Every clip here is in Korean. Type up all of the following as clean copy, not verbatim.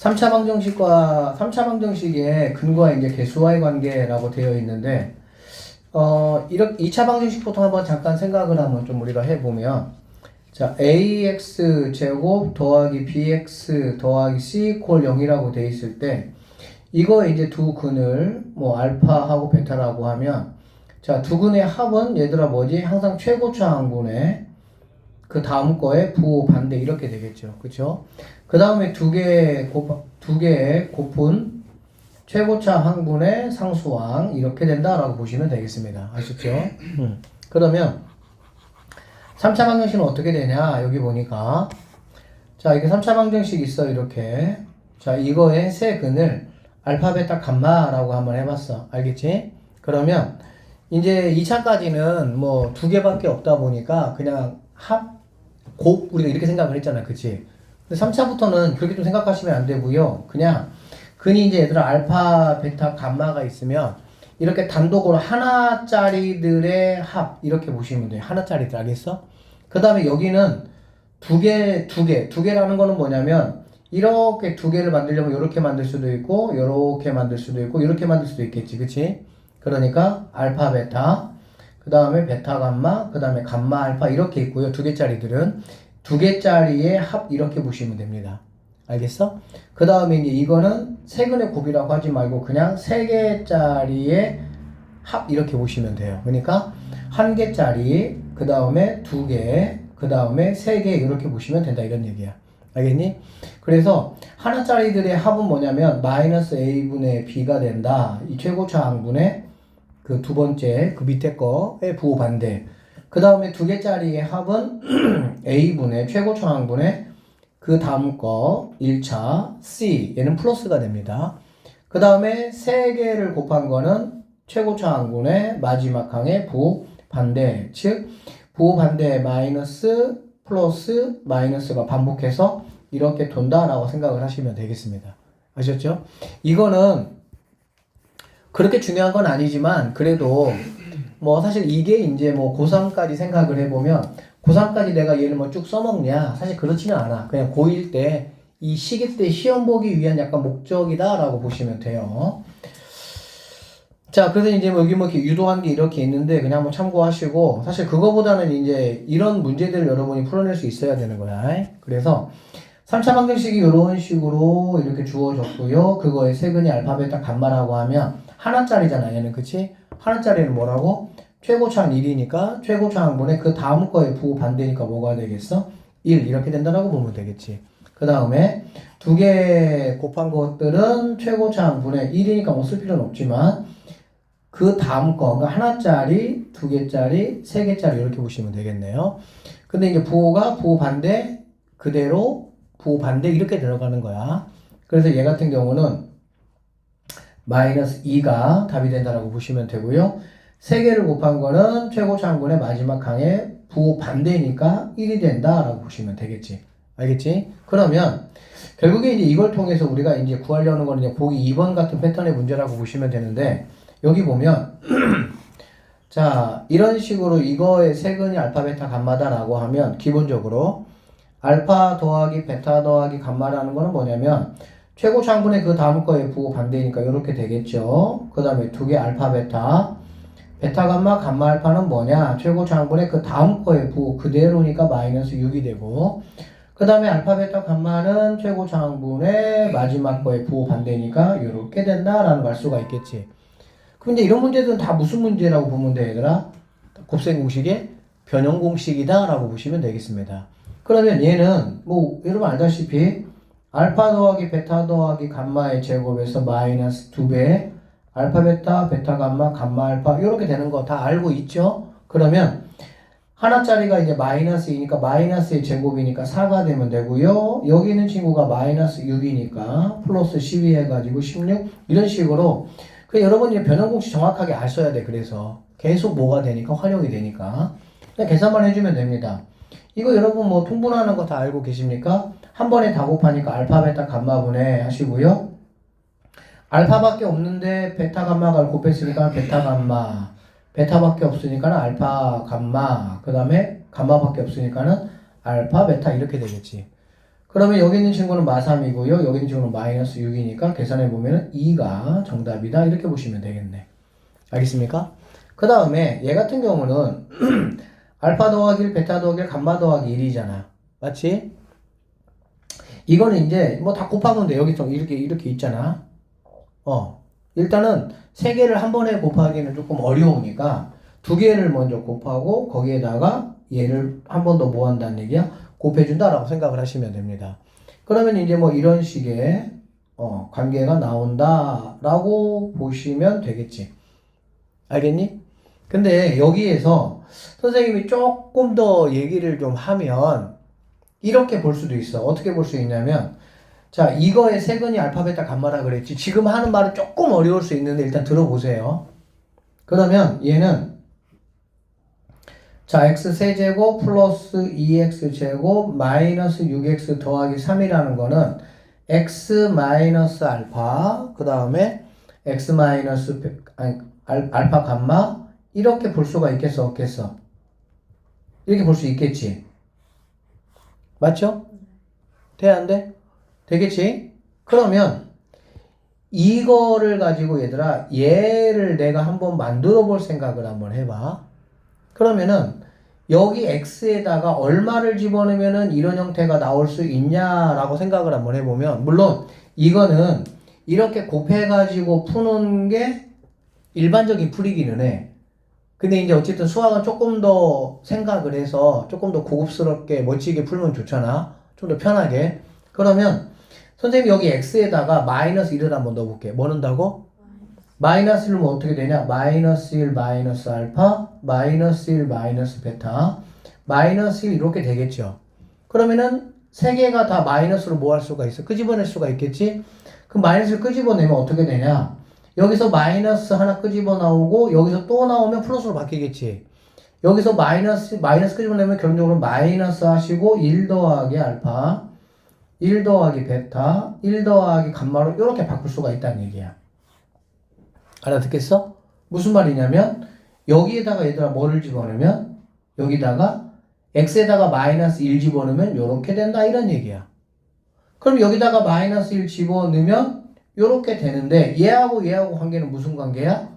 3차 방정식과 3차 방정식의 근거와 이제 개수와의 관계라고 되어 있는데, 이렇게 2차 방정식부터 한번 잠깐 생각을 한번 좀 우리가 해보면, 자, ax 제곱 더하기 bx 더하기 c 이퀄 0이라고 돼 있을 때, 이거 이제 두 근을 뭐 알파하고 베타라고 하면, 자, 두 근의 합은 얘들아 뭐지? 항상 최고차 항분의 그 다음 거에 부호 반대 이렇게 되겠죠. 그쵸? 그 다음에 두 개의 곱분 최고차 항분의 상수항 이렇게 된다라고 보시면 되겠습니다. 아셨죠? 그러면 3차 방정식은 어떻게 되냐? 여기 보니까 자, 이게 3차 방정식 있어 이렇게. 자, 이거의 세 근을 알파, 베타, 감마라고 한번 해봤어. 알겠지? 그러면 이제 2차까지는 뭐 두 개밖에 없다 보니까 그냥 곱 우리가 이렇게 생각을 했잖아. 그치? 근데 3차부터는 그렇게 좀 생각하시면 안 되고요. 그냥 근이 이제 얘들아 알파, 베타, 감마가 있으면 이렇게 단독으로 하나짜리들의 합 이렇게 보시면 돼요. 하나짜리들 알겠어? 그 다음에 여기는 두 개라는 거는 뭐냐면 이렇게 두 개를 만들려면 이렇게 만들 수도 있고 이렇게 만들 수도 있고 이렇게 만들 수도 있겠지. 그치? 그러니까 알파, 베타 그 다음에 베타, 감마 그 다음에 감마, 알파 이렇게 있고요. 두 개짜리들은 두 개짜리의 합 이렇게 보시면 됩니다. 알겠어? 그 다음에 이제 이거는 세근의 곱이라고 하지 말고 그냥 세 개짜리의 합 이렇게 보시면 돼요. 그러니까 한 개짜리 그 다음에 두 개 그 다음에 세 개 이렇게 보시면 된다 이런 얘기야. 알겠니? 그래서 하나짜리들의 합은 뭐냐면 마이너스 a분의 b가 된다. 이 최고차 항분의 그 두 번째 그 밑에 거의 부호 반대. 그 다음에 두 개짜리의 합은 a분의 최고차 항분의 그 다음 거 1차 c 얘는 플러스가 됩니다. 그 다음에 세 개를 곱한 거는 최고차 항분의 마지막 항의 부호 반대. 즉 부호 반대 마이너스 플러스 마이너스가 반복해서 이렇게 돈다라고 생각을 하시면 되겠습니다. 아셨죠? 이거는 그렇게 중요한 건 아니지만 그래도 뭐 사실 이게 이제 뭐 고3까지 생각을 해보면 고3까지 내가 얘를 뭐 쭉 써먹냐? 사실 그렇지는 않아. 그냥 고1 때 이 시기 때 시험 보기 위한 약간 목적이다라고 보시면 돼요. 자, 그래서 이제 뭐 여기 뭐 이렇게 유도한 게 이렇게 있는데 그냥 한번 참고하시고 사실 그거보다는 이제 이런 문제들을 여러분이 풀어낼 수 있어야 되는 거야. 그래서 3차 방정식이 이런 식으로 이렇게 주어졌고요. 그거의 세근이 알파, 베타, 감마라고 하면 하나짜리잖아. 얘는 그치? 하나짜리는 뭐라고? 최고차항 1이니까 최고차항분의 그 다음 거의 부호 반대니까 뭐가 되겠어? 1 이렇게 된다라고 보면 되겠지. 그 다음에 두 개 곱한 것들은 최고차항분의 1이니까 뭐 쓸 필요는 없지만 그 다음 거, 그러니까 하나짜리, 두 개짜리, 세 개짜리 이렇게 보시면 되겠네요. 근데 이제 부호가 부호 반대 그대로 부호 반대 이렇게 들어가는 거야. 그래서 얘 같은 경우는 마이너스 2가 답이 된다라고 보시면 되고요. 세 개를 곱한 거는 최고차항분의 마지막 항의 부호 반대니까 1이 된다라고 보시면 되겠지. 알겠지? 그러면 결국에 이제 이걸 통해서 우리가 이제 구하려는 거는 이제 보기 2번 같은 패턴의 문제라고 보시면 되는데 여기 보면 자 이런 식으로 이거의 세근이 알파, 베타, 감마다라고 하면 기본적으로 알파 더하기 베타 더하기 감마라는 거는 뭐냐면 최고차항분의 그 다음 거의 부호 반대니까 이렇게 되겠죠. 그 다음에 두 개 알파, 베타 베타, 감마, 감마, 알파는 뭐냐? 최고차항분의 그 다음 거의 부호 그대로니까 마이너스 6이 되고 그 다음에 알파, 베타, 감마는 최고차항분의 마지막 거의 부호 반대니까 이렇게 된다라는 걸 알 수가 있겠지. 근데 이런 문제들은 다 무슨 문제라고 보면 돼, 얘들아? 곱셈 공식의 변형 공식이다 라고 보시면 되겠습니다. 그러면 얘는 뭐 여러분 알다시피 알파 더하기 베타 더하기 감마의 제곱에서 마이너스 2배 알파, 베타, 베타, 감마, 감마, 알파 이렇게 되는 거 다 알고 있죠? 그러면 하나짜리가 이제 마이너스 2니까 마이너스의 제곱이니까 4가 되면 되고요. 여기 있는 친구가 마이너스 6이니까 플러스 12 해가지고 16 이런 식으로 여러분이 변형 공식 정확하게 아셔야 돼. 그래서 계속 뭐가 되니까 활용이 되니까 그냥 계산만 해주면 됩니다. 이거 여러분 뭐 통분하는 거 다 알고 계십니까? 한 번에 다 곱하니까 알파, 베타, 감마분해 하시고요. 알파밖에 없는데 베타, 감마가 곱했으니까 베타, 감마 베타밖에 없으니까 알파, 감마 그 다음에 감마밖에 없으니까는 알파, 베타 이렇게 되겠지. 그러면 여기 있는 친구는 마3이고요. 여기 있는 친구는 마이너스 6이니까 계산해 보면은 2가 정답이다. 이렇게 보시면 되겠네. 알겠습니까? 그 다음에 얘 같은 경우는 알파 더하기 1, 베타 더하기 1, 감마 더하기 1이잖아. 맞지? 이거는 이제 뭐 다 곱하면 돼. 여기서 이렇게 있잖아. 일단은 세 개를 한 번에 곱하기는 조금 어려우니까 두 개를 먼저 곱하고 거기에다가 얘를 한 번 더 뭐 한다는 얘기야? 곱해준다라고 생각을 하시면 됩니다. 그러면 이제 뭐 이런 식의 관계가 나온다라고 보시면 되겠지. 알겠니? 근데 여기에서 선생님이 조금 더 얘기를 좀 하면 이렇게 볼 수도 있어. 어떻게 볼 수 있냐면 자, 이거의 세근이 알파, 베타, 감마라 그랬지. 지금 하는 말은 조금 어려울 수 있는데 일단 들어보세요. 그러면 얘는 자, x 세제곱 플러스 2x 제곱 마이너스 6x 더하기 3이라는 거는 x 마이너스 알파 그 다음에 x 마이너스 알파 감마 이렇게 볼 수가 있겠어 없겠어? 이렇게 볼 수 있겠지. 맞죠? 돼 안 돼? 되겠지? 그러면 이거를 가지고 얘들아 얘를 내가 한번 만들어 볼 생각을 한번 해봐. 그러면은 여기 x에다가 얼마를 집어넣으면은 이런 형태가 나올 수 있냐라고 생각을 한번 해보면 물론 이거는 이렇게 곱해가지고 푸는 게 일반적인 풀이기는 해. 근데 이제 어쨌든 수학은 조금 더 생각을 해서 조금 더 고급스럽게 멋지게 풀면 좋잖아. 좀 더 편하게. 그러면 선생님이 여기 x에다가 마이너스 1을 한번 넣어볼게. 뭐 넣는다고? 마이너스 1은 어떻게 되냐? 마이너스 1 마이너스 알파 마이너스 1 마이너스 베타 마이너스 1 이렇게 되겠죠. 그러면은 세 개가 다 마이너스로 뭐 할 수가 있어? 끄집어낼 수가 있겠지? 그럼 마이너스를 끄집어내면 어떻게 되냐? 여기서 마이너스 하나 끄집어 나오고 여기서 또 나오면 플러스로 바뀌겠지. 여기서 마이너스 끄집어내면 결론적으로 마이너스 하시고 1 더하기 알파 1 더하기 베타 1 더하기 감마로 이렇게 바꿀 수가 있다는 얘기야. 알아듣겠어? 무슨 말이냐면 여기에다가 얘들아 뭐를 집어넣으면 여기다가 x에다가 마이너스 1 집어넣으면 이렇게 된다 이런 얘기야. 그럼 여기다가 마이너스 1 집어넣으면 이렇게 되는데 얘하고 얘하고 관계는 무슨 관계야?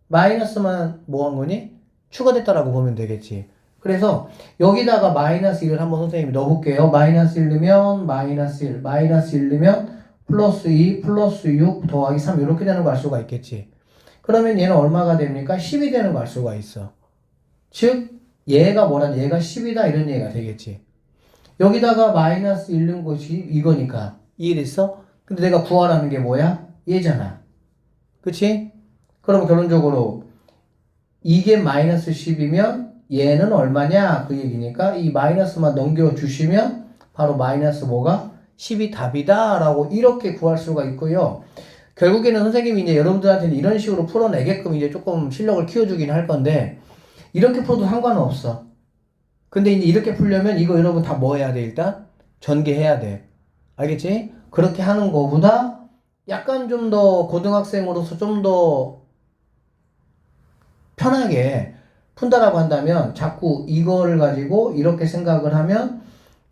마이너스만 뭐 한 거니? 추가됐다라고 보면 되겠지. 그래서 여기다가 마이너스 1을 한번 선생님이 넣어볼게요. 마이너스 1 넣으면 마이너스 1 마이너스 1 넣으면 플러스 2 플러스 6 더하기 3 이렇게 되는 거 알 수가 있겠지. 그러면 얘는 얼마가 됩니까? 10이 되는 거 알 수가 있어. 즉 얘가 뭐란 얘가 10이다 이런 얘기가 되겠지. 여기다가 마이너스 1 넣은 것이 이거니까 이해됐어? 근데 내가 구하라는 게 뭐야? 얘잖아. 그치? 그럼 결론적으로 이게 마이너스 10이면 얘는 얼마냐? 그 얘기니까 이 마이너스만 넘겨주시면 바로 마이너스 뭐가? 10이 답이다 라고 이렇게 구할 수가 있고요. 결국에는 선생님이 이제 여러분들한테는 이런 식으로 풀어내게끔 이제 조금 실력을 키워주긴 할 건데 이렇게 풀어도 상관은 없어. 근데 이제 이렇게 풀려면 이거 여러분 다 뭐 해야 돼? 일단 전개해야 돼. 알겠지? 그렇게 하는 거보다 약간 좀 더 고등학생으로서 좀 더 편하게 푼다라고 한다면 자꾸 이거를 가지고 이렇게 생각을 하면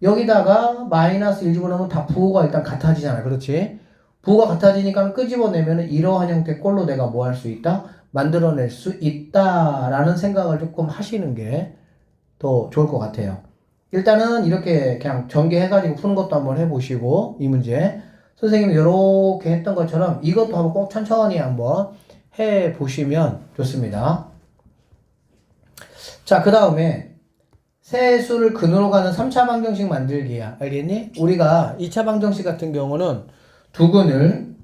여기다가 마이너스 1 집어넣으면 다 부호가 일단 같아지잖아. 그렇지? 부호가 같아지니까 끄집어내면 이러한 형태 꼴로 내가 뭐 할 수 있다? 만들어낼 수 있다라는 생각을 조금 하시는 게 더 좋을 것 같아요. 일단은 이렇게 그냥 전개해가지고 푸는 것도 한번 해보시고 이 문제 선생님이 이렇게 했던 것처럼 이것도 한번 꼭 천천히 한번 해보시면 좋습니다. 자, 그 다음에 세 수를 근으로 가는 3차 방정식 만들기야. 알겠니? 우리가 2차 방정식 같은 경우는 두 근을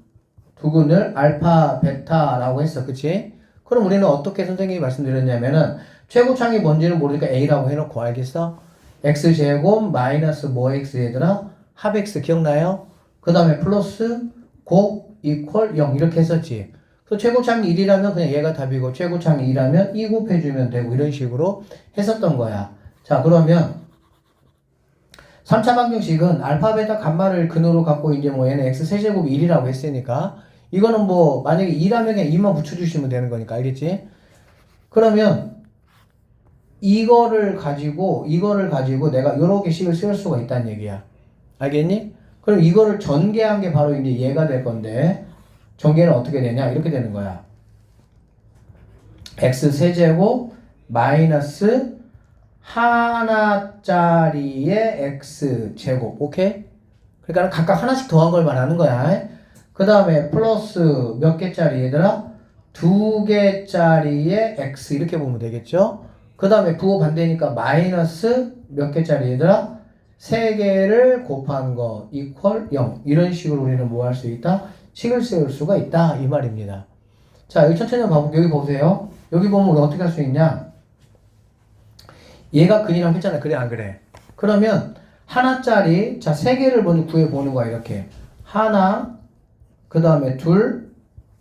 알파, 베타라고 했어. 그치? 그럼 우리는 어떻게 선생님이 말씀드렸냐면은 최고창이 뭔지는 모르니까 A라고 해놓고 알겠어? X제곱 마이너스 뭐 X 얘들아? 합 X 기억나요? 그 다음에 플러스 곱 이퀄 0 이렇게 했었지. 그래서 최고창이 1이라면 그냥 얘가 답이고 최고창이 2라면 2 곱해주면 되고 이런 식으로 했었던 거야. 자, 그러면 3차 방정식은 알파, 베타, 감마를 근으로 갖고 이제 뭐 얘는 x 세제곱이 1이라고 했으니까 이거는 뭐 만약에 2라면 그냥 2만 붙여주시면 되는 거니까 알겠지? 그러면 이거를 가지고 내가 요렇게 식을 쓸 수가 있다는 얘기야. 알겠니? 그럼 이거를 전개한 게 바로 이제 얘가 될 건데, 전개는 어떻게 되냐? 이렇게 되는 거야. x 세제곱 마이너스 하나짜리의 x 제곱. 오케이? 그러니까 각각 하나씩 더한 걸 말하는 거야. 그 다음에 플러스 몇 개짜리 얘들아? 2개짜리의 x 이렇게 보면 되겠죠? 그 다음에 부호 반대니까 마이너스 몇 개짜리 얘들아? 3개를 곱한 거 이퀄 0. 이런 식으로 우리는 뭐 할 수 있다? 식을 세울 수가 있다 이 말입니다. 자, 여기 천천히 봐볼게요. 여기 보세요. 여기 보면 우리 어떻게 할 수 있냐? 얘가 근이라고 했잖아. 그래 안 그래? 그러면 하나짜리, 자, 3개를 먼저 구해보는 거야. 이렇게 하나, 그 다음에 둘,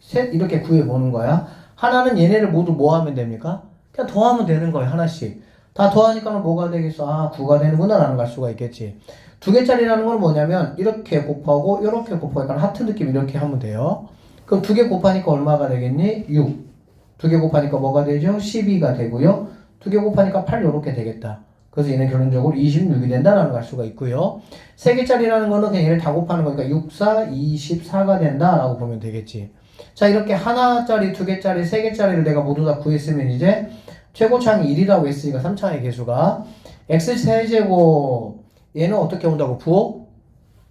셋 이렇게 구해보는 거야. 하나는 얘네를 모두 뭐 하면 됩니까? 그냥 더하면 되는 거예요. 하나씩 다 더하니까 뭐가 되겠어? 아, 9가 되는구나 라는 걸 알 수가 있겠지. 2개짜리라는 건 뭐냐면 이렇게 곱하고 이렇게 곱하고 약간 하트 느낌 이렇게 하면 돼요. 그럼 2개 곱하니까 얼마가 되겠니? 6. 2개 곱하니까 뭐가 되죠? 12가 되고요. 2개 곱하니까 8 이렇게 되겠다. 그래서 얘는 결론적으로 26이 된다라는 걸 알 수가 있고요. 3개짜리라는 거는 그냥 얘를 다 곱하는 거니까 6, 4, 24가 된다라고 보면 되겠지. 자, 이렇게 하나짜리, 2개짜리, 3개짜리를 내가 모두 다 구했으면 이제 최고차항이 1이라고 했으니까 3차항의 개수가 x세제곱 얘는 어떻게 온다고? 부호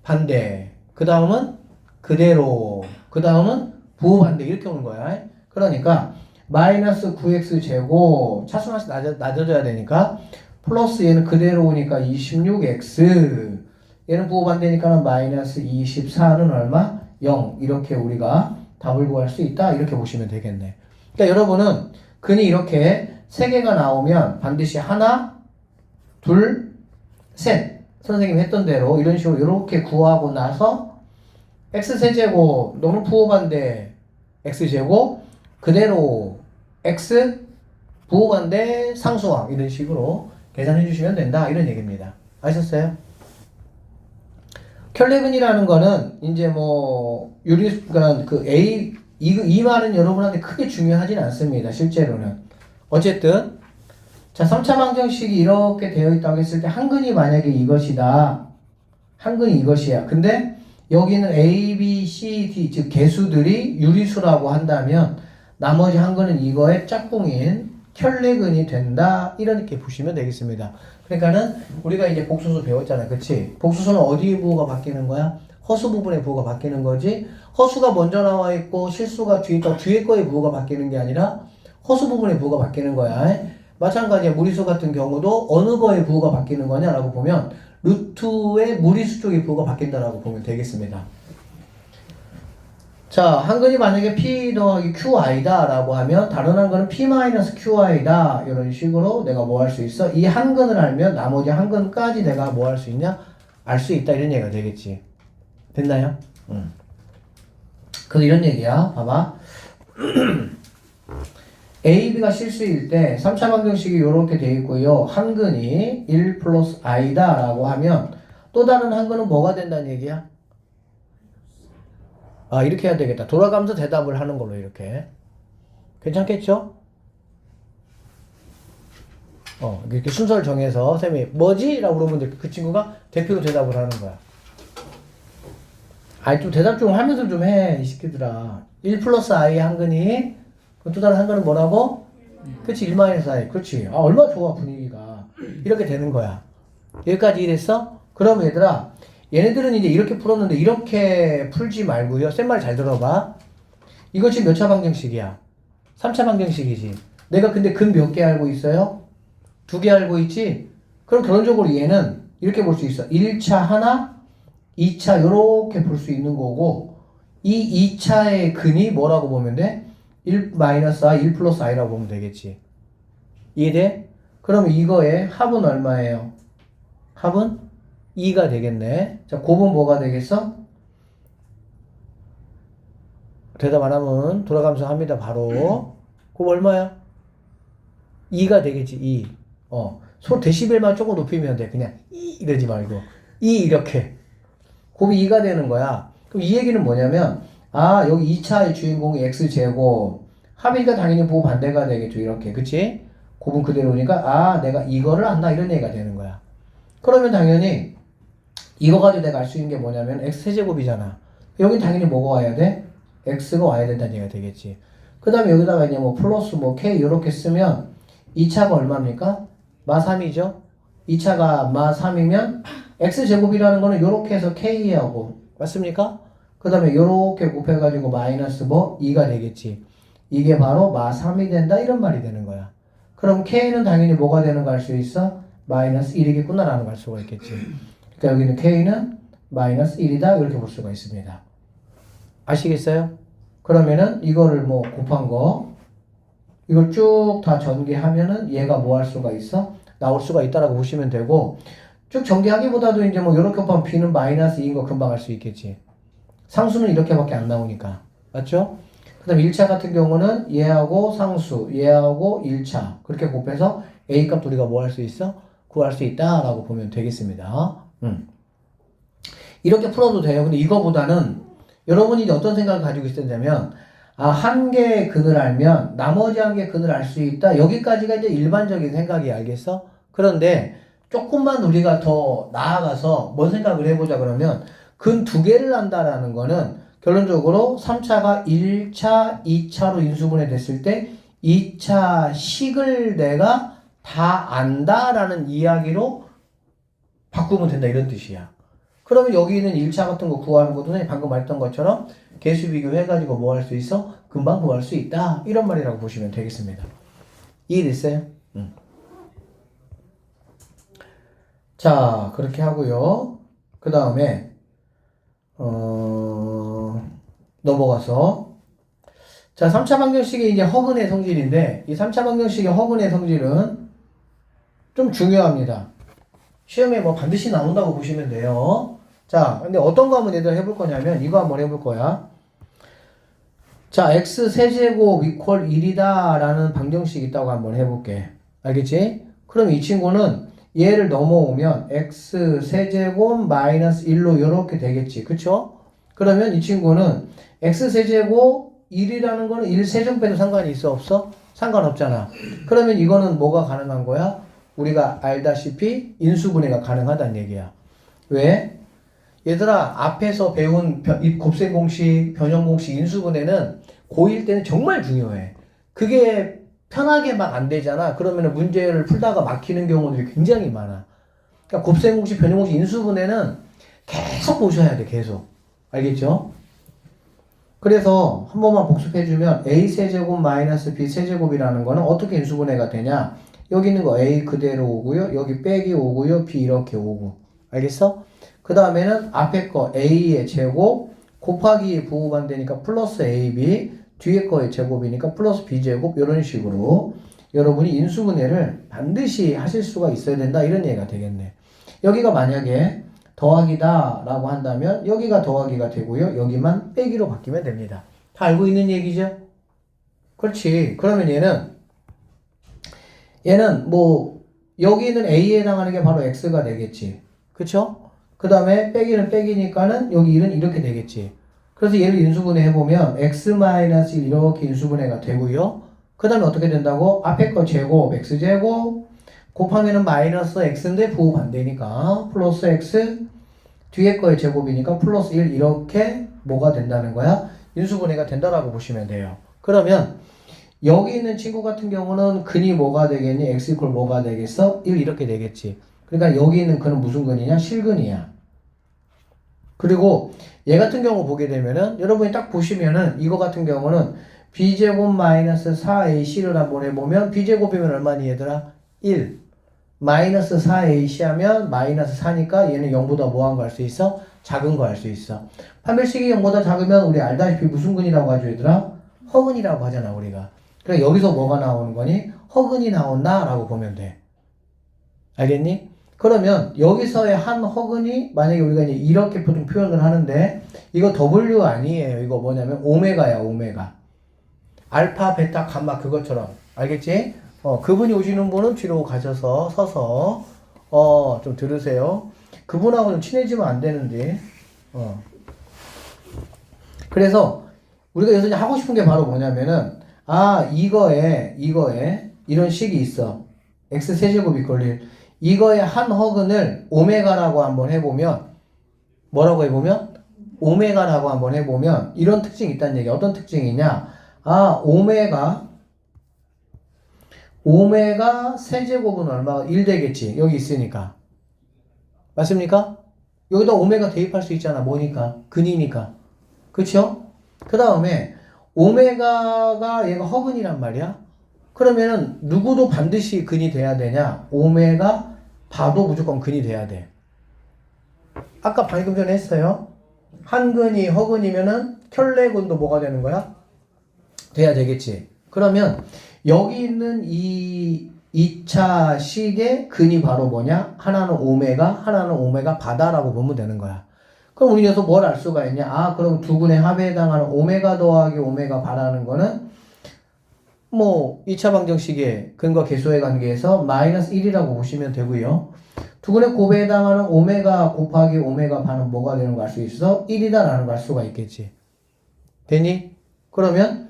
반대. 그 다음은 그대로. 그 다음은 부호 반대 이렇게 오는 거야. 그러니까 마이너스 9x제곱 차수하나씩 낮아져야 되니까 플러스 얘는 그대로 오니까 26x 얘는 부호 반대니까 마이너스 24는 얼마? 0 이렇게 우리가 답을 구할 수 있다 이렇게 보시면 되겠네. 그러니까 여러분은 근이 이렇게 3개가 나오면 반드시 하나, 둘, 셋 선생님이 했던 대로 이런 식으로 이렇게 구하고 나서 x세제곱 너는 부호 반대 x제곱 그대로 x 부호 반대 상수항 이런 식으로 계산해 주시면 된다 이런 얘기입니다. 아셨어요? 켤레근이라는 거는 이제 뭐 그러니까 그 A 이 말은 여러분한테 크게 중요하진 않습니다. 실제로는 어쨌든 자 3차 방정식이 이렇게 되어 있다고 했을 때 한근이 만약에 이것이다. 한근이 이것이야. 근데 여기는 A, B, C, D 즉 개수들이 유리수라고 한다면 나머지 한근은 이거의 짝꿍인 켤레근이 된다 이렇게 보시면 되겠습니다. 그러니까는 우리가 이제 복수수 배웠잖아요. 그치? 복수수는 어디 부호가 바뀌는 거야? 허수 부분의 부호가 바뀌는 거지. 허수가 먼저 나와 있고 실수가 뒤에 있다고 뒤에 거의 부호가 바뀌는 게 아니라 허수 부분의 부호가 바뀌는 거야. 마찬가지야. 무리수 같은 경우도 어느 거의 부호가 바뀌는 거냐라고 보면 루트의 무리수 쪽의 부호가 바뀐다라고 보면 되겠습니다. 자, 한근이 만약에 P 더하기 QI다 라고 하면 다른 한근은 P 마이너스 QI다 이런 식으로 내가 뭐 할 수 있어? 이 한근을 알면 나머지 한근까지 내가 뭐 할 수 있냐? 알 수 있다 이런 얘기가 되겠지. 됐나요? 그래서 이런 얘기야. 봐봐. A, B가 실수일 때 3차 방정식이 이렇게 돼 있고요. 한근이 1 플러스 I다 라고 하면 또 다른 한근은 뭐가 된다는 얘기야? 아, 이렇게 해야 되겠다. 돌아가면서 대답을 하는 걸로 이렇게. 괜찮겠죠? 이렇게 순서를 정해서 쌤이 뭐지? 라고 물어보면 그 친구가 대표로 대답을 하는 거야. 아이, 좀 대답 좀 하면서 좀 해, 이 새끼들아. 1 플러스 I 한근이, 또 다른 한근은 뭐라고? 그치, 1 마이너스 I. 그렇지. 아, 얼마나 좋아, 분위기가. 이렇게 되는 거야. 여기까지 이해됐어? 그럼 얘들아, 얘네들은 이제 이렇게 풀었는데 이렇게 풀지 말고요. 쌤 말 잘 들어봐. 이거 지금 몇 차 방정식이야? 3차 방정식이지. 내가 근데 근 몇 개 알고 있어요? 2개 알고 있지? 그럼 결론적으로 얘는 이렇게 볼 수 있어. 1차 하나, 2차 요렇게 볼 수 있는 거고 이 2차의 근이 뭐라고 보면 돼? 1 마이너스 I, 1 플러스 I라고 보면 되겠지. 이해돼? 그러면 이거의 합은 얼마예요? 합은 2가 되겠네. 자, 곱은 뭐가 되겠어? 대답 안 하면 돌아가면서 합니다. 바로. 곱 얼마야? 2가 되겠지. 2. 데시벨만 조금 높이면 돼. 그냥 이러지 말고 2 이렇게. 곱이 2가 되는 거야. 그럼 이 얘기는 뭐냐면 아, 여기 2차의 주인공이 x제곱 합이니까 당연히 부호 반대가 되겠죠. 이렇게. 그치? 곱은 그대로니까 아, 내가 이거를 안다 이런 얘기가 되는 거야. 그러면 당연히 이거 가지고 내가 알 수 있는 게 뭐냐면 x세제곱이잖아. 여기 당연히 뭐가 와야 돼? x가 와야 된다는 얘기가 되겠지. 그 다음에 여기다가 이제 뭐 플러스 뭐 k 이렇게 쓰면 2차가 얼마입니까? 마 3이죠. 2차가 마 3이면 x제곱이라는 거는 요렇게 해서 k하고 맞습니까? 그 다음에 요렇게 곱해가지고 마이너스 뭐 2가 되겠지. 이게 바로 마 3이 된다 이런 말이 되는 거야. 그럼 k는 당연히 뭐가 되는 거 알 수 있어? 마이너스 1이겠구나 라는 걸 알 수가 있겠지. 그러니까 여기는 k는 마이너스 1이다 이렇게 볼 수가 있습니다. 아시겠어요? 그러면은 이거를 뭐 곱한 거 이걸 쭉 다 전개하면은 얘가 뭐 할 수가 있어? 나올 수가 있다라고 보시면 되고 쭉 전개하기보다도 이제 뭐 이렇게 곱하면 b는 마이너스 2인 거 금방 알 수 있겠지. 상수는 이렇게밖에 안 나오니까. 맞죠? 그 다음에 1차 같은 경우는 얘하고 상수, 얘하고 1차 그렇게 곱해서 a 값 우리가 뭐 할 수 있어? 구할 수 있다라고 보면 되겠습니다. 이렇게 풀어도 돼요. 근데 이거보다는 여러분이 이제 어떤 생각을 가지고 있었냐면 한 개의 근을 알면 나머지 한 개의 근을 알 수 있다. 여기까지가 이제 일반적인 생각이 알겠어? 그런데 조금만 우리가 더 나아가서 뭔 생각을 해보자 그러면 근 두 개를 안다라는 거는 결론적으로 3차가 1차, 2차로 인수분해 됐을 때 2차 식을 내가 다 안다라는 이야기로 바꾸면 된다 이런 뜻이야. 그러면 여기 있는 1차 같은 거 구하는 것도 방금 말했던 것처럼 개수 비교해가지고 뭐 할 수 있어? 금방 구할 수 있다. 이런 말이라고 보시면 되겠습니다. 이해됐어요? 자, 그렇게 하고요. 그 다음에 넘어가서 자, 3차 방정식의 이제 허근의 성질인데 이 3차 방정식의 허근의 성질은 좀 중요합니다. 시험에 뭐 반드시 나온다고 보시면 돼요. 자, 근데 어떤 거 한번 얘들 해볼 거냐면 이거 한번 해볼 거야. 자, x 세제곱 이퀄 1이다 라는 방정식이 있다고 한번 해볼게. 알겠지? 그럼 이 친구는 얘를 넘어오면 x 세제곱 마이너스 1로 이렇게 되겠지. 그쵸? 그러면 이 친구는 x 세제곱 1이라는 거는 1 세제곱 빼도 상관이 있어 없어? 상관없잖아. 그러면 이거는 뭐가 가능한 거야? 우리가 알다시피 인수분해가 가능하다는 얘기야. 왜? 얘들아, 앞에서 배운 곱셈공식, 변형공식, 인수분해는 고1 때는 정말 중요해. 그게 편하게 막 안 되잖아. 그러면 문제를 풀다가 막히는 경우들이 굉장히 많아. 그러니까 곱셈공식, 변형공식, 인수분해는 계속 보셔야 돼, 계속. 알겠죠? 그래서 한 번만 복습해주면 a세제곱 마이너스 b세제곱이라는 거는 어떻게 인수분해가 되냐? 여기 있는 거 a 그대로 오고요. 여기 빼기 오고요. b 이렇게 오고. 알겠어? 그 다음에는 앞에 거 a의 제곱 곱하기 부호반대니까 플러스 ab 뒤에 거의 제곱이니까 플러스 b제곱 이런 식으로 여러분이 인수분해를 반드시 하실 수가 있어야 된다 이런 얘기가 되겠네. 여기가 만약에 더하기다 라고 한다면 여기가 더하기가 되고요. 여기만 빼기로 바뀌면 됩니다. 다 알고 있는 얘기죠? 그렇지. 그러면 얘는 뭐 여기 있는 a에 해당하는 게 바로 x가 되겠지. 그쵸? 그 다음에 빼기는 빼기니까는 여기 1은 이렇게 되겠지. 그래서 얘를 인수분해 해보면 x-1 이렇게 인수분해가 되고요. 그 다음에 어떻게 된다고? 앞에 거 제곱 x제곱 곱하면은 마이너스 x인데 부호 반대니까 플러스 x 뒤에 거의 제곱이니까 플러스 1 이렇게 뭐가 된다는 거야? 인수분해가 된다라고 보시면 돼요. 그러면 여기 있는 친구 같은 경우는 근이 뭐가 되겠니? x 이퀄 뭐가 되겠어? 1 이렇게 되겠지. 그러니까 여기 있는 근은 무슨 근이냐? 실근이야. 그리고 얘 같은 경우 보게 되면은 여러분이 딱 보시면은 이거 같은 경우는 b제곱 마이너스 4ac를 한번 해보면 b제곱이면 얼마니 얘들아? 1 마이너스 4ac 하면 마이너스 4니까 얘는 0보다 뭐한 거 알 수 있어? 작은 거 알 수 있어. 판별식이 0보다 작으면 우리 알다시피 무슨 근이라고 하죠 얘들아? 허근이라고 하잖아 우리가. 그러니까 여기서 뭐가 나오는 거니? 허근이 나온다 라고 보면 돼. 알겠니? 그러면 여기서의 한 허근이 만약에 우리가 이제 이렇게 보통 표현을 하는데 이거 W 아니에요. 이거 뭐냐면 오메가야 오메가. 알파, 베타, 감마 그것처럼. 알겠지? 그분이 오시는 분은 뒤로 가셔서 서서 좀 들으세요. 그분하고 좀 친해지면 안 되는데. 그래서 우리가 여기서 이제 하고 싶은 게 바로 뭐냐면은 이거에 이런 식이 있어. x 세제곱 이퀄 1. 이거의 한 허근을 오메가라고 한번 해보면 뭐라고 해보면 오메가라고 한번 해보면 이런 특징이 있다는 얘기. 어떤 특징이냐? 아, 오메가 세제곱은 얼마가 1 되겠지. 여기 있으니까. 맞습니까? 여기다 오메가 대입할 수 있잖아. 뭐니까? 근이니까. 그쵸? 그 다음에 오메가가 얘가 허근이란 말이야. 그러면은 누구도 반드시 근이 돼야 되냐? 오메가 바도 무조건 근이 돼야 돼. 아까 방금 전에 했어요. 한근이 허근이면은 켤레근도 뭐가 되는 거야? 돼야 되겠지. 그러면 여기 있는 이 2차 식의 근이 바로 뭐냐? 하나는 오메가 바다라고 보면 되는 거야. 그럼 우리 여기서 뭘 알 수가 있냐? 아, 그럼 두 근의 합에 해당하는 오메가 더하기 오메가 바라는 거는 뭐 2차 방정식의 근과 계수의 관계에서 마이너스 1이라고 보시면 되고요. 두 근의 곱에 해당하는 오메가 곱하기 오메가 바는 뭐가 되는 거 알 수 있어? 1이다라는 걸 알 수가 있겠지. 되니? 그러면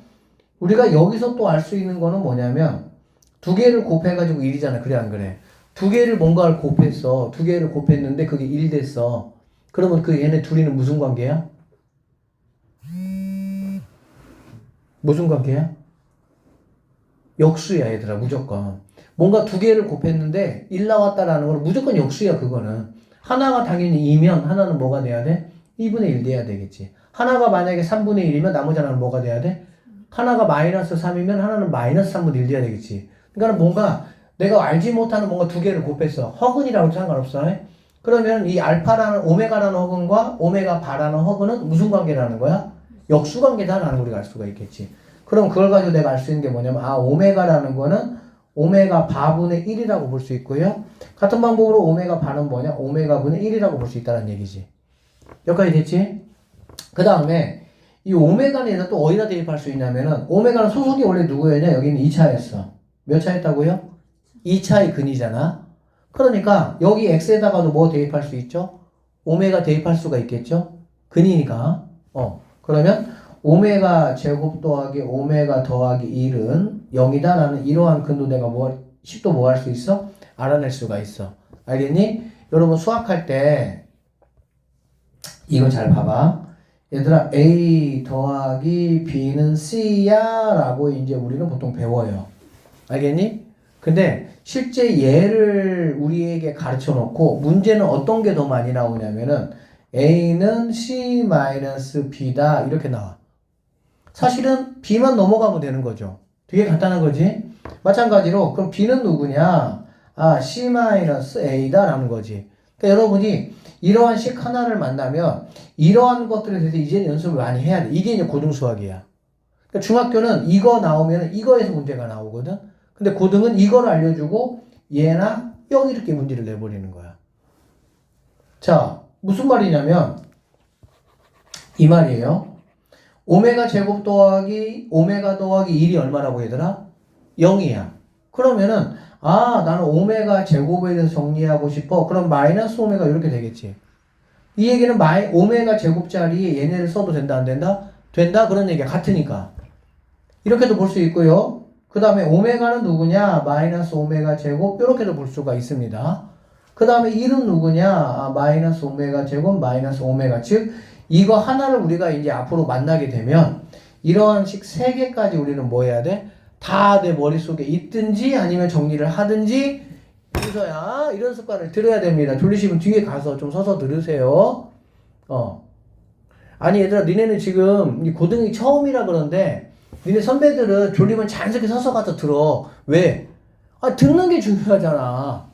우리가 여기서 또 알 수 있는 거는 뭐냐면 두 개를 곱해가지고 1이잖아. 그래 안 그래? 두 개를 뭔가를 곱했어. 두 개를 곱했는데 그게 1 됐어. 그러면 그 얘네 둘이는 무슨 관계야? 무슨 관계야? 역수야 얘들아 무조건. 뭔가 두 개를 곱했는데 1 나왔다라는 건 무조건 역수야 그거는. 하나가 당연히 2면 하나는 뭐가 돼야 돼? 2분의 1 돼야 되겠지. 하나가 만약에 3분의 1이면 나머지 하나는 뭐가 돼야 돼? 하나가 마이너스 3이면 하나는 마이너스 3분의 1 돼야 되겠지. 그러니까 뭔가 내가 알지 못하는 뭔가 두 개를 곱했어. 허근이라고 해도 상관없어. 그러면 이 알파라는 오메가라는 허근과 오메가 바라는 허근은 무슨 관계라는 거야? 역수 관계다라는 걸 우리가 알 수가 있겠지. 그럼 그걸 가지고 내가 알 수 있는 게 뭐냐면 아 오메가라는 거는 오메가 바분의 1이라고 볼 수 있고요. 같은 방법으로 오메가 바는 뭐냐? 오메가 분의 1이라고 볼 수 있다는 얘기지. 여기까지 됐지? 그 다음에 이 오메가는 얘는 또 어디다 대입할 수 있냐면은 오메가는 소속이 원래 누구였냐? 여기는 2차였어. 몇 차였다고요? 2차의 근이잖아. 그러니까 여기 x에다가도 뭐 대입할 수 있죠? 오메가 대입할 수가 있겠죠? 근이니까. 그러면 오메가 제곱 더하기 오메가 더하기 1은 0이다라는 이러한 근도 내가 식도 뭐 할 수 있어? 알아낼 수가 있어. 알겠니? 여러분 수학할 때 이거 잘 봐봐. 얘들아 A 더하기 B는 C야 라고 이제 우리는 보통 배워요. 알겠니? 근데 실제 얘를 우리에게 가르쳐 놓고 문제는 어떤 게 더 많이 나오냐면은 A는 C-B다 이렇게 나와. 사실은 B만 넘어가면 되는 거죠. 되게 간단한 거지. 마찬가지로 그럼 B는 누구냐? 아 C-A다 라는 거지. 그러니까 여러분이 이러한 식 하나를 만나면 이러한 것들에 대해서 이제 연습을 많이 해야 돼. 이게 이제 고등수학이야. 그러니까 중학교는 이거 나오면 이거에서 문제가 나오거든. 근데 고등은 이걸 알려주고 얘나 여기 이렇게 문제를 내버리는 거야. 자, 무슨 말이냐면 이 말이에요. 오메가 제곱 더하기 오메가 더하기 1이 얼마라고 얘들아? 0이야. 그러면은 아 나는 오메가 제곱에 대해서 정리하고 싶어. 그럼 마이너스 오메가 이렇게 되겠지. 이 얘기는 오메가 제곱 자리에 얘네를 써도 된다 안 된다? 된다 그런 얘기야. 같으니까. 이렇게도 볼 수 있고요. 그 다음에 오메가는 누구냐? 마이너스 오메가 제곱 이렇게도 볼 수가 있습니다. 그 다음에 1은 누구냐? 아, 마이너스 오메가 제곱 마이너스 오메가 즉 이거 하나를 우리가 이제 앞으로 만나게 되면 이러한 식 3개까지 우리는 뭐 해야 돼? 다 내 머릿속에 있든지 아니면 정리를 하든지 여기서야 이런 습관을 들여야 됩니다. 졸리시면 뒤에 가서 좀 서서 들으세요. 아니 얘들아 니네는 지금 고등이 처음이라 그런데 니네 선배들은 졸리면 자연스럽게 서서 가서 들어. 왜? 아 듣는 게 중요하잖아.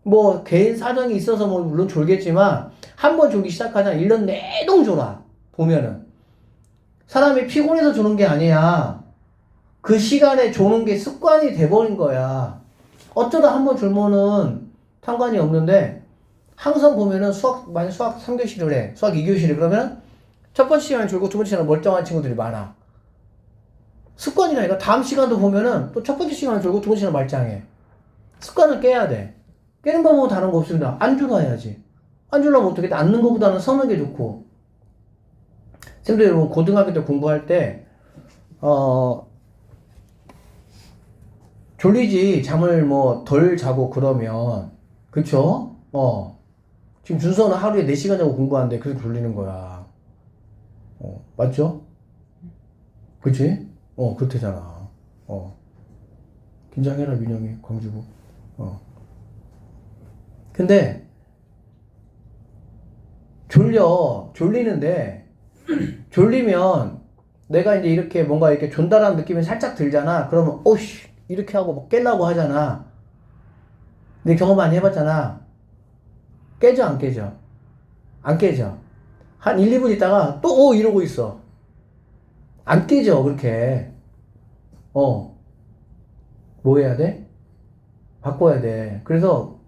뭐 개인 사정이 있어서 뭐 물론 졸겠지만 한 번 졸기 시작하잖아. 1년 내동 졸아. 보면은 사람이 피곤해서 조는 게 아니야. 그 시간에 조는 게 습관이 돼버린 거야. 어쩌다 한 번 졸면은 상관이 없는데 항상 보면은 만약 수학 3교시를 해. 수학 2교시를 그러면 첫 번째 시간에 졸고 두 번째 시간에 멀쩡한 친구들이 많아. 습관이라니까. 다음 시간도 보면은 또 첫 번째 시간에 졸고 두 번째 시간에 말짱해. 습관을 깨야 돼. 깨는 방법은 다른 거 없습니다. 안 졸아야지. 안 졸라면 어떻게 돼? 앉는 것보다는 서는 게 좋고. 쌤도 여러분 고등학교 때 공부할 때 졸리지 잠을 뭐 덜 자고 그러면 그쵸? 지금 준서는 하루에 4시간 자고 공부하는데 그래서 졸리는 거야. 맞죠? 그치? 그렇대잖아. 긴장해라, 민영이, 광주고. 근데, 졸리는데, 졸리면, 내가 이제 이렇게 뭔가 이렇게 존다라는 느낌이 살짝 들잖아. 그러면, 오씨, 이렇게 하고 뭐 깨려고 하잖아. 내 경험 많이 해봤잖아. 깨져, 안 깨져? 안 깨져. 한 1, 2분 있다가 또, 이러고 있어. 안 깨져, 그렇게. 뭐 해야 돼? 바꿔야 돼. 그래서,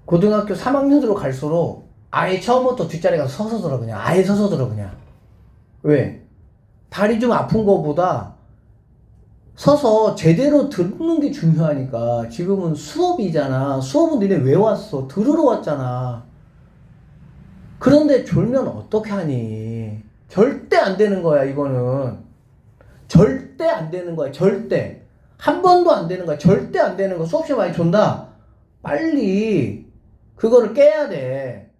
고등학교 3학년으로 갈수록 아예 처음부터 뒷자리 가서 서서 들어, 그냥. 아예 서서 들어, 그냥. 왜? 다리 좀 아픈 거보다 서서 제대로 듣는 게 중요하니까. 지금은 수업이잖아. 수업은 니네 왜 왔어? 들으러 왔잖아. 그런데 졸면 어떻게 하니? 절대 안 되는 거야, 이거는. 절대 안 되는 거야, 절대. 한 번도 안 되는 거야, 절대 안 되는 거. 수업 시간 많이 존다? 빨리 그거를 깨야 돼.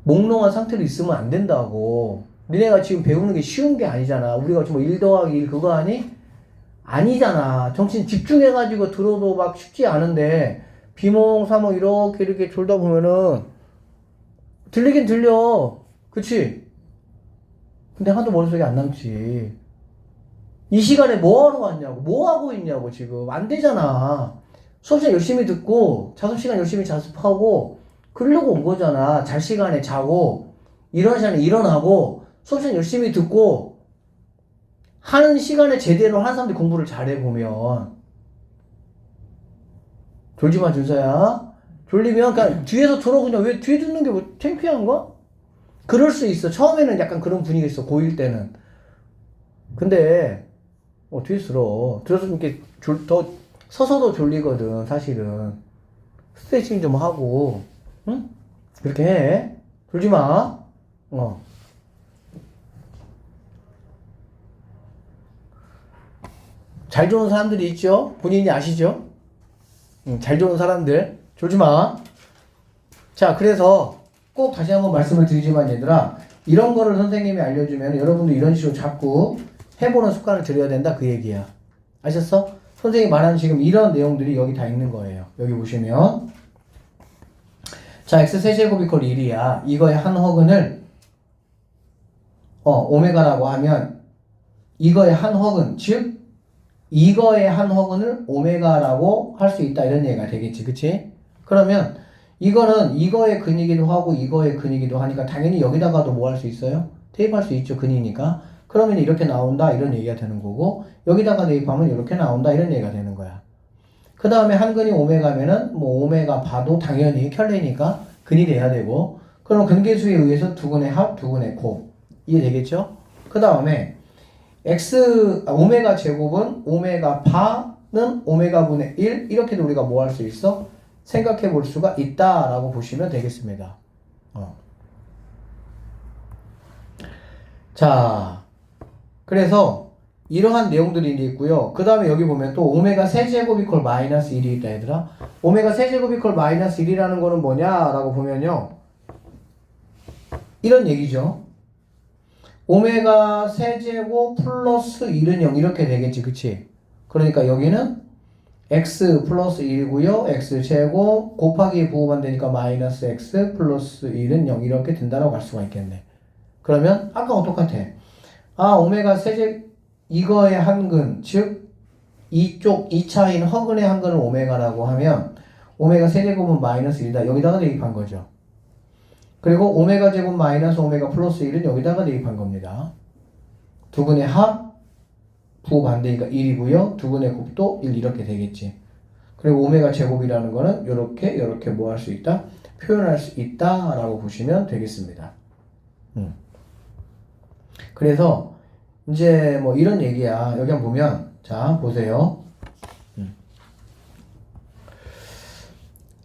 몽롱한 상태로 있으면 안 된다고. 니네가 지금 배우는 게 쉬운 게 아니잖아. 우리가 지금 1 더하기 1 그거 하니? 아니잖아. 정신 집중해가지고 들어도 막 쉽지 않은데, 비몽사몽 이렇게 졸다 보면은, 들리긴 들려. 그치? 근데 하도 머릿속에 안 남지. 이 시간에 뭐 하러 왔냐고. 뭐 하고 있냐고, 지금. 안 되잖아. 수업 시간 열심히 듣고, 자습 시간 열심히 자습하고, 그러려고 온 거잖아. 잘 시간에 자고, 일어날 시간에 일어나고, 수업 시간 열심히 듣고, 하는 시간에 제대로 하는 사람들이 공부를 잘해보면. 졸지 마, 준서야. 졸리면 그냥 뒤에서 들어, 그냥. 왜 뒤에 듣는 게 뭐 창피한가? 그럴 수 있어. 처음에는 약간 그런 분위기 있어. 고1 때는. 근데 뒤에서 들어. 들어서 이렇게 더 서서도 졸리거든, 사실은. 스트레칭 좀 하고, 응? 그렇게 해. 졸지 마. 잘 조는 사람들이 있죠? 본인이 아시죠? 잘 조는 사람들. 졸지 마. 자, 그래서 꼭 다시 한번 말씀을 드리지만, 얘들아, 이런 거를 선생님이 알려주면 여러분도 이런 식으로 자꾸 해보는 습관을 들여야 된다, 그 얘기야. 아셨어? 선생님이 말하는 지금 이런 내용들이 여기 다 있는 거예요. 여기 보시면. 자, x 세제곱 이퀄 1이야. 이거의 한 허근을 오메가라고 하면, 이거의 한 허근, 즉 이거의 한 허근을 오메가라고 할 수 있다, 이런 얘기가 되겠지. 그치? 그러면 이거는 이거의 근이기도 하고 이거의 근이기도 하니까 당연히 여기다가도 뭐 할 수 있어요? 대입할 수 있죠, 근이니까. 그러면 이렇게 나온다, 이런 얘기가 되는 거고, 여기다가 대입하면 이렇게 나온다, 이런 얘기가 되는 거야. 그 다음에 한 근이 오메가면은 뭐 오메가 바도 당연히 켤레니까 근이 돼야 되고, 그럼 근계수에 의해서 두 근의 합, 두 근의 곱. 이해되겠죠? 그 다음에 오메가 제곱은 오메가 바는 오메가 분의 1, 이렇게도 우리가 뭐 할 수 있어? 생각해 볼 수가 있다라고 보시면 되겠습니다. 자, 그래서 이러한 내용들이 이제 있고요. 그 다음에 여기 보면 또 오메가 세제곱 이퀄 마이너스 1이 있다, 얘들아. 오메가 세제곱 이퀄 마이너스 1이라는 거는 뭐냐라고 보면요, 이런 얘기죠. 오메가 세제곱 플러스 1은 0, 이렇게 되겠지, 그치? 그러니까 여기는 x 플러스 1이고요. x제곱 곱하기 부호만 되니까 마이너스 x 플러스 1은 0, 이렇게 된다라고 할 수가 있겠네. 그러면 아까와 똑같아. 오메가 세제 이거의 한근, 즉 이쪽 2차인 허근의 한근을 오메가라고 하면 오메가 세제곱은 마이너스 1이다. 여기다가 대입한 거죠. 그리고 오메가 제곱 마이너스 오메가 플러스 1은 여기다가 대입한 겁니다. 두 근의 합, 부호 반대니까 1이고요. 두 근의 곱도 1, 이렇게 되겠지. 그리고 오메가 제곱이라는 거는 요렇게 뭐 할 수 있다? 표현할 수 있다 라고 보시면 되겠습니다. 그래서 이제 뭐 이런 얘기야. 여기 한번 보면, 자, 보세요.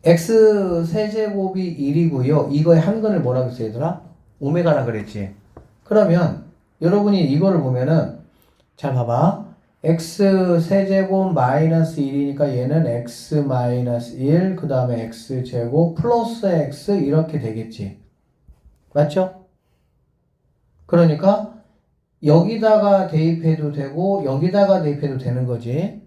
x 세제곱이 1이고요. 이거의 한근을 뭐라고 했어, 얘들아? 오메가라 그랬지. 그러면 여러분이 이거를 보면은, 자, 봐봐. x 세제곱 마이너스 1이니까 얘는 x 마이너스 1, 그 다음에 x 제곱 플러스 x 이렇게 되겠지. 맞죠? 그러니까 여기다가 대입해도 되고 여기다가 대입해도 되는 거지.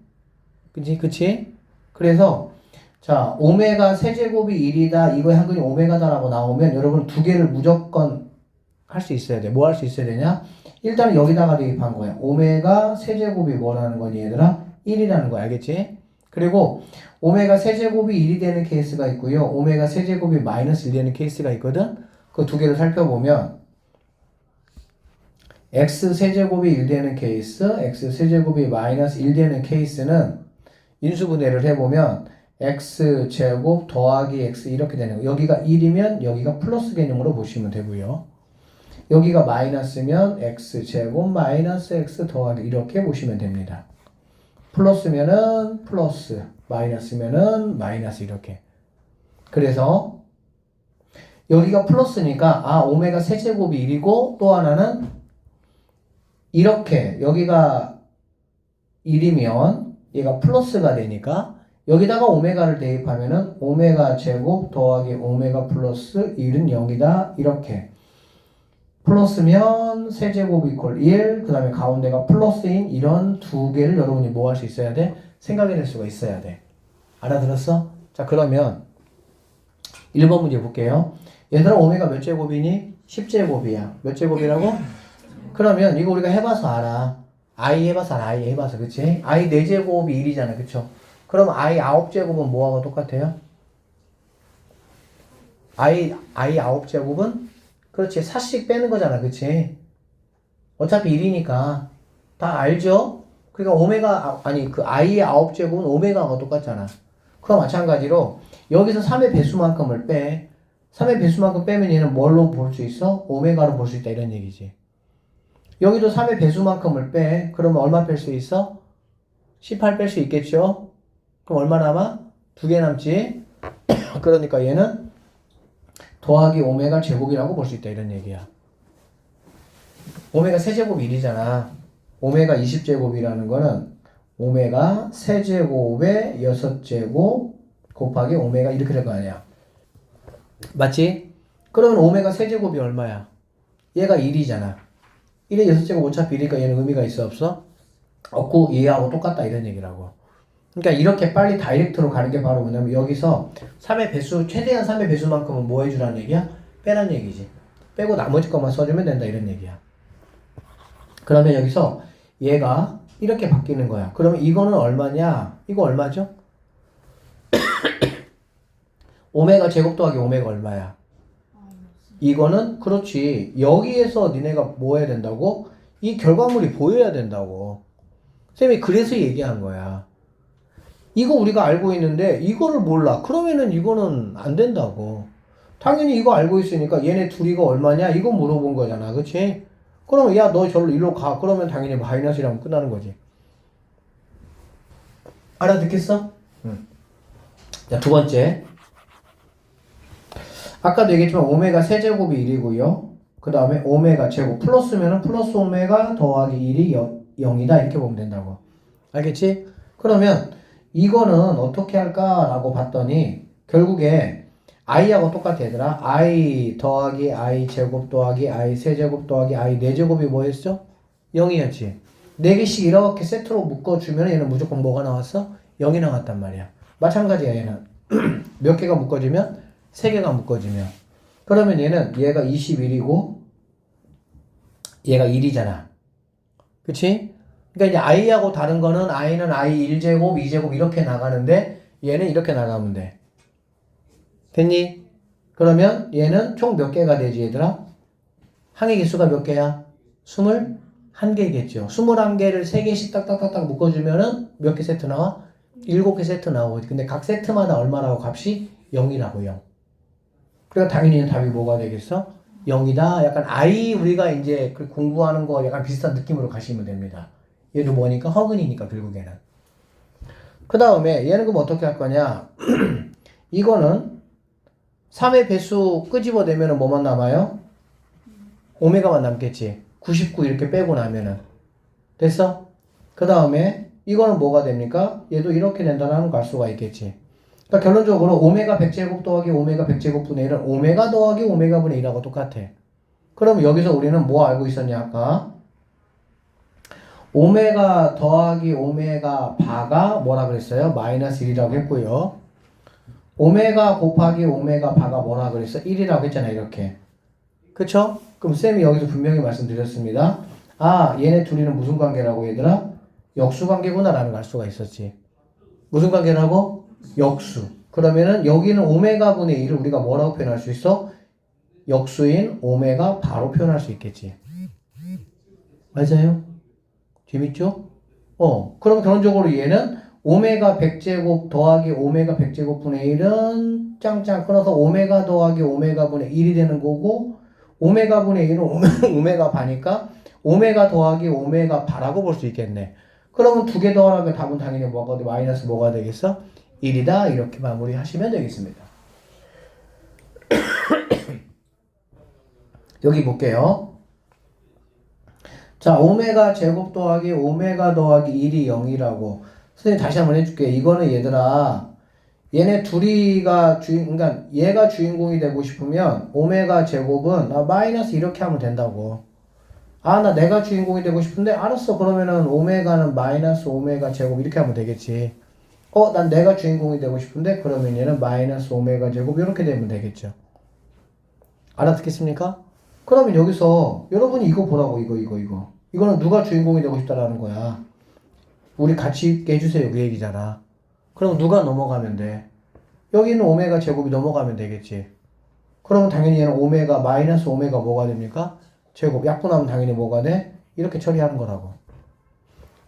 그치? 그래서 자, 오메가 세제곱이 1이다. 이거의 한근이 오메가다라고 나오면 여러분 두 개를 무조건 할 수 있어야 돼. 뭐 할 수 있어야 되냐? 일단은 여기다가 대입한 거야. 오메가 세제곱이 뭐라는 거니 얘들아? 1이라는 거야. 알겠지? 그리고 오메가 세제곱이 1이 되는 케이스가 있고요. 오메가 세제곱이 마이너스 1 되는 케이스가 있거든? 그 두 개를 살펴보면 x 세제곱이 1 되는 케이스, x 세제곱이 마이너스 1 되는 케이스는 인수분해를 해보면 x 제곱 더하기 x 이렇게 되는 거. 여기가 1이면 여기가 플러스 개념으로 보시면 되고요. 여기가 마이너스면 x 제곱 마이너스 x 더하기 이렇게 보시면 됩니다. 플러스면은 플러스, 마이너스면은 마이너스 이렇게. 그래서 여기가 플러스니까 오메가 세제곱이 1이고 또 하나는 이렇게 여기가 1이면 얘가 플러스가 되니까 여기다가 오메가를 대입하면은 오메가 제곱 더하기 오메가 플러스 1은 0이다. 이렇게. 플러스면 세제곱 이퀄 1, 그 다음에 가운데가 플러스인 이런 두 개를 여러분이 뭐 할 수 있어야 돼? 생각해낼 수가 있어야 돼. 알아들었어? 자, 그러면 1번 문제 볼게요. 얘들아, 오메가 몇 제곱이니? 10제곱이야. 몇 제곱이라고? 그러면 이거 우리가 해봐서 알아. i 해봐서 알아. i 해봐서. 그치? i 4제곱이 1이잖아. 그쵸? 그럼 i 9제곱은 뭐하고 똑같아요? i 9제곱은 그렇지. 4씩 빼는 거잖아. 그치? 어차피 1이니까. 다 알죠? 그러니까 오메가, 그 i의 9제곱은 오메가가 똑같잖아. 그와 마찬가지로 여기서 3의 배수만큼을 빼. 3의 배수만큼 빼면 얘는 뭘로 볼 수 있어? 오메가로 볼 수 있다. 이런 얘기지. 여기도 3의 배수만큼을 빼. 그러면 얼마 뺄 수 있어? 18 뺄 수 있겠죠? 그럼 얼마 남아? 2개 남지? 그러니까 얘는 더하기 오메가 제곱이라고 볼 수 있다. 이런 얘기야. 오메가 세제곱이 1이잖아. 오메가 20제곱이라는 거는 오메가 세제곱의 6제곱 곱하기 오메가 이렇게 될 거 아니야. 맞지? 그러면 오메가 세제곱이 얼마야? 얘가 1이잖아. 1의 6제곱 어차피 1이니까 얘는 의미가 있어 없어? 없고 얘하고 똑같다 이런 얘기라고. 그러니까 이렇게 빨리 다이렉트로 가는 게 바로 뭐냐면 여기서 3의 배수, 최대한 3의 배수만큼은 뭐 해주라는 얘기야? 빼란 얘기지. 빼고 나머지 것만 써주면 된다 이런 얘기야. 그러면 여기서 얘가 이렇게 바뀌는 거야. 그러면 이거는 얼마냐? 이거 얼마죠? 오메가 제곱 더하기 오메가 얼마야? 이거는 그렇지. 여기에서 니네가 뭐 해야 된다고? 이 결과물이 보여야 된다고. 쌤이 그래서 얘기한 거야. 이거 우리가 알고 있는데 이거를 몰라. 그러면은 이거는 안 된다고. 당연히 이거 알고 있으니까 얘네 둘이가 얼마냐? 이거 물어본 거잖아. 그치? 그러면 야 너 저로 일로 가. 그러면 당연히 마이너스라면 끝나는 거지. 알아듣겠어? 응. 자, 두 번째. 아까도 얘기했지만 오메가 세제곱이 1이고요. 그 다음에 오메가 제곱 플러스면은 플러스 오메가 더하기 1이 0이다. 이렇게 보면 된다고. 알겠지? 그러면 이거는 어떻게 할까라고 봤더니 결국에 i하고 똑같아 얘들아. i 더하기 i 제곱 더하기 i 세제곱 더하기 i 4제곱이 뭐였어? 0이었지. 4개씩 이렇게 세트로 묶어주면 얘는 무조건 뭐가 나왔어? 0이 나왔단 말이야. 마찬가지야 얘는. 몇 개가 묶어지면? 3개가 묶어지면. 그러면 얘가 21이고 얘가 1이잖아. 그치? 그러니까 이제 i하고 다른 거는 i는 i 1제곱, 2제곱 이렇게 나가는데 얘는 이렇게 나가면 돼. 됐니? 그러면 얘는 총 몇 개가 되지 얘들아? 항의 개수가 몇 개야? 21개겠죠. 21개를 3개씩 딱딱딱딱 묶어주면은 몇 개 세트 나와? 7개 세트 나오지. 근데 각 세트마다 얼마라고 값이? 0이라고 0. 그러니까 당연히 답이 뭐가 되겠어? 0이다. 약간 우리가 이제 공부하는 거 약간 비슷한 느낌으로 가시면 됩니다. 얘도 뭐니까? 허근이니까 결국에는. 그 다음에 얘는 그럼 어떻게 할 거냐? 이거는 3의 배수 끄집어내면은 뭐만 남아요? 오메가만 남겠지. 99 이렇게 빼고 나면은. 됐어? 그 다음에 이거는 뭐가 됩니까? 얘도 이렇게 된다는 걸 알 수가 있겠지. 그러니까 결론적으로 오메가 100제곱 더하기 오메가 100제곱 분의 1은 오메가 더하기 오메가 분의 1하고 똑같아. 그럼 여기서 우리는 뭐 알고 있었냐 아까? 오메가 더하기 오메가 바가 뭐라 그랬어요? 마이너스 1이라고 했고요. 오메가 곱하기 오메가 바가 뭐라 그랬어? 1이라고 했잖아 이렇게. 그쵸? 그럼 쌤이 여기서 분명히 말씀드렸습니다. 아 얘네 둘이는 무슨 관계라고 얘들아? 역수관계구나 라는 걸 알 수가 있었지. 무슨 관계라고? 역수. 그러면은 여기는 오메가 분의 1을 우리가 뭐라고 표현할 수 있어? 역수인 오메가 바로 표현할 수 있겠지. 맞아요? 재밌죠? 그럼 결론적으로 얘는 오메가 100제곱 더하기 오메가 100제곱 분의 1은 짱짱 끊어서 오메가 더하기 오메가 분의 1이 되는 거고 오메가 분의 1은 오메가 바니까 오메가 더하기 오메가 바라고 볼 수 있겠네. 그러면 두 개 더하면 답은 당연히 뭐가 돼? 마이너스 뭐가 되겠어? 1이다 이렇게 마무리하시면 되겠습니다. 여기 볼게요. 자, 오메가 제곱 더하기 오메가 더하기 1이 0이라고. 선생님 다시 한번 해줄게. 이거는 얘들아, 얘네 둘이가 그러니까 얘가 주인공이 되고 싶으면 오메가 제곱은 마이너스 이렇게 하면 된다고. 나 내가 주인공이 되고 싶은데 알았어. 그러면은 오메가는 마이너스 오메가 제곱 이렇게 하면 되겠지. 난 내가 주인공이 되고 싶은데 그러면 얘는 마이너스 오메가 제곱 이렇게 되면 되겠죠. 알아듣겠습니까? 그러면 여기서 여러분이 이거 보라고 이거. 이거는 누가 주인공이 되고 싶다라는 거야. 우리 같이 있게 해주세요 그 얘기잖아. 그럼 누가 넘어가면 돼? 여기 있는 오메가 제곱이 넘어가면 되겠지. 그러면 당연히 얘는 오메가 마이너스 오메가 뭐가 됩니까? 제곱. 약분하면 당연히 뭐가 돼? 이렇게 처리하는 거라고.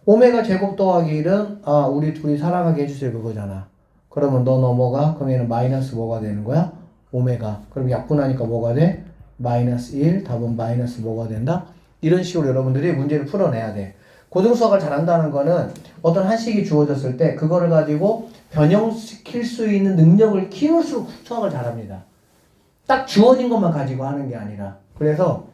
오메가 제곱 더하기 1은 우리 둘이 사랑하게 해주세요 그거잖아. 그러면 너 넘어가. 그럼 얘는 마이너스 뭐가 되는 거야? 오메가. 그럼 약분하니까 뭐가 돼? 마이너스 1. 답은 마이너스 뭐가 된다? 이런 식으로 여러분들이 문제를 풀어내야 돼. 고등수학을 잘한다는 거는 어떤 한식이 주어졌을 때 그거를 가지고 변형시킬 수 있는 능력을 키울수록 수학을 잘합니다. 딱 주어진 것만 가지고 하는 게 아니라. 그래서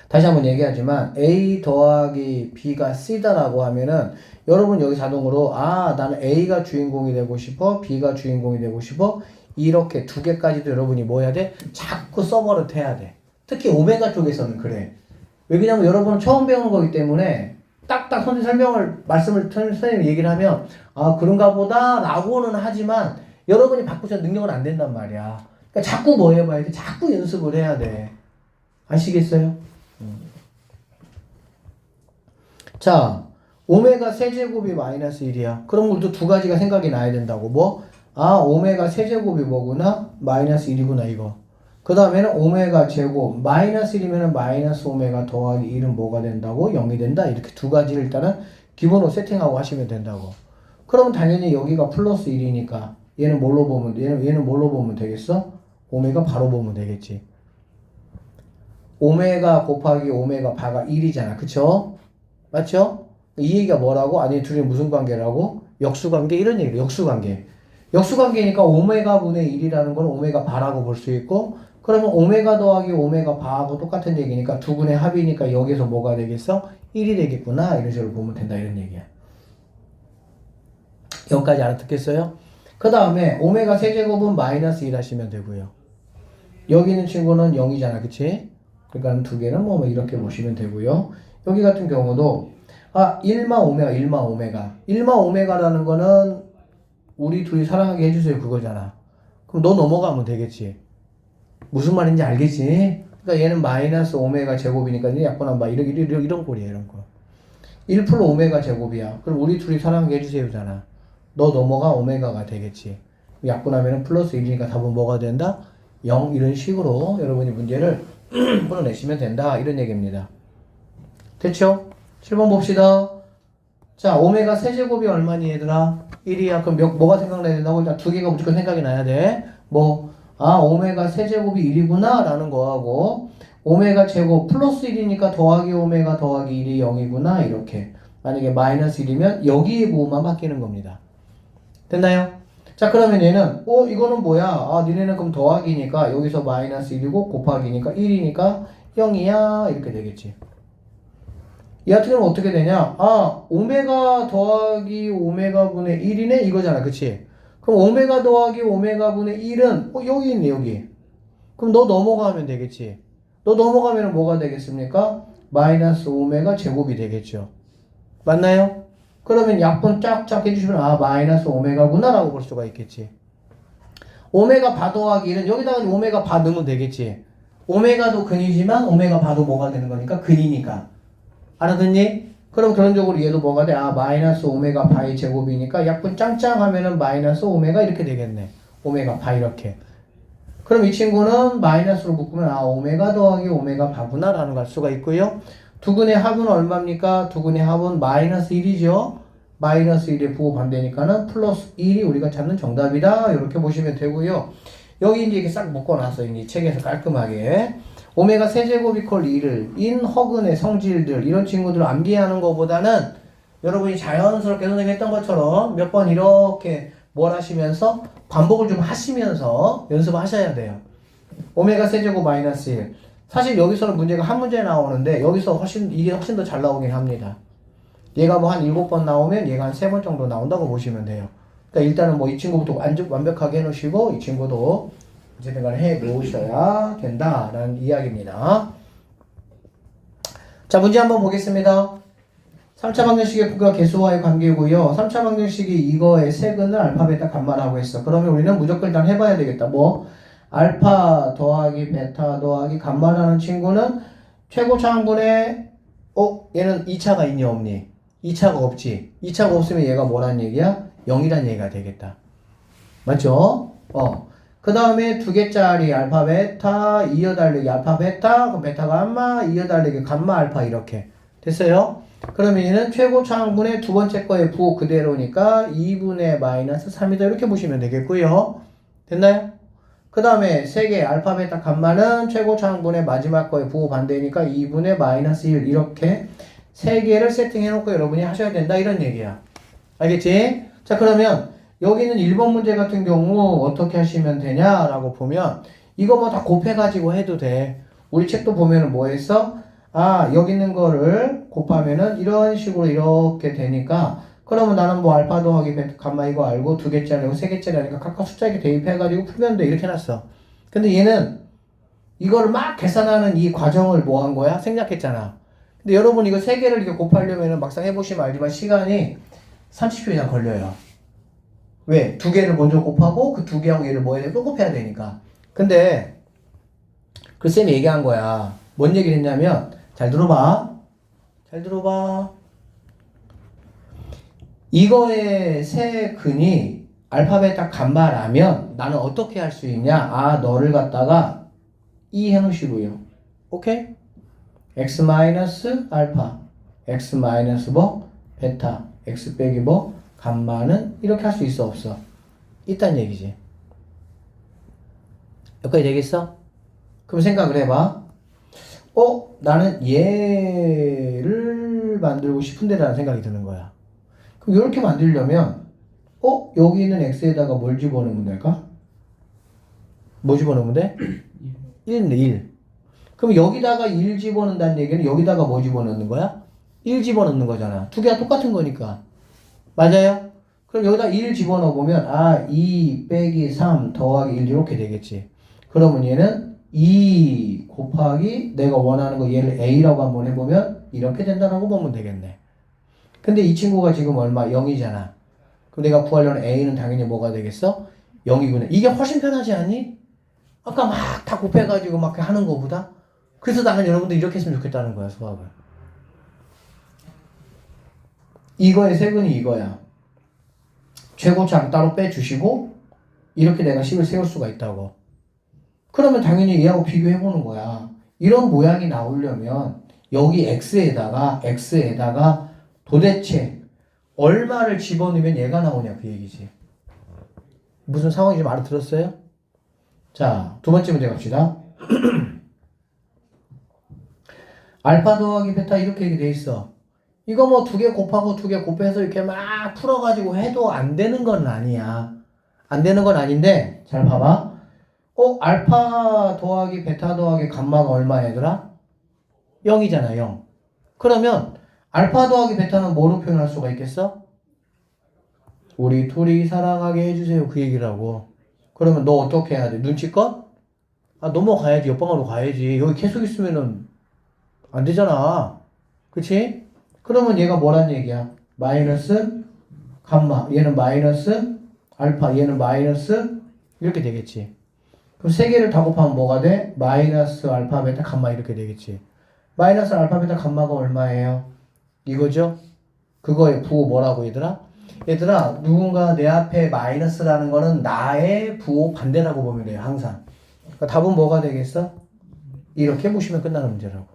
다시 한번 얘기하지만 A 더하기 B가 C다라고 하면은 여러분 여기 자동으로 나는 A가 주인공이 되고 싶어, B가 주인공이 되고 싶어 이렇게 두 개까지도 여러분이 뭐 해야 돼? 자꾸 서버를 해야 돼. 특히 오메가 쪽에서는 그래. 왜냐면 여러분은 처음 배우는 거기 때문에 딱딱 선생님이 얘기를 하면 그런가 보다 라고는 하지만 여러분이 바꾸셔 능력은 안 된단 말이야. 그러니까 자꾸 뭐 해봐야 돼? 자꾸 연습을 해야 돼. 아시겠어요? 자, 오메가 세제곱이 마이너스 1이야. 그럼 우리도 두 가지가 생각이 나야 된다고. 뭐? 오메가 세제곱이 뭐구나? 마이너스 1이구나 이거. 그 다음에는 오메가 제곱 마이너스 1이면 마이너스 오메가 더하기 1은 뭐가 된다고? 0이 된다. 이렇게 두 가지를 일단은 기본으로 세팅하고 하시면 된다고. 그러면 당연히 여기가 플러스 1이니까 얘는 뭘로 보면 되겠어? 오메가 바로 보면 되겠지. 오메가 곱하기 오메가 바가 1이잖아. 그쵸? 맞죠? 이 얘기가 뭐라고? 아니 둘이 무슨 관계라고? 역수관계 이런 얘기를 역수관계. 역수관계니까 오메가 분의 1이라는 건 오메가 바라고 볼 수 있고 그러면 오메가 더하기 오메가 바하고 똑같은 얘기니까 두 분의 합이니까 여기서 뭐가 되겠어? 1이 되겠구나 이런 식으로 보면 된다 이런 얘기야. 여기까지 알아듣겠어요? 그 다음에 오메가 세제곱은 마이너스 1 하시면 되고요. 여기 있는 친구는 0이잖아 그치? 그러니까 두 개는 뭐 이렇게 보시면 되고요. 여기 같은 경우도 1마 오메가라는 거는 우리 둘이 사랑하게 해주세요 그거잖아. 그럼 너 넘어가면 되겠지. 무슨 말인지 알겠지? 그러니까 얘는 마이너스 오메가 제곱이니까 약분한 바 이런 꼴이야 이런 거. 1 플러스 오메가 제곱이야. 그럼 우리 둘이 사랑하게 해주세요잖아. 너 넘어가 오메가가 되겠지. 약분하면 플러스 1이니까 답은 뭐가 된다? 0 이런 식으로 여러분이 문제를 풀어내시면 된다 이런 얘기입니다. 됐죠? 7번 봅시다. 자, 오메가 세제곱이 얼마니 얘들아? 1이야. 그럼 뭐가 생각나야 된다고? 일단 두 개가 무조건 생각이 나야 돼. 오메가 세제곱이 1이구나 라는 거하고 오메가 제곱 플러스 1이니까 더하기 오메가 더하기 1이 0이구나 이렇게. 만약에 마이너스 1이면 여기에 부호만 바뀌는 겁니다. 됐나요? 자, 그러면 얘는 이거는 뭐야? 니네는 그럼 더하기니까 여기서 마이너스 1이고 곱하기니까 1이니까 0이야 이렇게 되겠지. 이 같은 경우는 어떻게 되냐? 아, 오메가 더하기 오메가 분의 1이네? 이거잖아. 그치? 그럼 오메가 더하기 오메가 분의 1은, 여기 있네, 여기. 그럼 너 넘어가면 되겠지. 너 넘어가면 뭐가 되겠습니까? 마이너스 오메가 제곱이 되겠죠. 맞나요? 그러면 약분 쫙쫙 해주시면, 아, 마이너스 오메가구나 라고 볼 수가 있겠지. 오메가 바 더하기 1은 여기다가 오메가 바 넣으면 되겠지. 오메가도 근이지만 오메가 바도 뭐가 되는 거니까 근이니까. 알아듣니? 그럼 그런적으로 얘도 뭐가 돼? 아, 마이너스 오메가 바의 제곱이니까 약분 짱짱 하면은 마이너스 오메가 이렇게 되겠네. 오메가 바 이렇게. 그럼 이 친구는 마이너스로 묶으면 아, 오메가 더하기 오메가 바구나 라는 걸 알 수가 있고요. 두근의 합은 얼마입니까? 두근의 합은 마이너스 1이죠. 마이너스 1의 부호 반대니까는 플러스 1이 우리가 찾는 정답이다. 이렇게 보시면 되고요. 여기 이제 이렇게 싹 묶어놨어요. 이 책에서 깔끔하게. 오메가 세제곱 이퀄 2를 인 허근의 성질들 이런 친구들을 암기하는 것보다는 여러분이 자연스럽게 선생님이 했던 것처럼 몇 번 이렇게 뭘 하시면서 반복을 좀 하시면서 연습하셔야 돼요. 오메가 세제곱 마이너스 1. 사실 여기서는 문제가 한 문제 나오는데 여기서 이게 훨씬 더 잘 나오긴 합니다. 얘가 뭐 한 7번 나오면 얘가 한 3번 정도 나온다고 보시면 돼요. 그러니까 일단은 뭐 이 친구부터 완벽하게 해놓으시고 이 친구도 어쨌든 간에 해 놓으셔야 된다라는 이야기입니다. 자, 문제 한번 보겠습니다. 3차 방정식의 부가 개수와의 관계고요. 3차 방정식이 이거의 세근을 알파, 베타, 감마라고 했어. 그러면 우리는 무조건 일단 해봐야 되겠다. 뭐? 알파 더하기 베타 더하기 감마라는 친구는 최고차항분의 얘는 2차가 있니 없니? 2차가 없지. 2차가 없으면 얘가 뭐란 얘기야? 0이란 얘기가 되겠다. 맞죠? 그 다음에 두 개짜리 알파 베타 이어달리기 알파 베타 그럼 베타 감마 이어달리기 감마 알파 이렇게 됐어요? 그러면 얘는 최고차항분의 두 번째 거의 부호 그대로니까 2분의 마이너스 3이다 이렇게 보시면 되겠고요. 됐나요? 그 다음에 세 개 알파 베타 감마는 최고차항분의 마지막 거의 부호 반대니까 2분의 마이너스 1 이렇게 세 개를 세팅해 놓고 여러분이 하셔야 된다 이런 얘기야. 알겠지? 자, 그러면 여기 있는 1번 문제 같은 경우 어떻게 하시면 되냐라고 보면 이거 뭐 다 곱해가지고 해도 돼. 우리 책도 보면은 뭐 했어? 아, 여기 있는 거를 곱하면은 이런 식으로 이렇게 되니까 그러면 나는 뭐 알파 더하기 베타 감마 이거 알고 두 개짜리고 세 개짜리 하니까 각각 숫자에 대입해가지고 풀면 돼 이렇게 해놨어. 근데 얘는 이거를 막 계산하는 이 과정을 뭐 한 거야? 생략했잖아. 근데 여러분 이거 세 개를 이렇게 곱하려면은 막상 해보시면 알지만 시간이 30초 이상 걸려요. 왜? 두 개를 먼저 곱하고 그 두 개하고 얘를 뭐 해야 돼? 또 곱해야 되니까. 근데 그 쌤이 얘기한 거야. 뭔 얘기를 했냐면 잘 들어봐. 잘 들어봐. 이거의 세 근이 알파벳 감마라면 나는 어떻게 할 수 있냐? 아, 너를 갖다가 이 해놓으시고요. 오케이? x 마이너스 알파, x 마이너스 뭐 베타, x 빼기 뭐 감마는 이렇게 할 수 있어 없어? 있단 얘기지. 여기까지 되겠어? 그럼 생각을 해봐. 나는 얘를 만들고 싶은데 라는 생각이 드는 거야. 그럼 이렇게 만들려면 여기 있는 x에다가 뭘 집어넣으면 될까? 뭐 집어넣으면 돼? 1네 1. 그럼 여기다가 1 집어넣는다는 얘기는 여기다가 뭐 집어넣는 거야? 1 집어넣는 거잖아. 두 개가 똑같은 거니까. 맞아요? 그럼 여기다 1 집어넣어보면 2 빼기 3 더하기 1 이렇게 되겠지. 그러면 얘는 2 곱하기 내가 원하는 거 얘를 a라고 한번 해보면 이렇게 된다라고 보면 되겠네. 근데 이 친구가 지금 얼마? 0이잖아. 그럼 내가 구하려는 a는 당연히 뭐가 되겠어? 0이구나. 이게 훨씬 편하지 않니? 아까 막 다 곱해가지고 막 하는 거보다. 그래서 나는 여러분들 이렇게 했으면 좋겠다는 거야, 수학을. 이거의 세근이 이거야. 최고차항 따로 빼주시고 이렇게 내가 식을 세울 수가 있다고. 그러면 당연히 얘하고 비교해보는 거야. 이런 모양이 나오려면 여기 x에다가 도대체 얼마를 집어넣으면 얘가 나오냐 그 얘기지. 무슨 상황인지 좀 알아들었어요? 자, 두 번째 문제 갑시다. 알파 더하기 베타 이렇게 돼 있어. 이거 뭐 두 개 곱하고 두 개 곱해서 이렇게 막 풀어가지고 해도 안 되는 건 아니야. 안 되는 건 아닌데 잘 봐봐. 알파 더하기 베타 더하기 감마가 얼마야 얘들아? 0이잖아 0. 그러면 알파 더하기 베타는 뭐로 표현할 수가 있겠어? 우리 둘이 사랑하게 해주세요. 그 얘기라고. 그러면 너 어떻게 해야 돼? 눈치껏? 아, 넘어가야지. 옆방으로 가야지. 여기 계속 있으면은 안 되잖아. 그치? 그러면 얘가 뭐란 얘기야? 마이너스 감마. 얘는 마이너스 알파. 얘는 마이너스 이렇게 되겠지. 그럼 세 개를 다 곱하면 뭐가 돼? 마이너스 알파, 베타, 감마 이렇게 되겠지. 마이너스 알파, 베타, 감마가 얼마예요? 이거죠? 그거의 부호 뭐라고 얘들아? 얘들아, 누군가 내 앞에 마이너스라는 거는 나의 부호 반대라고 보면 돼요. 항상. 그러니까 답은 뭐가 되겠어? 이렇게 보시면 끝나는 문제라고.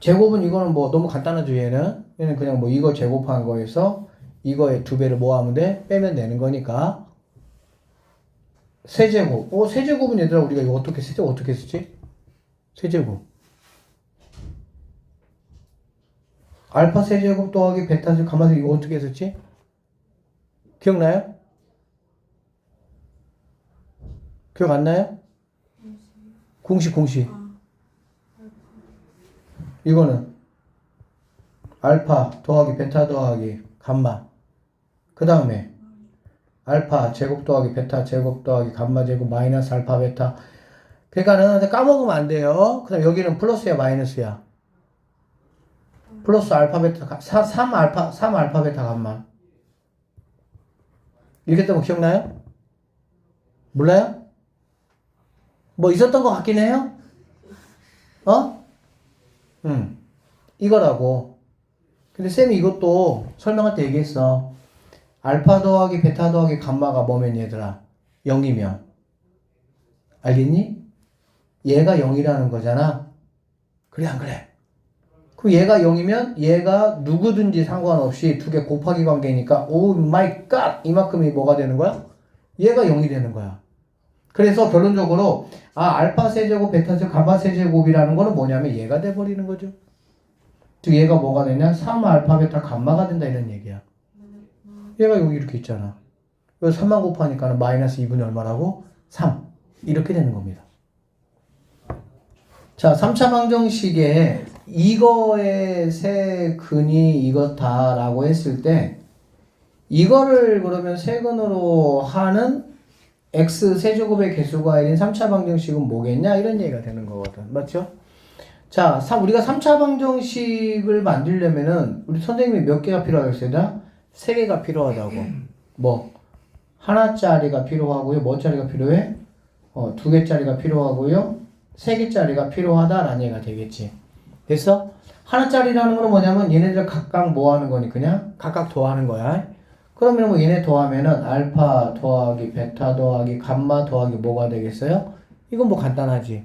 제곱은 이거는 뭐 너무 간단하죠. 얘는 그냥 뭐 이거 제곱한 거에서 이거의 2배를 뭐 하면 돼? 빼면 되는 거니까. 세제곱. 세제곱은 얘들아 우리가 이거 세제곱 어떻게 쓰지? 세제곱. 알파 세제곱 더하기 베타 세제곱 감마 세제곱 이거 어떻게 했었지? 기억나요? 기억 안 나요? 공식. 이거는 알파 더하기 베타 더하기 감마. 그 다음에 알파 제곱 더하기 베타 제곱 더하기 감마 제곱 마이너스 알파 베타. 그러니까는 까먹으면 안 돼요. 그 다음 여기는 플러스야 마이너스야? 플러스 알파 베타 3 알파 베타 감마. 이렇게 뜨면 기억나요? 몰라요? 뭐 있었던 것 같긴 해요? 이거라고. 근데 쌤이 이것도 설명할 때 얘기했어. 알파 더하기 베타 더하기 감마가 뭐면 얘들아? 0이면. 알겠니? 얘가 0이라는 거잖아. 그래 안 그래? 그럼 얘가 0이면 얘가 누구든지 상관없이 두 개 곱하기 관계니까 오 마이 갓! 이만큼이 뭐가 되는 거야? 얘가 0이 되는 거야. 그래서 결론적으로 알파 세제곱 베타 세제곱 감마 세제곱이라는 거는 뭐냐면 얘가 돼버리는 거죠. 즉 얘가 뭐가 되냐? 3 알파 베타 감마가 된다 이런 얘기야. 얘가 여기 이렇게 있잖아. 여기 3만 곱하니까는 마이너스 2분이 얼마라고? 3. 이렇게 되는 겁니다. 자, 3차 방정식에 이거의 세 근이 이렇다라고 했을 때 이거를 그러면 세근으로 하는 x 세제곱의 개수과일인 3차 방정식은 뭐겠냐? 이런 얘기가 되는 거거든. 맞죠? 자, 우리가 3차 방정식을 만들려면은 우리 선생님이 몇 개가 필요하겠어요? 3개가 필요하다고. 뭐 하나짜리가 필요하고요. 뭐짜리가 필요해? 2개짜리가 필요하고요. 3개짜리가 필요하다라는 얘기가 되겠지. 됐어? 하나짜리라는 거는 뭐냐면 얘네들 각각 뭐 하는 거니? 그냥 각각 더하는 거야. 그러면 뭐 얘네 더하면은 알파 더하기 베타 더하기 감마 더하기 뭐가 되겠어요? 이건 뭐 간단하지.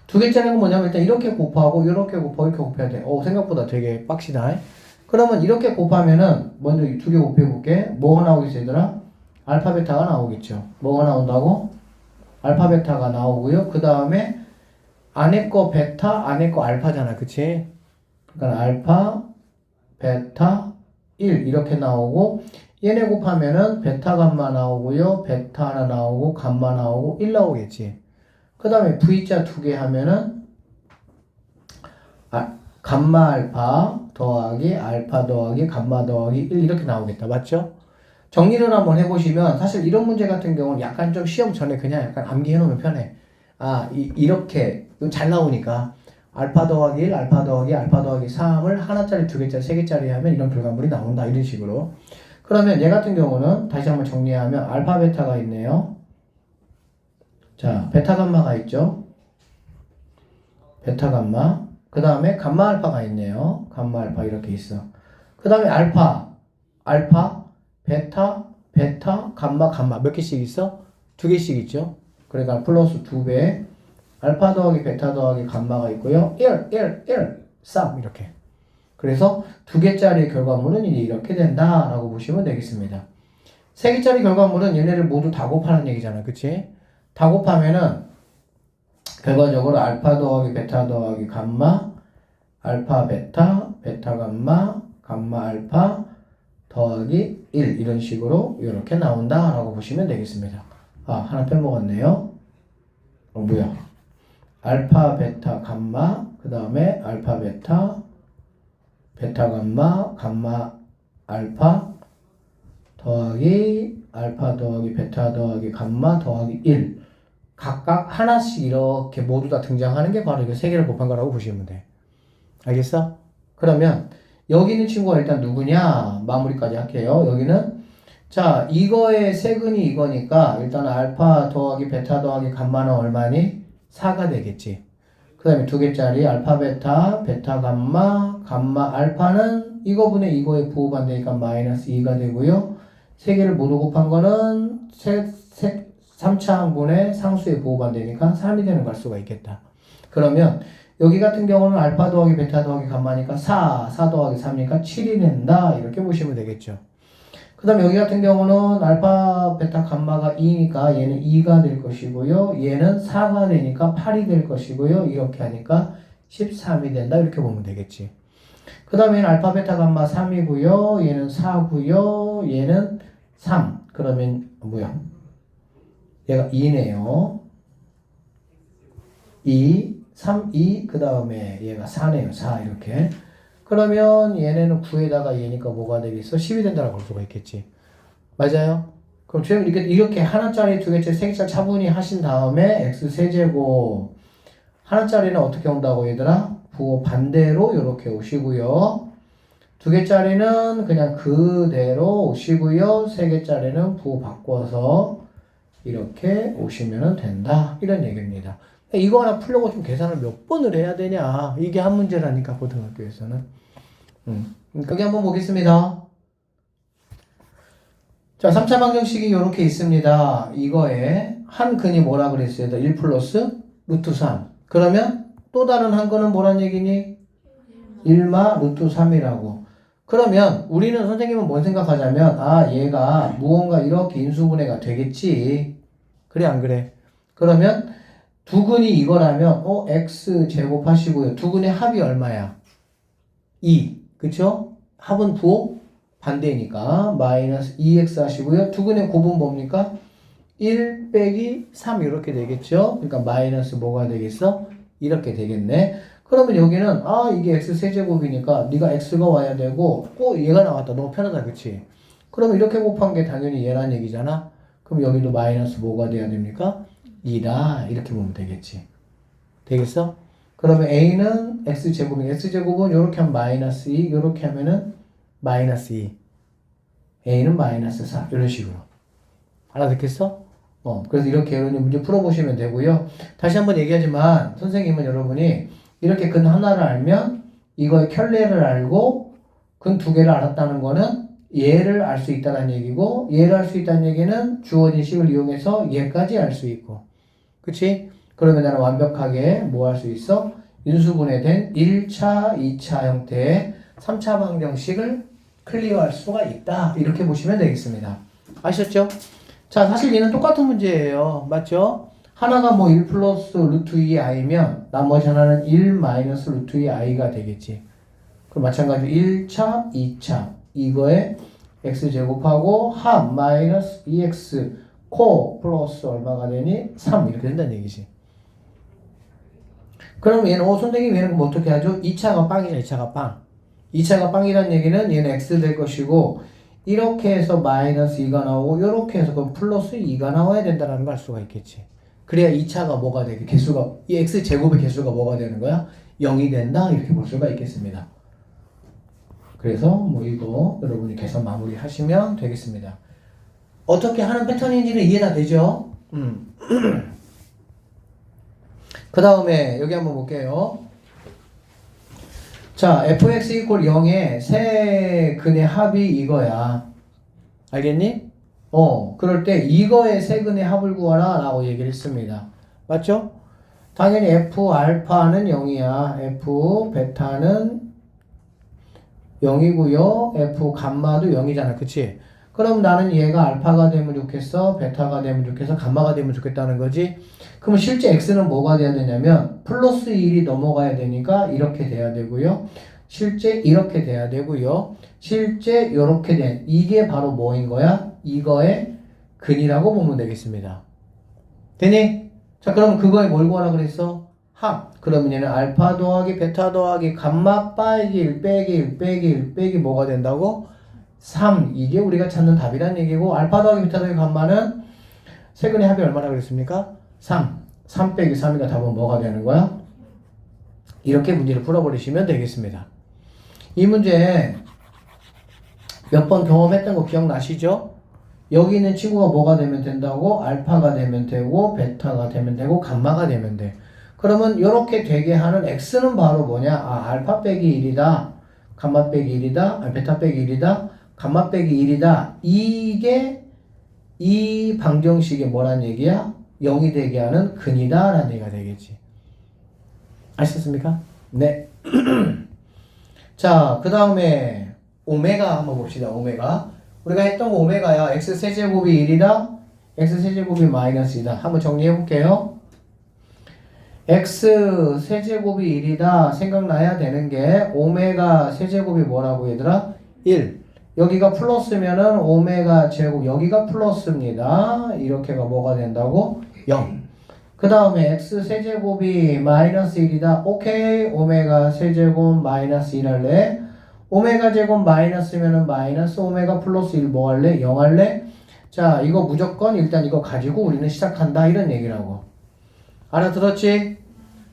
2개짜리는 뭐냐면 일단 이렇게 곱하고 이렇게 곱하고 이렇게 곱해야 돼. 생각보다 되게 빡시다. 그러면 이렇게 곱하면은 먼저 2개 곱해볼게. 뭐가 나오겠어 얘들아? 알파 베타가 나오겠죠. 뭐가 나온다고? 알파 베타가 나오고요. 그 다음에 안에 거 베타, 안에 거 알파잖아. 그치? 그러니까 알파, 베타, 1 이렇게 나오고 얘네 곱하면은 베타 감마 나오고요. 베타 하나 나오고 감마 나오고 1 나오겠지. 그 다음에 V자 2개 하면은 감마 알파 더하기 알파 더하기 감마 더하기 1 이렇게 나오겠다. 맞죠? 정리를 한번 해보시면 사실 이런 문제 같은 경우는 약간 좀 시험 전에 그냥 약간 암기해 놓으면 편해. 이렇게 잘 나오니까 알파 더하기 1, 알파 더하기 알파 더하기 3을 하나짜리, 2개짜리, 3개짜리 하면 이런 결과물이 나온다. 이런 식으로. 그러면 얘 같은 경우는 다시 한번 정리하면 알파 베타가 있네요. 자, 베타 감마가 있죠. 베타 감마. 그 다음에 감마 알파가 있네요. 감마 알파 이렇게 있어. 그 다음에 알파, 베타, 감마 몇 개씩 있어? 2개씩 있죠. 그러니까 플러스 2배. 알파 더하기 베타 더하기 감마가 있고요. 3 이렇게. 그래서 2개짜리 결과물은 이제 이렇게 된다라고 보시면 되겠습니다. 3개짜리 결과물은 얘네를 모두 다 곱하는 얘기잖아. 그치? 다 곱하면은 결과적으로 알파 더하기 베타 더하기 감마, 알파 베타, 베타 감마, 감마 알파 더하기 1 이런 식으로 이렇게 나온다라고 보시면 되겠습니다. 하나 빼먹었네요. 뭐야? 알파 베타 감마 그 다음에 알파 베타 베타 감마, 감마 알파 더하기 알파 더하기 베타 더하기 감마 더하기 1 각각 하나씩 이렇게 모두 다 등장하는 게 바로 이거 세 개를 곱한 거라고 보시면 돼. 알겠어? 그러면 여기 있는 친구가 일단 누구냐? 마무리까지 할게요. 여기는 자 이거의 세근이 이거니까 일단 알파 더하기 베타 더하기 감마는 얼마니? 4가 되겠지. 그 다음에 두 개짜리 알파 베타 베타 감마 감마 알파는 이거분의 이거의 부호반대니까 마이너스 2가 되고요. 세 개를 모두 곱한 거는 3차 항분의 상수의 부호반대니까 3이 되는 걸 수가 있겠다. 그러면 여기 같은 경우는 알파 더하기 베타 더하기 감마니까 4 더하기 3이니까 7이 된다. 이렇게 보시면 되겠죠. 그 다음에 여기 같은 경우는 알파 베타 감마가 2니까 얘는 2가 될 것이고요. 얘는 4가 되니까 8이 될 것이고요. 이렇게 하니까 13이 된다. 이렇게 보면 되겠지. 그 다음에 알파 베타 감마 3이고요. 얘는 4고요. 얘는 3. 그러면 뭐야? 얘가 2네요. 2, 3, 2. 그 다음에 얘가 4네요. 4 이렇게. 그러면 얘네는 9에다가 얘니까 뭐가 되겠어? 10이 된다고 볼 수가 있겠지. 맞아요? 그럼 지금 이렇게 하나짜리, 두 개짜리, 세 개짜리 차분히 하신 다음에 x 세제곱 하나짜리는 어떻게 온다고 얘들아? 부호 반대로 이렇게 오시고요. 두 개짜리는 그냥 그대로 오시고요. 세 개짜리는 부호 바꿔서 이렇게 오시면 된다. 이런 얘기입니다. 이거 하나 풀려고 좀 계산을 몇 번을 해야 되냐. 이게 한 문제라니까 고등학교에서는. 여기 한번 보겠습니다. 자, 3차 방정식이 이렇게 있습니다. 이거에 한 근이 뭐라 그랬어요? 1 플러스 루트 3. 그러면 또 다른 한 근은 뭐란 얘기니? 1마 루트 3이라고. 그러면 우리는 선생님은 뭔 생각하자면 아 얘가 무언가 이렇게 인수분해가 되겠지. 그래 안 그래? 그러면 두 근이 이거라면 x 제곱하시고요. 두 근의 합이 얼마야? 2. 그쵸? 합은 부호 반대니까 마이너스 2x 하시고요. 두 근의 곱은 뭡니까? 1 빼기 3 이렇게 되겠죠? 그러니까 마이너스 뭐가 되겠어? 이렇게 되겠네. 그러면 여기는 이게 x 세제곱이니까 네가 x가 와야 되고 얘가 나왔다. 너무 편하다. 그치? 그러면 이렇게 곱한 게 당연히 얘란 얘기잖아. 그럼 여기도 마이너스 뭐가 돼야 됩니까? 2다. 이렇게 보면 되겠지. 되겠어? 그러면 a는 x제곱이니까 x제곱은 이렇게 하면 마이너스 2 이렇게 하면은 마이너스 2 a는 마이너스 4 이런 식으로 알아듣겠어? 그래서 이렇게 여러분이 문제 풀어보시면 되고요. 다시 한번 얘기하지만 선생님은 여러분이 이렇게 근 하나를 알면 이거의 켤레를 알고 근 두 개를 알았다는 거는 얘를 알 수 있다는 얘기고 얘를 알 수 있다는 얘기는 주어진 식을 이용해서 얘까지 알 수 있고 그치? 그러면 나는 완벽하게 뭐 할 수 있어? 인수분해된 1차, 2차 형태의 3차 방정식을 클리어할 수가 있다. 이렇게 보시면 되겠습니다. 아셨죠? 자, 사실 얘는 똑같은 문제예요. 맞죠? 하나가 뭐 1 플러스 루트 2 i면 나머지 하나는 1 마이너스 루트 2 i가 되겠지. 그럼 마찬가지로 1차, 2차 이거에 x 제곱하고 합 마이너스 2x 코 플러스 얼마가 되니? 3 이렇게 된다는 얘기지. 그럼 얘는 선생님 얘는 뭐 어떻게 하죠? 2차가 빵이잖아. 2차가 빵. 2차가 빵이라는 얘기는 얘는 x 될 것이고 이렇게 해서 마이너스 2가 나오고 이렇게 해서 그럼 플러스 2가 나와야 된다는 걸 알 수가 있겠지. 그래야 2차가 뭐가 되게 개수가 이 x 제곱의 개수가 뭐가 되는 거야? 0이 된다. 이렇게 볼 수가 있겠습니다. 그래서 뭐 이거 여러분이 계산 마무리 하시면 되겠습니다. 어떻게 하는 패턴인지는 이해가 되죠? 그 다음에 여기 한번 볼게요. 자, fx 이퀄 0의 세 근의 합이 이거야. 알겠니? 그럴 때 이거의 세 근의 합을 구하라 라고 얘기를 했습니다. 맞죠? 당연히 f 알파는 0이야. f 베타는 0이고요. f 감마도 0이잖아. 그치? 그럼 나는 얘가 알파가 되면 좋겠어? 베타가 되면 좋겠어? 감마가 되면 좋겠다는 거지? 그럼 실제 x는 뭐가 돼야 되냐면 플러스 1이 넘어가야 되니까 이렇게 돼야 되고요. 실제 이렇게 돼야 되고요. 실제 이렇게 된 이게 바로 뭐인 거야? 이거의 근이라고 보면 되겠습니다. 되니? 자, 그럼 그거에 뭘 구하라 그랬어? 합. 그러면 얘는 알파 더하기 베타 더하기 감마 빼기 1 빼기 1 빼기 1 빼기 뭐가 된다고? 3. 이게 우리가 찾는 답이란 얘기고 알파 더하기 베타 더하기 감마는 세근의 합이 얼마나 그랬습니까? 3. 3 빼기 3이가 답은 뭐가 되는 거야? 이렇게 문제를 풀어버리시면 되겠습니다. 이 문제 몇 번 경험했던 거 기억나시죠? 여기 있는 친구가 뭐가 되면 된다고? 알파가 되면 되고 베타가 되면 되고 감마가 되면 돼. 그러면 이렇게 되게 하는 x는 바로 뭐냐? 아, 알파 빼기 1이다. 감마 빼기 1이다. 아니, 베타 빼기 1이다. 감마 빼기 1이다. 이게 이 방정식이 뭐란 얘기야? 0이 되게 하는 근이다 라는 얘기가 되겠지. 아셨습니까? 네. 자, 그 다음에 오메가 한번 봅시다. 오메가. 우리가 했던 거 오메가야. x 세제곱이 1이다. x 세제곱이 마이너스 2다. 한번 정리해 볼게요. x 세제곱이 1이다. 생각나야 되는 게 오메가 세제곱이 뭐라고 얘들아? 1. 여기가 플러스면은 오메가 제곱, 여기가 플러스입니다. 이렇게가 뭐가 된다고? 0. 그 다음에 x 세제곱이 마이너스 1이다. 오케이. 오메가 세제곱 마이너스 1 할래? 오메가 제곱 마이너스면은 마이너스 오메가 플러스 1 뭐 할래? 0 할래? 자, 이거 무조건 일단 이거 가지고 우리는 시작한다. 이런 얘기라고. 알아들었지?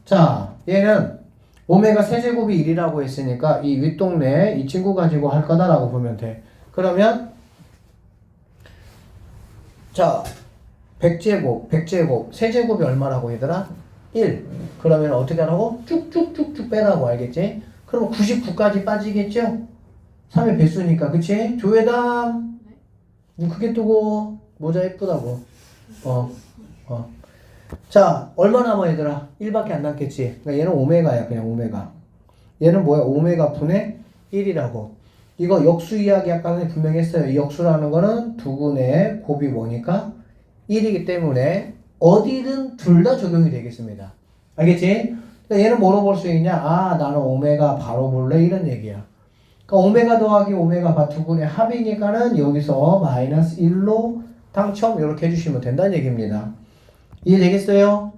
자, 얘는 오메가 세제곱이 1이라고 했으니까 이 윗동네 이 친구 가지고 할 거다라고 보면 돼. 그러면 자, 100제곱, 세제곱이 얼마라고 얘들아? 1. 그러면 어떻게 하라고? 쭉쭉쭉쭉 빼라고 알겠지? 그럼 99까지 빠지겠죠? 3의 배수니까, 그치? 조회담. 눈 크게 뜨고, 모자 예쁘다고. 자, 얼마 남아 얘들아? 1밖에 안 남겠지? 그러니까 얘는 오메가야, 그냥 오메가. 얘는 뭐야? 오메가 분의 1이라고. 이거 역수 이야기 아까 분명히 했어요. 이 역수라는 거는 두근의 곱이 뭐니까? 1이기 때문에 어디든 둘 다 적용이 되겠습니다. 알겠지? 얘는 뭐로 볼 수 있냐? 아, 나는 오메가 바로 볼래? 이런 얘기야. 그러니까 오메가 더하기 오메가 바 두근의 합이니까는 여기서 마이너스 1로 당첨 이렇게 해주시면 된다는 얘기입니다. 이해되겠어요?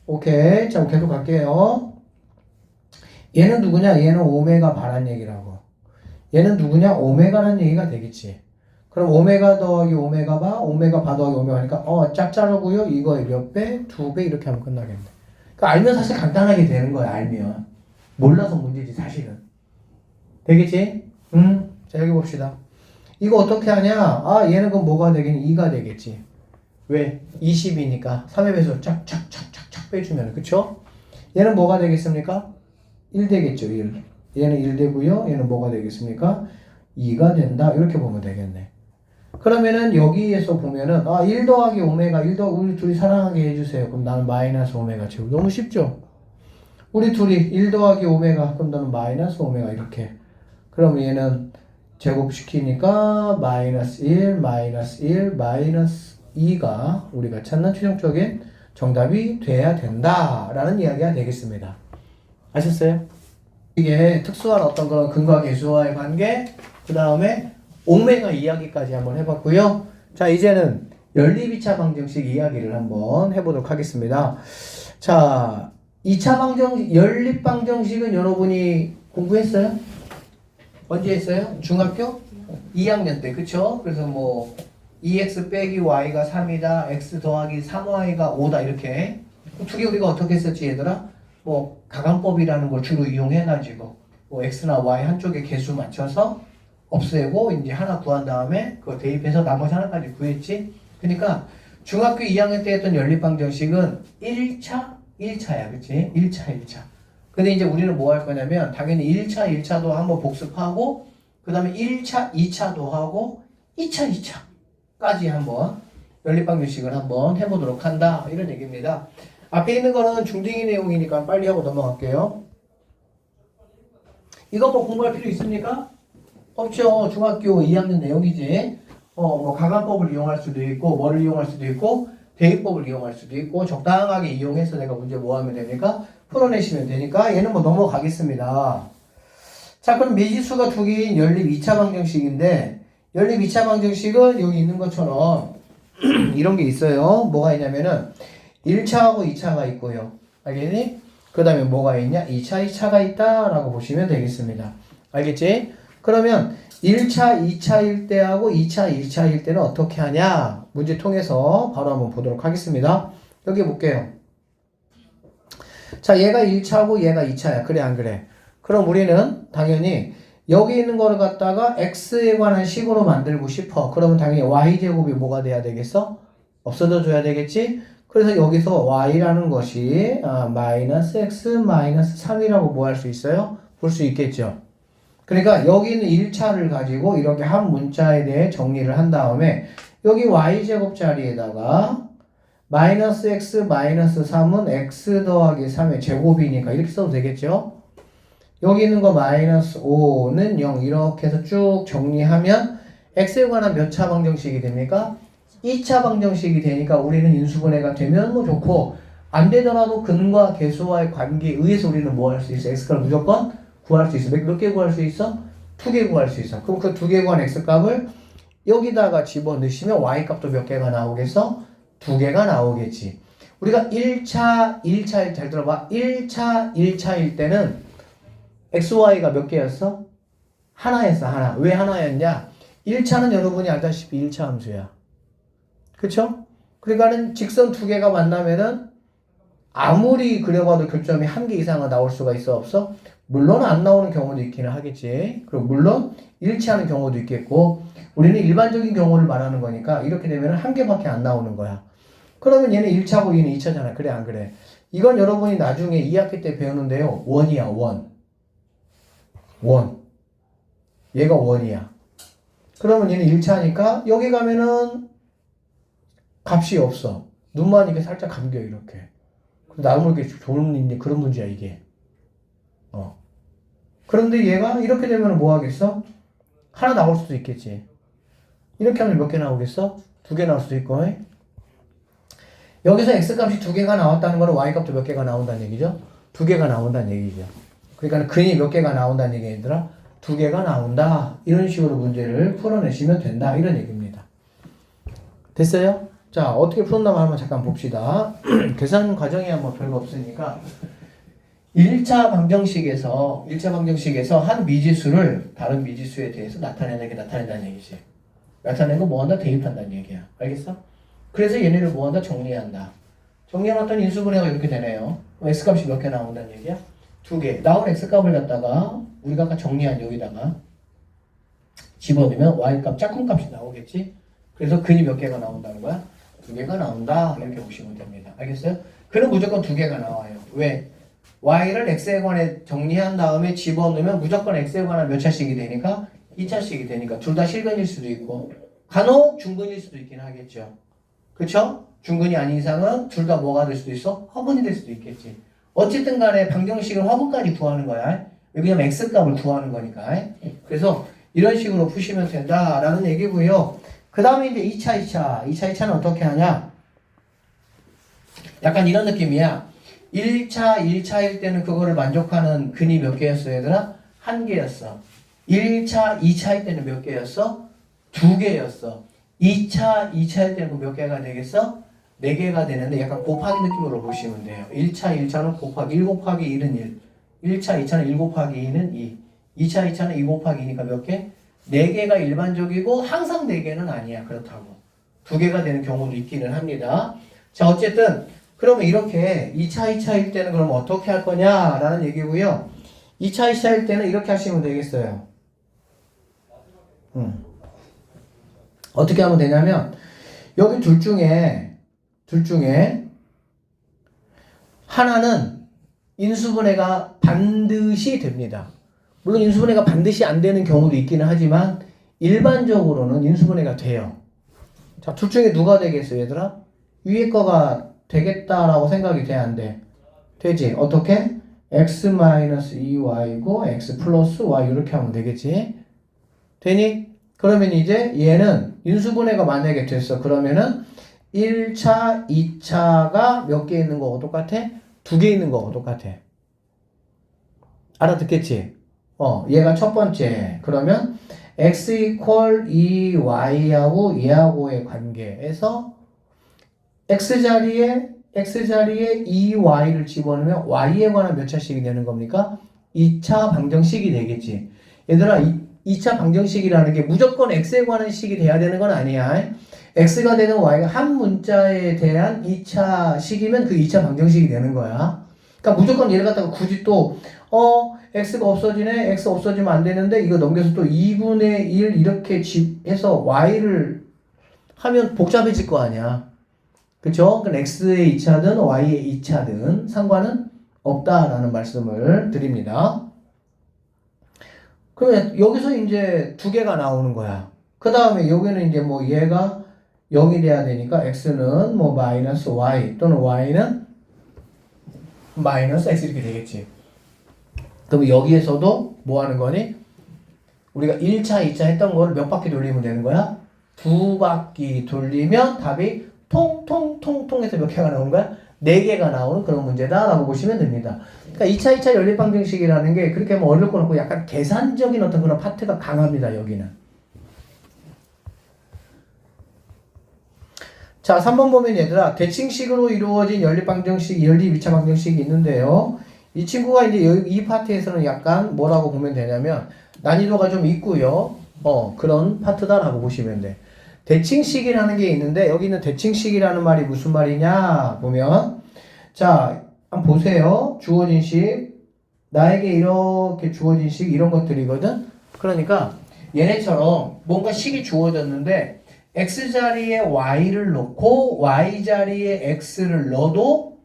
오케이. 자, 계속 갈게요. 얘는 누구냐? 얘는 오메가 바란 얘기라고. 얘는 누구냐? 오메가라는 얘기가 되겠지. 그럼 오메가 더하기 오메가 바, 오메가 바 더하기 오메가 하니까 짝짜르고요. 이거에 몇 배? 2배 이렇게 하면 끝나겠네. 그러니까 알면 사실 간단하게 되는 거야. 알면. 몰라서 문제지 사실은. 되겠지? 자, 여기 봅시다. 이거 어떻게 하냐? 아, 얘는 그럼 뭐가 되긴 2가 되겠지. 왜? 20이니까 3의 배수 쫙쫙쫙쫙쫙 빼주면, 그쵸? 얘는 뭐가 되겠습니까? 1 되겠죠. 1. 얘는 1 되고요. 얘는 뭐가 되겠습니까? 2가 된다. 이렇게 보면 되겠네. 그러면은 여기에서 보면은 1 더하기 오메가 1 더하기 우리 둘이 사랑하게 해주세요. 그럼 나는 마이너스 오메가 제곱. 너무 쉽죠? 우리 둘이 1 더하기 오메가 그럼 나는 마이너스 오메가 이렇게. 그럼 얘는 제곱시키니까 마이너스 1 마이너스 1 마이너스 2가 우리가 찾는 최종적인 정답이 돼야 된다라는 이야기가 되겠습니다. 아셨어요? 이게 특수한 어떤 그런 근과 계수와의 관계, 그 다음에 오메가 이야기까지 한번 해봤고요. 자, 이제는 연립 2차 방정식 이야기를 한번 해보도록 하겠습니다. 자, 2차 방정식, 연립 방정식은 여러분이 공부했어요? 언제 했어요? 중학교? 2학년 때, 그쵸? 그래서 뭐 2x 빼기 y가 3이다, x 더하기 3y가 5다 이렇게. 두 개 우리가 어떻게 했었지 얘들아? 뭐 가강법이라는 걸 주로 이용해가지고 뭐 x나 y 한쪽에 개수 맞춰서 없애고 이제 하나 구한 다음에 그거 대입해서 나머지 하나까지 구했지. 그러니까 중학교 2학년 때 했던 연립방정식은 1차야, 그치? 1차. 근데 이제 우리는 뭐 할 거냐면 당연히 1차도 한번 복습하고 그 다음에 1차, 2차도 하고 2차까지 한번 연립방정식을 한번 해보도록 한다 이런 얘기입니다. 앞에 있는 거는 중딩이 내용이니까 빨리 하고 넘어갈게요. 이거 뭐 공부할 필요 있습니까? 없죠. 중학교 2학년 내용이지. 뭐 가강법을 이용할 수도 있고 뭐를 이용할 수도 있고 대입법을 이용할 수도 있고 적당하게 이용해서 내가 문제 뭐 하면 됩니까? 풀어내시면 되니까 얘는 뭐 넘어가겠습니다. 자, 그럼 미지수가 두 개인 연립 2차 방정식인데 연립 2차 방정식은 여기 있는 것처럼 이런 게 있어요. 뭐가 있냐면은 1차하고 2차가 있고요. 알겠니? 그 다음에 뭐가 있냐? 2차, 2차가 있다라고 보시면 되겠습니다. 알겠지? 그러면 1차, 2차일 때하고 2차, 1차일 때는 어떻게 하냐? 문제 통해서 바로 한번 보도록 하겠습니다. 여기 볼게요. 자, 얘가 1차고 얘가 2차야. 그래, 안 그래? 그럼 우리는 당연히 여기 있는 거를 갖다가 x에 관한 식으로 만들고 싶어. 그러면 당연히 y제곱이 뭐가 돼야 되겠어? 없어져 줘야 되겠지? 그래서 여기서 y라는 것이 마이너스 x 마이너스 3이라고 뭐 할 수 있어요? 볼 수 있겠죠. 그러니까 여기 있는 1차를 가지고 이렇게 한 문자에 대해 정리를 한 다음에 여기 y제곱 자리에다가 마이너스 x 마이너스 3은 x 더하기 3의 제곱이니까 이렇게 써도 되겠죠? 여기 있는 거 마이너스 5는 0 이렇게 해서 쭉 정리하면 x에 관한 몇 차 방정식이 됩니까? 2차 방정식이 되니까 우리는 인수분해가 되면 뭐 좋고 안 되더라도 근과 계수와의 관계에 의해서 우리는 뭐 할 수 있어? x값을 무조건 구할 수 있어. 몇 개 구할 수 있어? 2개 구할 수 있어. 그럼 그 2개 구한 x값을 여기다가 집어넣으시면 y값도 몇 개가 나오겠어? 2개가 나오겠지. 우리가 1차, 잘 들어봐. 1차일 때는 xy가 몇 개였어? 하나였어, 하나. 왜 하나였냐? 1차는 여러분이 알다시피 1차 함수야. 그쵸? 그러니까는 직선 2개가 만나면은 아무리 그려봐도 교점이 1개 이상은 나올 수가 있어, 없어? 물론 안 나오는 경우도 있기는 하겠지. 그리고 물론 일치하는 경우도 있겠고, 우리는 일반적인 경우를 말하는 거니까 이렇게 되면 1개밖에 안 나오는 거야. 그러면 얘는 1차고 얘는 2차잖아. 그래, 안 그래? 이건 여러분이 나중에 2학기 때 배우는데요. 원이야, 원. 얘가 원이야. 그러면 얘는 1차니까 여기 가면은 값이 없어. 눈만 이렇게 살짝 감겨, 이렇게. 나무 이렇게 좋은 그런 문제야, 이게. 그런데 얘가 이렇게 되면 뭐 하겠어? 하나 나올 수도 있겠지. 이렇게 하면 몇 개 나오겠어? 2개 나올 수도 있고. 여기서 x값이 2개가 나왔다는 거는 y값도 몇 개가 나온다는 얘기죠? 2개가 나온다는 얘기죠. 그러니까 근이 몇 개가 나온다는 얘기 얘들아? 2개가 나온다. 이런 식으로 문제를 풀어내시면 된다. 이런 얘기입니다. 됐어요? 자, 어떻게 풀었나 한번 잠깐 봅시다. 계산 과정이 뭐 별거 없으니까 1차 방정식에서 한 미지수를 다른 미지수에 대해서 나타낸다는 얘기지. 나타내고 뭐한다? 대입한다는 얘기야. 알겠어? 그래서 얘네를 뭐한다? 정리한다. 정리해놨더니 인수분해가 이렇게 되네요. x값이 몇 개 나온다는 얘기야? 2개. 나온 x값을 갖다가 우리가 아까 정리한 여기다가 집어넣으면 y값 짝꿍값이 나오겠지? 그래서 근이 몇 개가 나온다는 거야? 2개가 나온다. 이렇게 보시면 됩니다. 알겠어요? 근은 무조건 2개가 나와요. 왜? y를 x에 관해 정리한 다음에 집어넣으면 무조건 x에 관한 몇 차씩이 되니까 2차씩이 되니까 둘 다 실근일 수도 있고 간혹 중근일 수도 있긴 하겠죠. 그쵸? 중근이 아닌 이상은 둘 다 뭐가 될 수도 있어? 허분이 될 수도 있겠지. 어쨌든 간에 방정식을 허분까지 구하는 거야. 왜냐면 x값을 구하는 거니까. 그래서 이런 식으로 푸시면 된다라는 얘기고요. 그 다음에 이제 2차는 어떻게 하냐? 약간 이런 느낌이야. 1차일 때는 그거를 만족하는 근이 몇 개였어, 얘들아? 1개였어. 1차, 2차일 때는 몇 개였어? 2개였어. 2차일 때는 몇 개가 되겠어? 4개가 되는데 약간 곱하기 느낌으로 보시면 돼요. 1차는 곱하기 1 곱하기 1은 1. 1차, 2차는 1 곱하기 2는 2. 2차는 2 곱하기 2니까 몇 개? 4개가 일반적이고 항상 4개는 아니야. 그렇다고. 2개가 되는 경우도 있기는 합니다. 자, 어쨌든 그러면 이렇게 2차일 때는 그럼 어떻게 할 거냐라는 얘기고요. 2차일 때는 이렇게 하시면 되겠어요. 어떻게 하면 되냐면 여기 둘 중에 하나는 인수분해가 반드시 됩니다. 물론 인수분해가 반드시 안 되는 경우도 있기는 하지만 일반적으로는 인수분해가 돼요. 자, 둘 중에 누가 되겠어요, 얘들아? 위에 거가 되겠다라고 생각이 돼, 안 돼? 되지. 어떻게? x-2y고 x 플러스 y 이렇게 하면 되겠지. 되니? 그러면 이제 얘는 인수분해가 만약에 됐어. 그러면은 1차, 2차가 몇 개 있는 거고 똑같아? 2개 있는 거고 똑같아. 알아듣겠지? 얘가 첫 번째. 그러면 x equal 2y하고 얘하고의 관계에서 x 자리에 x 자리에 2y를 집어넣으면 y에 관한 몇 차식이 되는 겁니까? 2차 방정식이 되겠지. 얘들아, 2차 방정식이라는 게 무조건 x에 관한 식이 돼야 되는 건 아니야. x가 되는 y가 한 문자에 대한 2차 식이면 그 2차 방정식이 되는 거야. 그러니까 무조건 얘를 갖다가 굳이 또 x가 없어지네, x 없어지면 안 되는데 이거 넘겨서 또 2분의 1 이렇게 해서 y를 하면 복잡해질 거 아니야. 그쵸? 그럼 x의 2차든 y의 2차든 상관은 없다라는 말씀을 드립니다. 그러면 여기서 이제 두 개가 나오는 거야. 그 다음에 여기는 이제 뭐 얘가 0이 돼야 되니까 x는 뭐 마이너스 y 또는 y는 마이너스 x 이렇게 되겠지. 그럼 여기에서도 뭐 하는 거니? 우리가 1차, 2차 했던 거를 몇 바퀴 돌리면 되는 거야? 두 바퀴 돌리면 답이 통통통통해서 몇 개가 나오는 거야? 4개가 나오는 그런 문제다라고 보시면 됩니다. 그러니까 2차, 2차 연립방정식이라는 게 그렇게 뭐 어려울 건 없고 약간 계산적인 어떤 그런 파트가 강합니다, 여기는. 자, 3번 보면 얘들아, 대칭식으로 이루어진 연립방정식, 연립 2차 방정식이 있는데요. 이 친구가 이제 이 파트에서는 약간 뭐라고 보면 되냐면 난이도가 좀 있고요. 그런 파트다라고 보시면 돼. 대칭식이라는 게 있는데 여기는 대칭식이라는 말이 무슨 말이냐 보면 자, 한번 보세요. 주어진 식 나에게 이렇게 주어진 식 이런 것들이거든. 그러니까 얘네처럼 뭔가 식이 주어졌는데 x 자리에 y를 넣고 y 자리에 x를 넣어도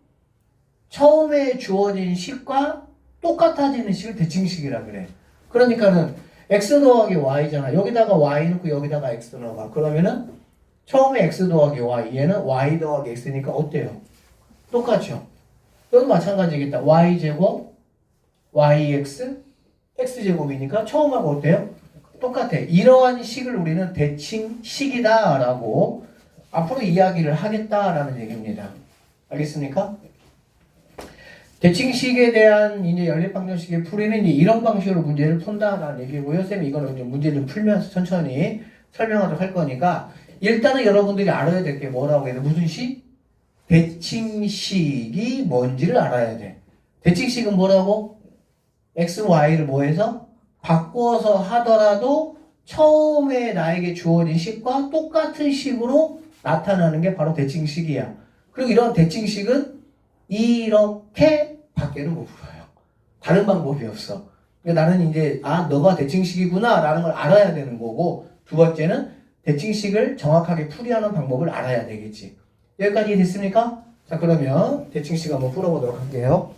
처음에 주어진 식과 똑같아지는 식을 대칭식이라 그래. 그러니까는 x 더하기 y잖아. 여기다가 y 넣고 여기다가 x 넣어봐. 그러면은 처음에 x 더하기 y, 얘는 y 더하기 x니까 어때요? 똑같죠? 여기도 마찬가지겠다. y제곱, yx, x제곱이니까 처음하고 어때요? 똑같아. 이러한 식을 우리는 대칭식이다 라고 앞으로 이야기를 하겠다라는 얘기입니다. 알겠습니까? 대칭식에 대한 이제 연립방정식의 풀이는 이제 이런 방식으로 문제를 푼다라는 얘기고요. 쌤이 이거는 이제 문제를 풀면서 천천히 설명하도록 할 거니까 일단은 여러분들이 알아야 될 게 뭐라고 해야 돼? 무슨 식? 대칭식이 뭔지를 알아야 돼. 대칭식은 뭐라고? x, y를 뭐해서? 바꿔서 하더라도 처음에 나에게 주어진 식과 똑같은 식으로 나타나는 게 바로 대칭식이야. 그리고 이런 대칭식은 이렇게 밖에는 못 풀어요. 다른 방법이 없어. 그러니까 나는 이제 너가 대칭식이구나 라는 걸 알아야 되는 거고 두 번째는 대칭식을 정확하게 풀이하는 방법을 알아야 되겠지. 여기까지 됐습니까? 자, 그러면 대칭식 한번 풀어보도록 할게요.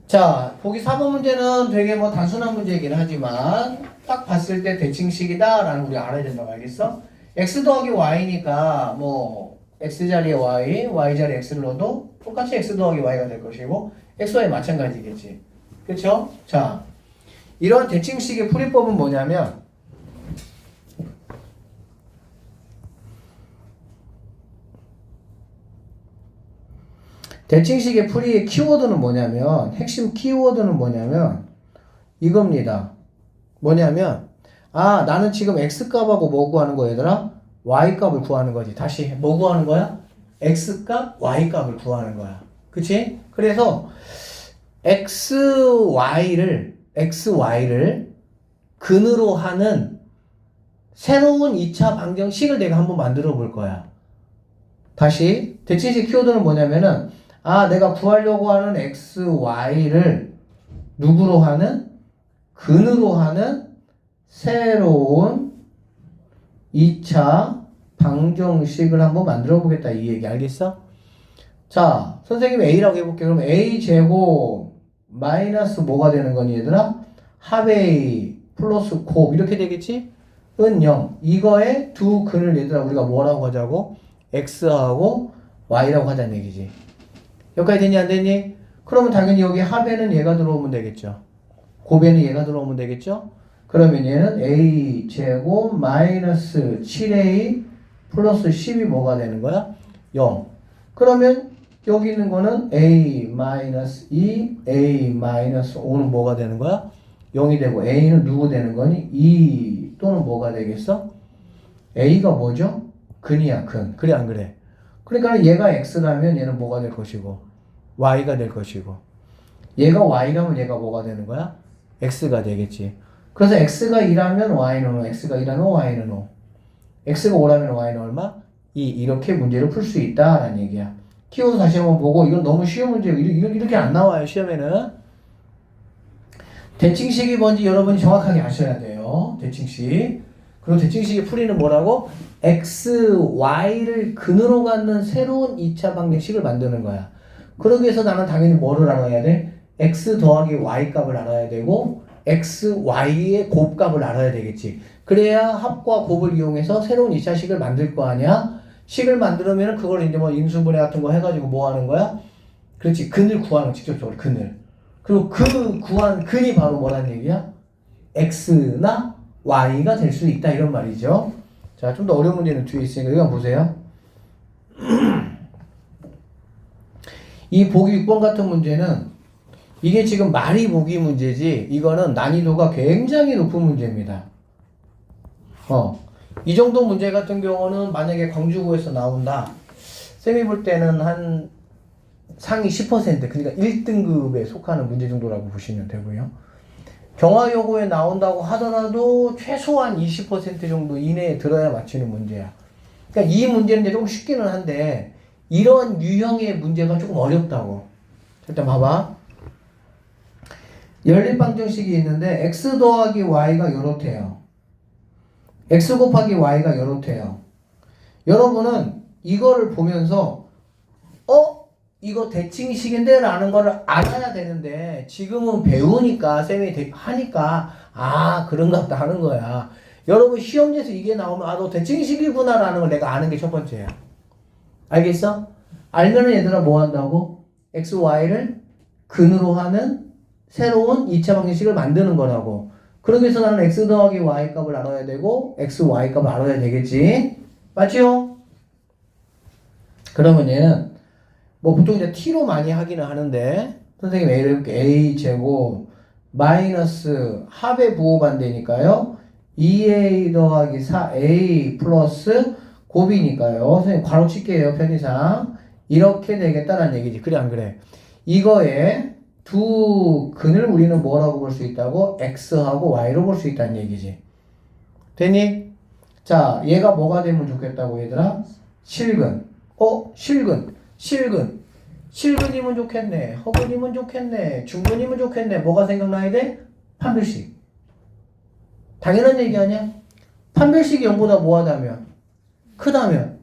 자, 보기 4번 문제는 되게 뭐 단순한 문제이긴 하지만 딱 봤을 때 대칭식이다 라는 거 우리가 알아야 된다고 알겠어? x 더하기 y니까 뭐 x 자리에 y, y 자리에 x를 넣어도 똑같이 x 더하기 y가 될 것이고 x, y 마찬가지겠지. 그쵸? 자, 이런 대칭식의 풀이법은 뭐냐면 대칭식의 풀이의 키워드는 뭐냐면 핵심 키워드는 뭐냐면 이겁니다. 뭐냐면 나는 지금 x값하고 뭐 구하는 거야 얘들아? y값을 구하는 거지. 다시 뭐 구하는 거야? x값, y값을 구하는 거야. 그치? 그래서 xy를 근으로 하는 새로운 2차 방정식을 내가 한번 만들어 볼 거야. 다시 대칭식 키워드는 뭐냐면은 내가 구하려고 하는 xy를 누구로 하는? 근으로 하는 새로운 2차 방정식을 한번 만들어 보겠다 이 얘기 알겠어? 자, 선생님 A라고 해볼게요. 그럼 A제곱 마이너스 뭐가 되는 거니 얘들아? 합 A 플러스 곱 이렇게 되겠지? 은 0. 이거의 두 근을 얘들아 우리가 뭐라고 하자고? X하고 Y라고 하자는 얘기지. 여기까지 됐니 안 됐니? 그러면 당연히 여기 합에는 얘가 들어오면 되겠죠. 곱에는 얘가 들어오면 되겠죠. 그러면 얘는 A제곱 마이너스 7A 플러스 10이 뭐가 되는 거야? 0. 그러면 여기 있는 거는 A 마이너스 2, A 마이너스 5는 뭐가 되는 거야? 0이 되고 A는 누구 되는 거니? 2 또는 뭐가 되겠어? A가 뭐죠? 근이야, 근. 그래, 안 그래? 그러니까 얘가 x라면 얘는 뭐가 될 것이고, y가 될 것이고, 얘가 y라면 얘가 뭐가 되는 거야? x가 되겠지. 그래서 x가 2라면 y는 5, x가 2라면 y는 5. x가 5라면 y는 얼마? 2. 이렇게 문제를 풀 수 있다라는 얘기야. 키워서 다시 한번 보고, 이건 너무 쉬운 문제고, 이렇게 안 나와요, 시험에는. 대칭식이 뭔지 여러분이 정확하게 아셔야 돼요. 대칭식. 그리고 대칭식의 풀이는 뭐라고? x, y를 근으로 갖는 새로운 2차 방정식을 만드는 거야. 그러기 위해서 나는 당연히 뭐를 알아야 돼? x 더하기 y 값을 알아야 되고 x, y의 곱값을 알아야 되겠지. 그래야 합과 곱을 이용해서 새로운 2차식을 만들 거 아니야? 식을 만들면 그걸 이제 뭐 인수분해 같은 거 해가지고 뭐 하는 거야? 그렇지. 근을 구하는 거, 직접적으로 근을. 그리고 그 구한 근이 바로 뭐라는 얘기야? x나 y가 될 수 있다 이런 말이죠. 자, 좀 더 어려운 문제는 뒤에 있으니까 이거 한번 보세요. 이 보기 6번 같은 문제는 이게 지금 말이 보기 문제지 이거는 난이도가 굉장히 높은 문제입니다. 이 정도 문제 같은 경우는 만약에 광주고에서 나온다. 쌤이 볼 때는 한 상위 10% 그러니까 1등급에 속하는 문제 정도라고 보시면 되고요. 경화여고에 나온다고 하더라도 최소한 20% 정도 이내에 들어야 맞히는 문제야. 그러니까 이 문제는 이제 조금 쉽기는 한데 이런 유형의 문제가 조금 어렵다고. 일단 봐봐. 연립방정식이 있는데 x 더하기 y가 요렇대요. x 곱하기 y가 요렇대요. 여러분은 이거를 보면서 이거 대칭식인데 라는 거를 알아야 되는데 지금은 배우니까 쌤이 하니까 그런가 보다 하는 거야. 여러분 시험지에서 이게 나오면 너 대칭식이구나 라는 걸 내가 아는 게 첫 번째야. 알겠어? 알면은 얘들아 뭐 한다고? x, y를 근으로 하는 새로운 2차 방정식을 만드는 거라고. 그러기 위해서 나는 x 더하기 y 값을 알아야 되고 x, y 값을 알아야 되겠지. 맞지요? 그러면 얘는 뭐 보통 이제 t로 많이 하기는 하는데 선생님 A를 해볼게. A 제곱 마이너스 합의 부호반대니까요 2A 더하기 4A 플러스 곱이니까요 선생님 괄호 칠게요. 편의상 이렇게 되겠다라는 얘기지. 그래 안 그래? 이거에 두 근을 우리는 뭐라고 볼 수 있다고? X하고 Y로 볼 수 있다는 얘기지. 됐니? 자 얘가 뭐가 되면 좋겠다고 얘들아? 실근. 실근이면 좋겠네. 허근이면 좋겠네. 중근이면 좋겠네. 뭐가 생각나야 돼? 판별식. 당연한 얘기 아니야? 판별식이 0보다 뭐하다면? 크다면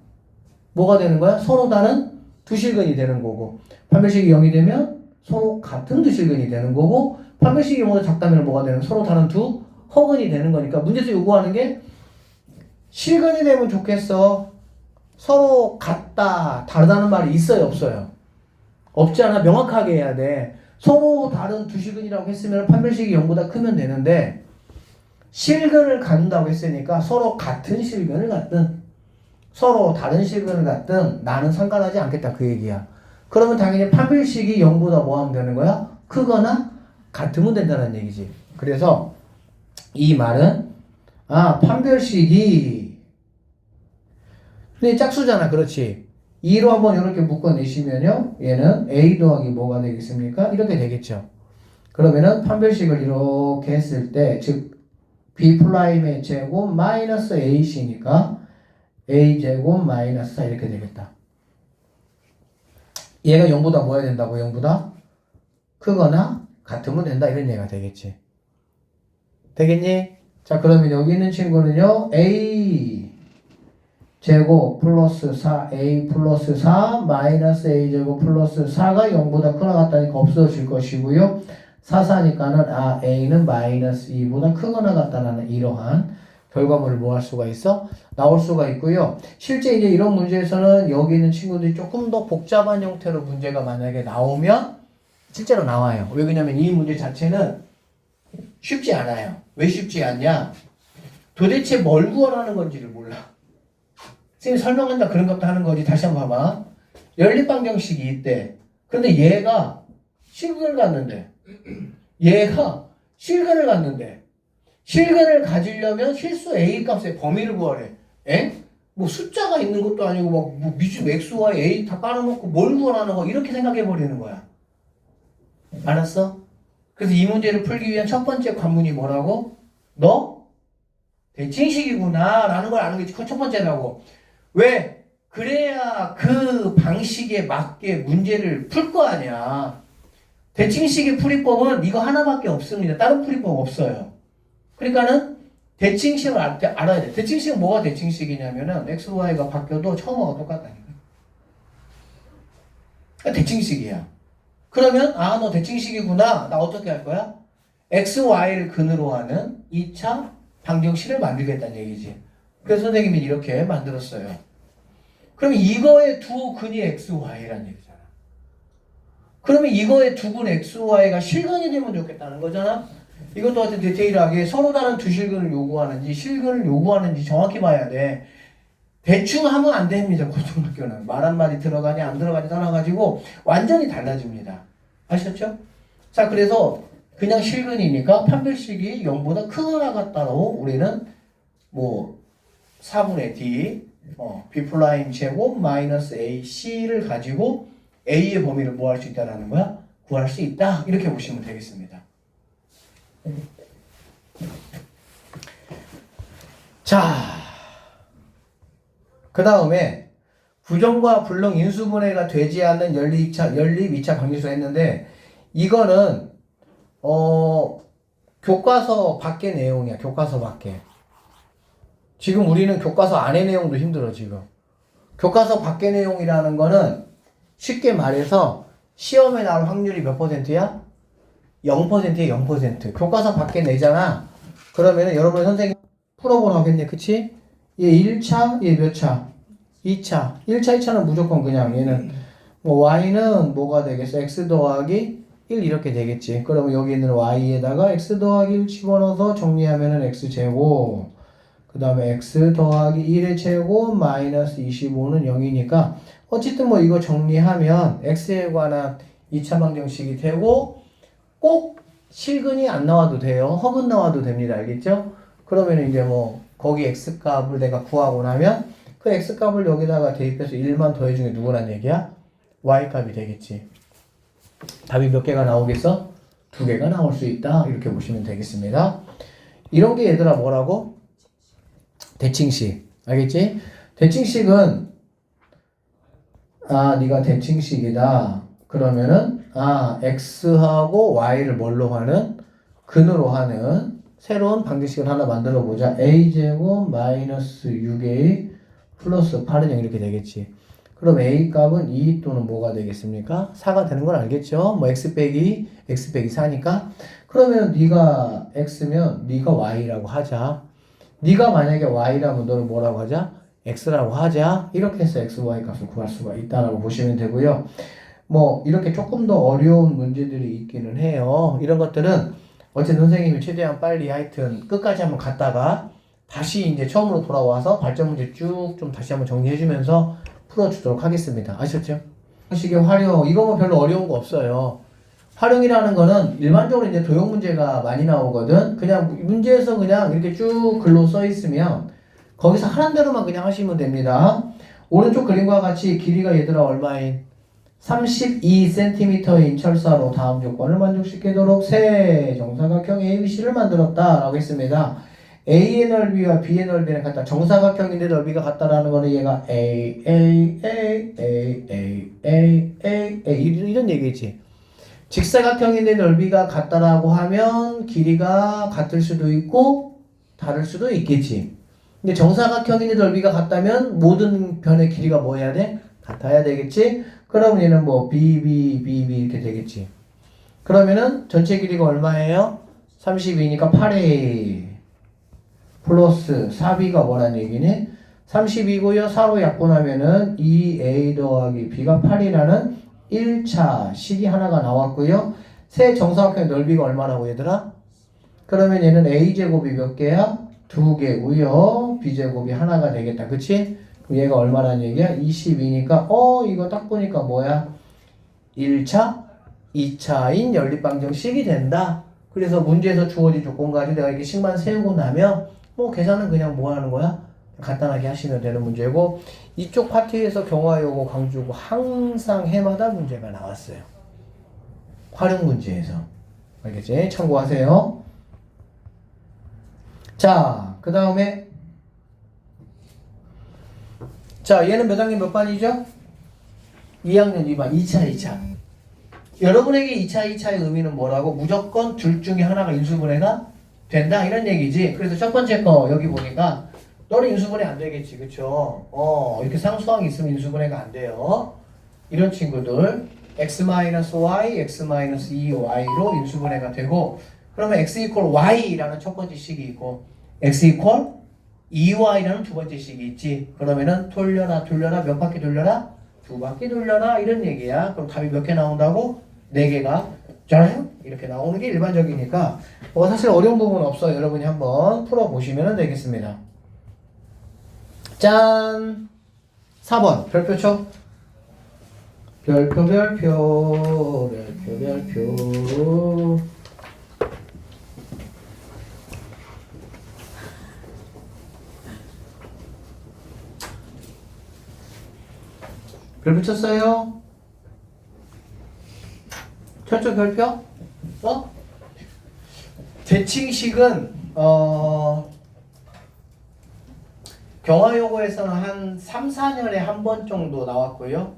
뭐가 되는 거야? 서로 다른 두 실근이 되는 거고 판별식이 0이 되면 서로 같은 두 실근이 되는 거고 판별식이 0보다 작다면 뭐가 되는 서로 다른 두 허근이 되는 거니까 문제에서 요구하는 게 실근이 되면 좋겠어. 서로 같다, 다르다는 말이 있어요, 없어요? 없지 않아. 명확하게 해야 돼. 서로 다른 두 실근이라고 했으면 판별식이 0보다 크면 되는데 실근을 갖는다고 했으니까 서로 같은 실근을 갖든 서로 다른 실근을 갖든 나는 상관하지 않겠다 그 얘기야. 그러면 당연히 판별식이 0보다 뭐 하면 되는 거야? 크거나 같으면 된다는 얘기지. 그래서 이 말은 판별식이 근데 짝수잖아. 그렇지. 2로 한번 이렇게 묶어내시면요. 얘는 A 더하기 뭐가 되겠습니까? 이렇게 되겠죠. 그러면은 판별식을 이렇게 했을 때, 즉, B'의 제곱 마이너스 AC니까 A 제곱 마이너스 4 이렇게 되겠다. 얘가 0보다 뭐 해야 된다고? 0보다 크거나 같으면 된다. 이런 얘기가 되겠지. 되겠니? 자, 그러면 여기 있는 친구는요. A 제곱 플러스 4A 플러스 4 마이너스 A 제곱 플러스 4가 0보다 크거나 같다니까 없어질 것이고요. 4니까는 A는 마이너스 2보다 크거나 같다는 이러한 결과물을 뭐 할 수가 있어? 나올 수가 있고요. 실제 이제 이런 문제에서는 여기 있는 친구들이 조금 더 복잡한 형태로 문제가 만약에 나오면 실제로 나와요. 왜 그러냐면 이 문제 자체는 쉽지 않아요. 왜 쉽지 않냐? 도대체 뭘 구하라는 건지를 몰라. 선생님이 설명한다 그런 것도 하는 거지. 다시 한번 봐봐. 연립방정식이 있대. 그런데 얘가 실근을 갖는데 실근을 가지려면 실수 A 값의 범위를 구하래. 에? 뭐 숫자가 있는 것도 아니고 뭐 미주 x, y, a 다 깔아놓고 뭘 구하라는 거 이렇게 생각해 버리는 거야. 알았어? 그래서 이 문제를 풀기 위한 첫 번째 관문이 뭐라고? 너 대칭식이구나 라는 걸 아는 게 첫 번째라고. 왜? 그래야 그 방식에 맞게 문제를 풀 거 아니야. 대칭식의 풀이법은 이거 하나밖에 없습니다. 다른 풀이법 없어요. 그러니까는 대칭식을 알아야 돼. 대칭식은 뭐가 대칭식이냐면은 x, y가 바뀌어도 처음하고 똑같다니까. 그러니까 대칭식이야. 그러면 너 대칭식이구나. 나 어떻게 할 거야? x, y를 근으로 하는 2차 방정식을 만들겠다는 얘기지. 그래서 선생님이 이렇게 만들었어요. 그럼 이거의 두 근이 x, y라는 얘기잖아. 그러면 이거의 두 근 x, y가 실근이 되면 좋겠다는 거잖아. 이것도 같은 디테일하게 서로 다른 두 실근을 요구하는지 실근을 요구하는지 정확히 봐야 돼. 대충 하면 안 됩니다. 고등학교는 말 한마디 들어가니 안 들어가니 떠나가지고 완전히 달라집니다. 아셨죠? 자, 그래서 그냥 실근이니까 판별식이 0보다 크거나 같다로 우리는 뭐 4분의 d b 플라임 제곱 마이너스 ac를 가지고 a의 범위를 뭐 할 수 있다라는 거야? 구할 수 있다. 이렇게 보시면 되겠습니다. 자, 그 다음에 부정과 불능 인수분해가 되지 않는 연립 2차 방정식을 했는데 이거는 교과서 밖의 내용이야. 교과서 밖에. 지금 우리는 교과서 안의 내용도 힘들어 지금. 교과서 밖의 내용이라는 거는 쉽게 말해서 시험에 나올 확률이 몇 %야? 0%에 0%. 교과서 밖에 내잖아. 그러면은 여러분 선생님 풀어보라고 하겠네. 그치? 얘 1차, 얘 몇 차? 2차. 1차, 2차는 무조건 그냥 얘는 뭐 y는 뭐가 되겠어? x 더하기 1 이렇게 되겠지. 그러면 여기 있는 y에다가 x 더하기 1 집어넣어서 정리하면은 x제곱. 그 다음에 x 더하기 1의 제곱 마이너스 25는 0이니까 어쨌든 뭐 이거 정리하면 x에 관한 2차 방정식이 되고 꼭 실근이 안 나와도 돼요. 허근 나와도 됩니다. 알겠죠? 그러면 이제 뭐 거기 x 값을 내가 구하고 나면 그 x 값을 여기다가 대입해서 1만 더해준 게 누구란 얘기야? y 값이 되겠지. 답이 몇 개가 나오겠어? 2개가 나올 수 있다. 이렇게 보시면 되겠습니다. 이런 게 얘들아 뭐라고? 대칭식. 알겠지? 대칭식은 네가 대칭식이다. 그러면은 x하고 y를 뭘로 하는? 근으로 하는 새로운 방정식을 하나 만들어 보자. a제곱 마이너스 6a 플러스 8은 0 이렇게 되겠지. 그럼 a 값은 2 또는 뭐가 되겠습니까? 4가 되는 걸 알겠죠? 뭐 x 빼기 4니까. 그러면 네가 x면 네가 y라고 하자. 네가 만약에 y라면 너는 뭐라고 하자? x라고 하자. 이렇게 해서 x, y 값을 구할 수가 있다라고 보시면 되고요. 뭐 이렇게 조금 더 어려운 문제들이 있기는 해요. 이런 것들은 어쨌든 선생님이 최대한 빨리 하여튼 끝까지 한번 갔다가 다시 이제 처음으로 돌아와서 발전 문제 쭉 좀 다시 한번 정리해주면서 풀어주도록 하겠습니다. 아셨죠? 식의 활용, 이거 뭐 별로 어려운 거 없어요. 활용이라는 거는 일반적으로 이제 도형 문제가 많이 나오거든. 그냥 문제에서 그냥 이렇게 쭉 글로 써 있으면 거기서 하는 대로만 그냥 하시면 됩니다. 오른쪽 그림과 같이 길이가 얘들아 얼마인? 32cm인 철사로 다음 조건을 만족시키도록 새 정사각형 ABC를 만들었다 라고 했습니다. A의 넓이와 B의 넓이는 같다. 정사각형인데 넓이가 같다라는 거는 얘가 A 이런 얘기지. 직사각형인데 넓이가 같다라고 하면 길이가 같을 수도 있고 다를 수도 있겠지. 근데 정사각형인데 넓이가 같다면 모든 변의 길이가 뭐 해야 돼? 같아야 되겠지? 그러면 얘는 뭐 BB 이렇게 되겠지. 그러면은 전체 길이가 얼마예요? 32니까 8A 플러스 4B가 뭐란 얘기니? 32고요. 4로 약분하면은 2A 더하기 B가 8이라는 1차 식이 하나가 나왔고요. 새 정사각형의 넓이가 얼마라고 얘들아? 그러면 얘는 A제곱이 몇 개야? 2개고요. B제곱이 하나가 되겠다. 그치? 그럼 얘가 얼마란 얘기야? 22니까 이거 딱 보니까 뭐야? 1차, 2차인 연립방정식이 된다. 그래서 문제에서 주어진 조건 가지고 내가 이렇게 식만 세우고 나면 뭐 계산은 그냥 뭐 하는 거야? 간단하게 하시면 되는 문제고, 이쪽 파트에서 경화요고 강주고 항상 해마다 문제가 나왔어요. 활용 문제에서. 알겠지? 참고하세요. 자, 그 다음에 자, 얘는 몇 학년 몇 반이죠? 2학년 2반, 2차. 여러분에게 2차의 의미는 뭐라고? 무조건 둘 중에 하나가 인수분해가 된다 이런 얘기지. 그래서 첫 번째 거 여기 보니까 너는 인수분해 안 되겠지, 그쵸? 이렇게 상수항이 있으면 인수분해가 안 돼요. 이런 친구들 x-y, x-2y로 인수분해가 되고, 그러면 x equal y라는 첫 번째 식이 있고 x equal 2y라는 두 번째 식이 있지. 그러면은 돌려라 몇 바퀴 돌려라? 두 바퀴 돌려라 이런 얘기야. 그럼 답이 몇 개 나온다고? 4개가 짠 이렇게 나오는 게 일반적이니까 사실 어려운 부분은 없어요. 여러분이 한번 풀어보시면 되겠습니다. 짠! 4번 별표죠? 별표 별표 쳤어요? 쳤죠 별표? 대칭식은 경화요고에서는 한 3, 4년에 한 번 정도 나왔고요.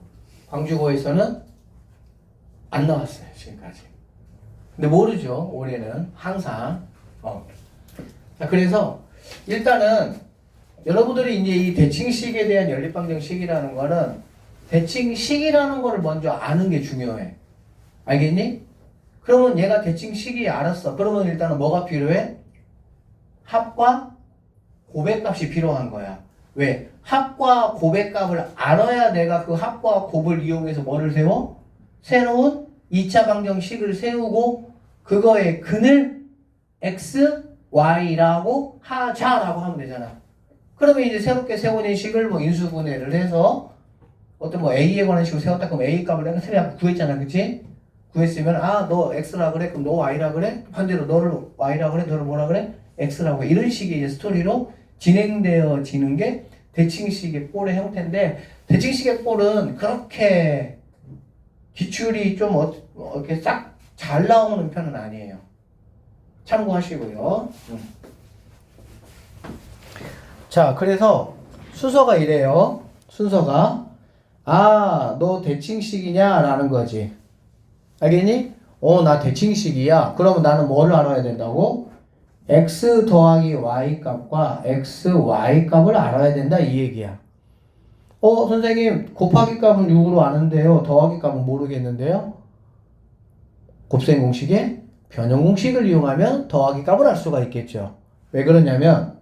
광주고에서는 안 나왔어요 지금까지. 근데 모르죠 올해는 항상. 자, 그래서 일단은 여러분들이 이제 이 대칭식에 대한 연립방정식이라는 거는 대칭식이라는 거를 먼저 아는 게 중요해. 알겠니? 그러면 얘가 대칭식이 알았어. 그러면 일단은 뭐가 필요해? 합과 곱의 값이 필요한 거야. 왜? 합과 곱의 값을 알아야 내가 그 합과 곱을 이용해서 뭐를 세워? 새로운 2차 방정식을 세우고 그거의 근을 x, y라고 하자라고 하면 되잖아. 그러면 이제 새롭게 세워진 식을 뭐 인수분해를 해서 어떤 뭐 a에 관한 식으로 세웠다 그러면 a 값을 내가 새로 구했잖아. 그치? 구했으면 너 x라 그래? 그럼 너 y라 그래? 반대로 너를 y라 그래? 너를 뭐라 그래? x라고 해. 이런 식의 이제 스토리로 진행되어지는 게 대칭식의 꼴의 형태인데, 대칭식의 꼴은 그렇게 기출이 좀 이렇게 싹 잘 나오는 편은 아니에요. 참고하시고요. 자, 그래서 순서가 이래요. 순서가 너 대칭식이냐? 라는 거지. 알겠니? 나 대칭식이야. 그러면 나는 뭐를 알아야 된다고? x 더하기 y 값과 xy 값을 알아야 된다 이 얘기야. 선생님 곱하기 값은 6으로 아는데요. 더하기 값은 모르겠는데요. 곱셈 공식에 변형 공식을 이용하면 더하기 값을 알 수가 있겠죠. 왜 그러냐면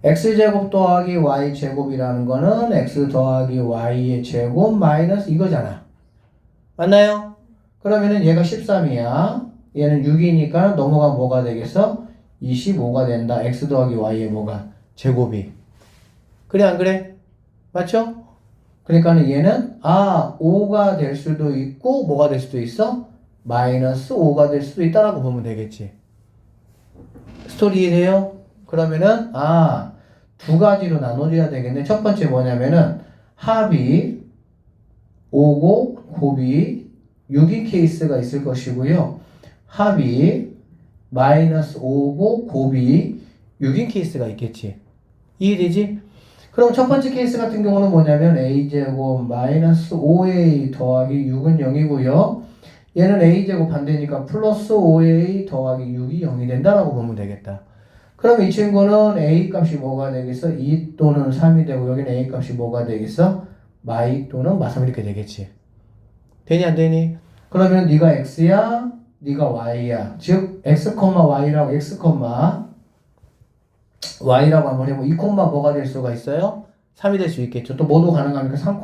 x제곱 더하기 y제곱이라는 거는 x 더하기 y의 제곱 마이너스 이거잖아. 맞나요? 그러면은 얘가 13이야. 얘는 6이니까 넘어가면 뭐가 되겠어? 25가 된다. x 더하기 y의 뭐가? 제곱이. 그래 안 그래? 맞죠? 그러니까는 얘는 5가 될 수도 있고 뭐가 될 수도 있어? 마이너스 5가 될 수도 있다라고 보면 되겠지. 스토리 이해돼요? 그러면은 두 가지로 나눠줘야 되겠네. 첫 번째 뭐냐면은 합이 5고 곱이 6인 케이스가 있을 것이고요. 합이 마이너스 5고 곱이 6인 케이스가 있겠지. 이해되지? 그럼 첫 번째 케이스 같은 경우는 뭐냐면 a제곱 마이너스 5a 더하기 6은 0이고요. 얘는 a제곱 반대니까 플러스 5a 더하기 6이 0이 된다라고 보면 되겠다. 그럼 이 친구는 a 값이 뭐가 되겠어? 2 또는 3이 되고 여기는 a 값이 뭐가 되겠어? 마이 또는 마3 이렇게 되겠지. 되니 안 되니? 그러면 네가 x야, 네가 y야. 즉 x, y라고 x, y라고 한번 해보면 2, 뭐가 될 수가 있어요? 3이 될 수 있겠죠. 또 뭐도 가능하니까 3,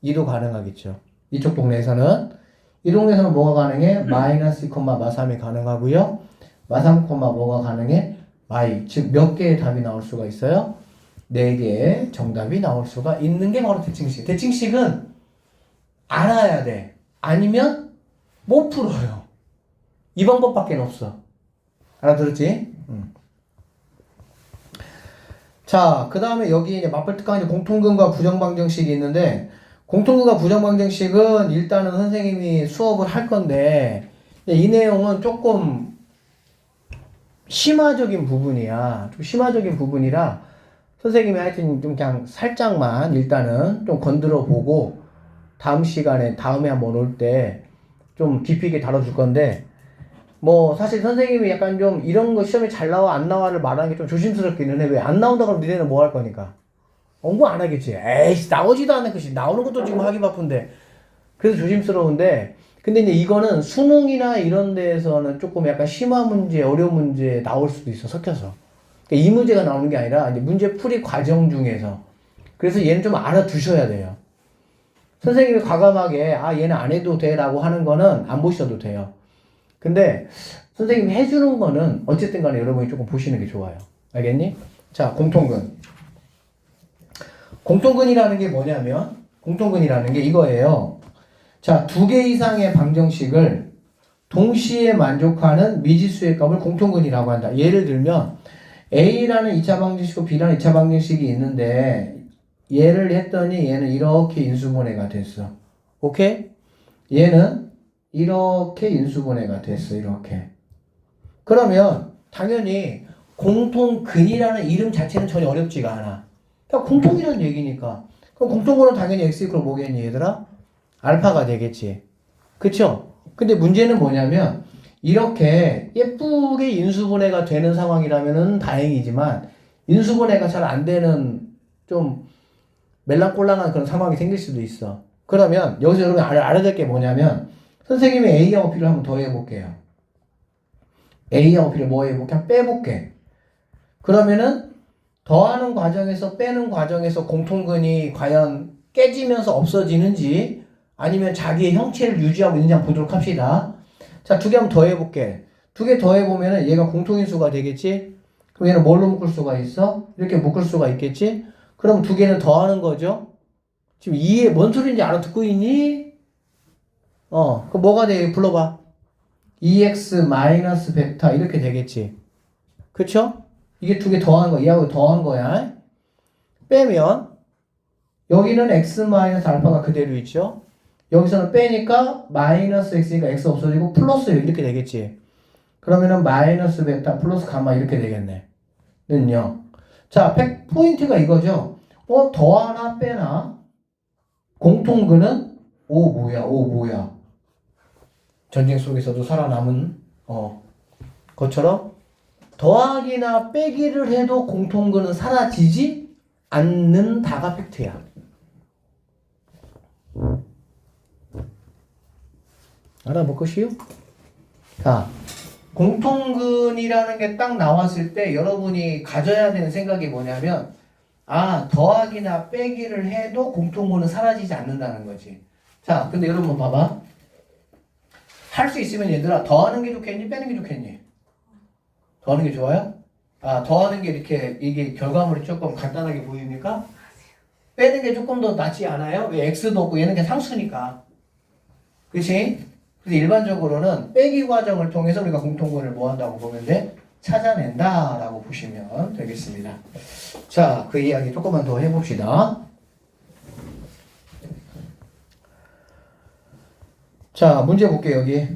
2도 가능하겠죠. 이쪽 동네에서는. 이 동네에서는 뭐가 가능해? 마이너스 2, 마3이 가능하고요. 마3, 뭐가 가능해? y. 즉 몇 개의 답이 나올 수가 있어요? 4개의 정답이 나올 수가 있는 게 바로 대칭식. 대칭식은 알아야 돼. 아니면 못 풀어요. 이 방법밖에 없어. 알아들었지? 자, 그 다음에 여기 이제 맞불 특강에 공통근과 부정방정식이 있는데, 공통근과 부정방정식은 일단은 선생님이 수업을 할 건데, 이 내용은 조금 심화적인 부분이야. 좀 심화적인 부분이라, 선생님이 하여튼 좀 그냥 살짝만 일단은 좀 건드려 보고, 다음 시간에, 다음에 한번 올 때 좀 깊이 있게 다뤄줄 건데, 뭐 사실 선생님이 약간 좀 이런 거 시험에 잘 나와 안 나와를 말하는 게 좀 조심스럽기는 해. 왜 안 나온다 그러면 니네는 뭐 할 거니까? 공부 안 하겠지. 에이씨 나오지도 않는 것이 나오는 것도 지금 하기 바쁜데. 그래서 조심스러운데, 근데 이제 이거는 수능이나 이런 데에서는 조금 약간 심화 문제, 어려운 문제 나올 수도 있어, 섞여서. 그러니까 이 문제가 나오는 게 아니라 이제 문제 풀이 과정 중에서. 그래서 얘는 좀 알아두셔야 돼요. 선생님이 과감하게 아 얘는 안 해도 돼라고 하는 거는 안 보셔도 돼요. 근데 선생님이 해주는 거는 어쨌든 간에 여러분이 조금 보시는 게 좋아요. 알겠니? 자, 공통근. 공통근이라는 게 뭐냐면, 공통근이라는 게 이거예요. 자, 두 개 이상의 방정식을 동시에 만족하는 미지수의 값을 공통근이라고 한다. 예를 들면, A라는 2차 방정식과 B라는 2차 방정식이 있는데, 얘를 했더니 얘는 이렇게 인수분해가 됐어. 오케이? 얘는 이렇게 인수분해가 됐어. 이렇게. 그러면 당연히 공통근이라는 이름 자체는 전혀 어렵지가 않아. 그러니까 공통이라는 얘기니까. 그럼 공통근은 당연히 x 이퀄 뭐겠니 얘들아? 알파가 되겠지. 그쵸? 근데 문제는 뭐냐면 이렇게 예쁘게 인수분해가 되는 상황이라면은 다행이지만 인수분해가 잘 안 되는 좀 멜랑꼴랑한 그런 상황이 생길 수도 있어. 그러면 여기서 여러분 알아야 될 게 뭐냐면 선생님이 A하고 B를 한번 더 해볼게요. A하고 B를 뭐 해볼게? 그냥 빼볼게. 그러면은 더하는 과정에서 빼는 과정에서 공통근이 과연 깨지면서 없어지는지 아니면 자기의 형체를 유지하고 있는지 한번 보도록 합시다. 자, 두 개 한번 더 해볼게. 두 개 더 해보면은 얘가 공통인수가 되겠지? 그럼 얘는 뭘로 묶을 수가 있어? 이렇게 묶을 수가 있겠지? 그럼 두 개는 더하는 거죠? 지금 이해, 뭔 소리인지 알아듣고 있니? 그럼 뭐가 돼? 불러봐. 2x 마이너스 베타 이렇게 되겠지. 그쵸? 이게 두 개 더한 거야. 얘하고 더한 거야. 빼면 여기는 x 마이너스 알파가 그대로 있죠. 여기서는 빼니까 마이너스 x니까 x 없어지고 플러스 이렇게 되겠지. 그러면은 마이너스 베타 플러스 가마 이렇게 되겠네. 는요. 자, 포인트가 이거죠. 더하나 빼나 공통근은 오 뭐야. 전쟁 속에서도 살아남은 것처럼 더하기나 빼기를 해도 공통근은 사라지지 않는다가 팩트야. 알아볼 것이요? 자, 공통근이라는 게 딱 나왔을 때 여러분이 가져야 되는 생각이 뭐냐면 더하기나 빼기를 해도 공통근은 사라지지 않는다는 거지. 자, 근데 여러분 봐봐. 할 수 있으면 얘들아 더하는 게 좋겠니? 빼는 게 좋겠니? 더하는 게 좋아요? 더하는 게 이게 결과물이 조금 간단하게 보입니까? 빼는 게 조금 더 낫지 않아요? 왜 x도 없고 얘는 그냥 상수니까. 그치? 그래서 일반적으로는 빼기 과정을 통해서 우리가 공통근을 뭐 한다고 보면 돼? 찾아낸다 라고 보시면 되겠습니다. 자, 그 이야기 조금만 더 해봅시다. 자, 문제 볼게요, 여기.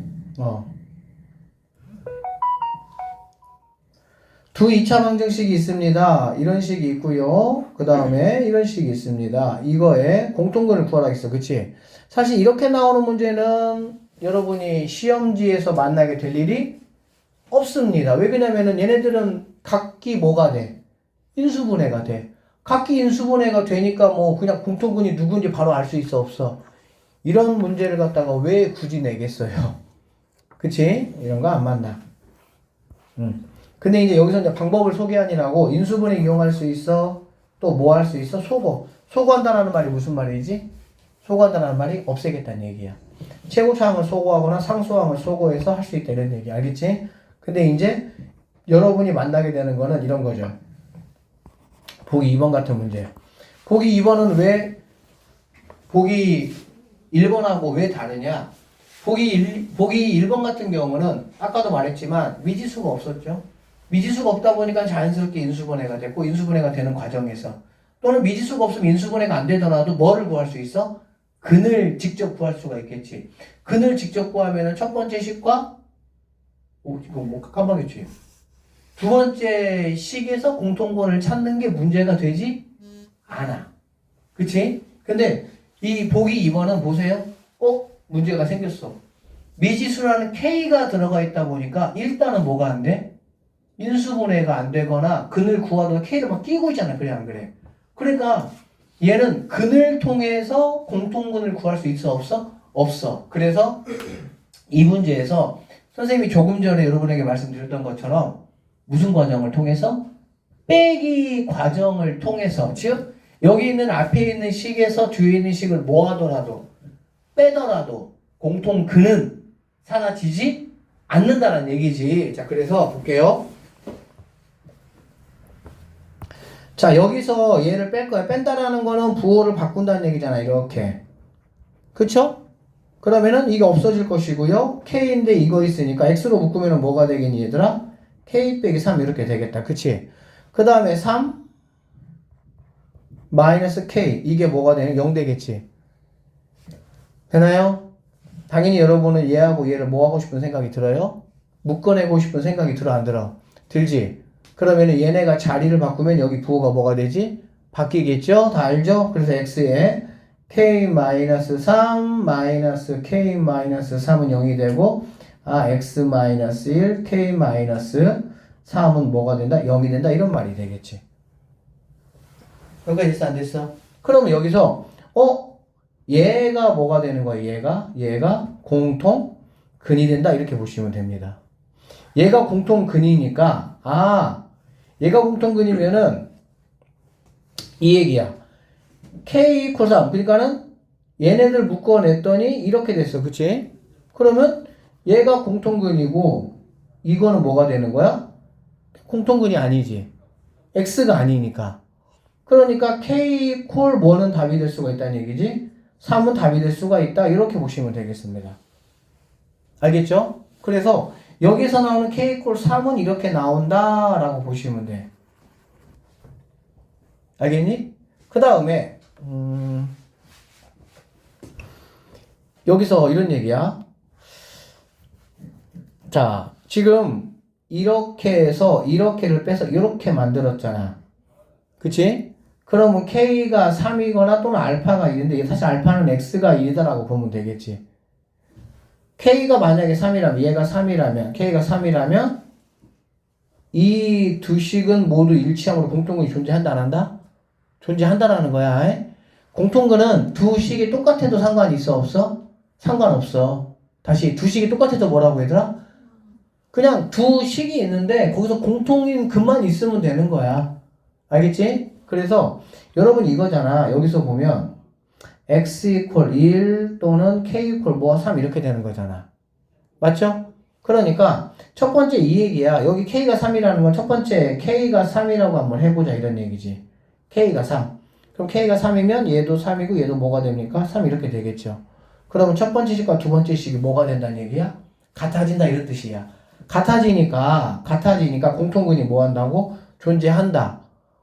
두 2차 방정식이 있습니다. 이런 식이 있고요. 그 다음에 이런 식이 있습니다. 이거에 공통근을 구하라 했어. 그치? 사실 이렇게 나오는 문제는 여러분이 시험지에서 만나게 될 일이 없습니다. 왜 그러냐면은 얘네들은 각기 뭐가 돼? 인수분해가 돼. 각기 인수분해가 되니까 뭐 그냥 공통근이 누군지 바로 알 수 있어 없어? 이런 문제를 갖다가 왜 굳이 내겠어요? 그치? 이런 거 안 만나. 근데 이제 여기서 이제 방법을 소개하느라고 인수분해 이용할 수 있어? 또 뭐 할 수 있어? 소거. 소거한다는 말이 무슨 말이지? 소거한다는 말이 없애겠다는 얘기야. 최고차항을 소거하거나 상수항을 소거해서 할 수 있다 이런 얘기. 알겠지? 근데 이제 여러분이 만나게 되는 거는 이런 거죠. 보기 2번 같은 문제. 보기 2번은 왜 보기 1번하고 왜 다르냐? 보기 1번 같은 경우는 아까도 말했지만 미지수가 없었죠. 미지수가 없다 보니까 자연스럽게 인수분해가 됐고 인수분해가 되는 과정에서 또는 미지수가 없으면 인수분해가 안 되더라도 뭐를 구할 수 있어? 근을 직접 구할 수가 있겠지. 근을 직접 구하면은 첫 번째 식과 이거 뭐 깜빡했지. 두 번째 식에서 공통분을 찾는 게 문제가 되지 않아. 그치? 근데 이 보기 2번은 보세요. 문제가 생겼어. 미지수라는 K가 들어가 있다 보니까 일단은 뭐가 안 돼? 인수분해가 안 되거나 근을 구하다가 K를 막 끼고 있잖아. 그래 안 그래? 그러니까 얘는 근을 통해서 공통근을 구할 수 있어 없어? 없어. 그래서 이 문제에서 선생님이 조금 전에 여러분에게 말씀드렸던 것처럼 무슨 과정을 통해서? 빼기 과정을 통해서, 즉 여기 있는 앞에 있는 식에서 뒤에 있는 식을 뭐 하더라도 빼더라도 공통근은 사라지지 않는다는 얘기지. 자, 그래서 볼게요. 자, 여기서 얘를 뺄 거야. 뺀다라는 거는 부호를 바꾼다는 얘기잖아. 이렇게. 그쵸? 그러면은 이게 없어질 것이고요. K인데 이거 있으니까 X로 묶으면 뭐가 되겠니 얘들아? K 빼기 3 이렇게 되겠다. 그치? 그 다음에 3 마이너스 K 이게 뭐가 되는? 0 되겠지? 되나요? 당연히 여러분은 얘하고 얘를 뭐 하고 싶은 생각이 들어요? 묶어내고 싶은 생각이 들어 안 들어? 들지? 그러면은 얘네가 자리를 바꾸면 여기 부호가 뭐가 되지? 바뀌겠죠? 다 알죠? 그래서 X에 K-3 마이너스 K-3은 0이 되고 X-1 K-3은 뭐가 된다? 0이 된다 이런 말이 되겠지. 여기까지 됐어 안 됐어? 그러면 여기서 얘가 뭐가 되는 거야? 얘가 공통근이 된다 이렇게 보시면 됩니다. 얘가 공통근이니까 얘가 공통근이면은 이 얘기야. K equal 3 그러니까는 얘네들 묶어냈더니 이렇게 됐어. 그치? 그러면 얘가 공통근이고 이거는 뭐가 되는 거야? 공통근이 아니지. X가 아니니까. 그러니까 K equal 뭐는 답이 될 수가 있다는 얘기지? 3은 답이 될 수가 있다. 이렇게 보시면 되겠습니다. 알겠죠? 그래서 여기서 나오는 K equal 3은 이렇게 나온다 라고 보시면 돼. 알겠니? 그 다음에 여기서 이런 얘기야. 자, 지금 이렇게 해서 이렇게를 빼서 이렇게 만들었잖아. 그치? 그러면 K가 3이거나 또는 알파가 1인데 사실 알파는 X가 1이다라고 보면 되겠지. K가 만약에 3이라면 얘가 3이라면 K가 3이라면 이 두 식은 모두 일치함으로 공통근이 존재한다 안 한다? 존재한다라는 거야. 공통근은 두 식이 똑같아도 상관이 있어 없어? 상관없어. 다시 두 식이 똑같아도 뭐라고 얘들아? 그냥 두 식이 있는데 거기서 공통인 근만 있으면 되는 거야. 알겠지? 그래서 여러분 이거잖아. 여기서 보면 x equal 1 또는 k equal 뭐 3 이렇게 되는 거잖아. 맞죠? 그러니까 첫 번째 이 얘기야. 여기 k가 3이라는 건 첫 번째 k가 3이라고 한번 해보자 이런 얘기지. k가 3. 그럼 k가 3이면 얘도 3이고 얘도 뭐가 됩니까? 3 이렇게 되겠죠. 그러면 첫 번째 식과 두 번째 식이 뭐가 된다는 얘기야? 같아진다 이런 뜻이야. 같아지니까 공통근이 뭐 한다고? 존재한다.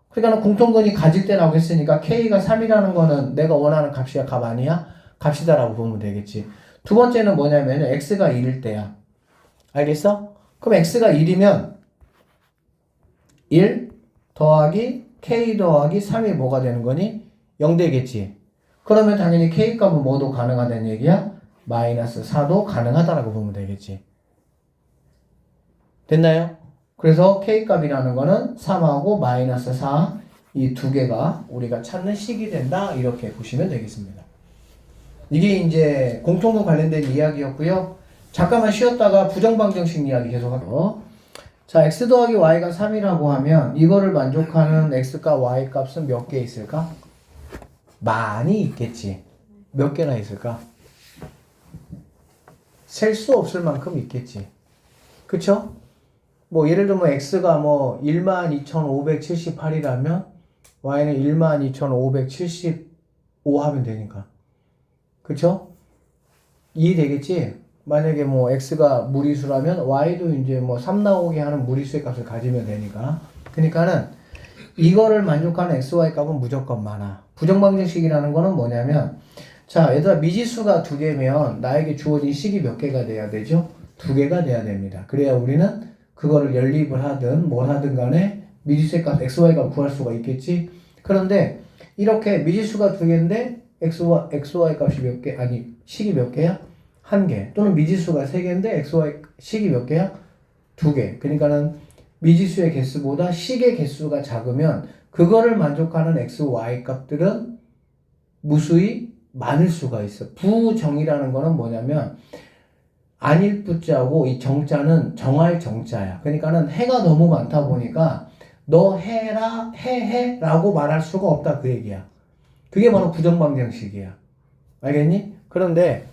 그러니까 공통근이 가질때라고 했으니까 K가 3이라는 거는 내가 원하는 값이야? 값 아니야? 값이다라고 보면 되겠지. 두 번째는 뭐냐면 X가 1일 때야. 알겠어? 그럼 X가 1이면 1 더하기 K 더하기 3이 뭐가 되는 거니? 0 되겠지. 그러면 당연히 K 값은 뭐도 가능하다는 얘기야? 마이너스 4도 가능하다라고 보면 되겠지. 됐나요? 그래서 K값이라는 거는 3하고 마이너스 4 이 두 개가 우리가 찾는 식이 된다 이렇게 보시면 되겠습니다. 이게 이제 공통분 관련된 이야기였고요. 잠깐만 쉬었다가 부정방정식 이야기 계속할게요. 자, x 더하기 y가 3이라고 하면 이거를 만족하는 x과 y 값은 몇 개 있을까? 많이 있겠지. 몇 개나 있을까? 셀 수 없을 만큼 있겠지. 그쵸? 뭐 예를 들면 x가 뭐 12,578이라면 y는 12,575 하면 되니까. 그쵸? 이해되겠지? 만약에 뭐 x가 무리수라면 y도 이제 뭐 3 나오게 하는 무리수의 값을 가지면 되니까. 그러니까는 이거를 만족하는 xy 값은 무조건 많아. 부정방정식이라는 거는 뭐냐면, 자, 얘들아, 미지수가 두 개면 나에게 주어진 식이 몇 개가 돼야 되죠? 두 개가 돼야 됩니다. 그래야 우리는 그거를 연립을 하든 뭘 하든 간에 미지수의 값 xy 값 구할 수가 있겠지? 그런데 이렇게 미지수가 두 개인데 xy 값이 몇 개, 아니, 식이 몇 개야? 한 개. 또는 미지수가 세 개인데 xy 식이 몇 개야? 두 개. 그러니까는 미지수의 개수보다 식의 개수가 작으면 그거를 만족하는 xy 값들은 무수히 많을 수가 있어. 부정이라는 거는 뭐냐면 아닐 부자고 이 정자는 정할 정자야. 그러니까는 해가 너무 많다 보니까 너 해라 해라고 말할 수가 없다 그 얘기야. 그게 바로 부정방정식이야. 알겠니? 그런데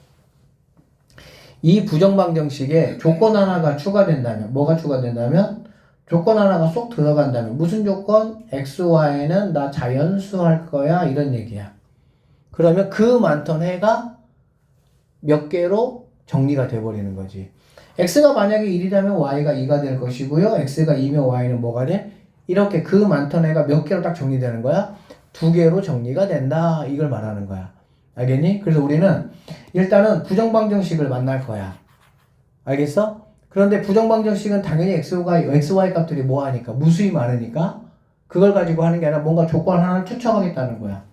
이 부정방정식에 조건 하나가 추가된다면, 뭐가 추가된다면, 조건 하나가 쏙 들어간다면, 무슨 조건? xy는 나 자연수 할 거야 이런 얘기야. 그러면 그 많던 해가 몇 개로 정리가 돼버리는 거지. x가 만약에 1이라면 y가 2가 될 것이고요. x가 2면 y는 뭐가 돼? 이렇게 그 많던 해가 몇 개로 딱 정리되는 거야? 두 개로 정리가 된다. 이걸 말하는 거야. 알겠니? 그래서 우리는 일단은 부정방정식을 만날 거야. 알겠어? 그런데 부정방정식은 당연히 xy 값들이 뭐 하니까? 무수히 많으니까 그걸 가지고 하는 게 아니라 뭔가 조건 하나를 투척하겠다는 거야.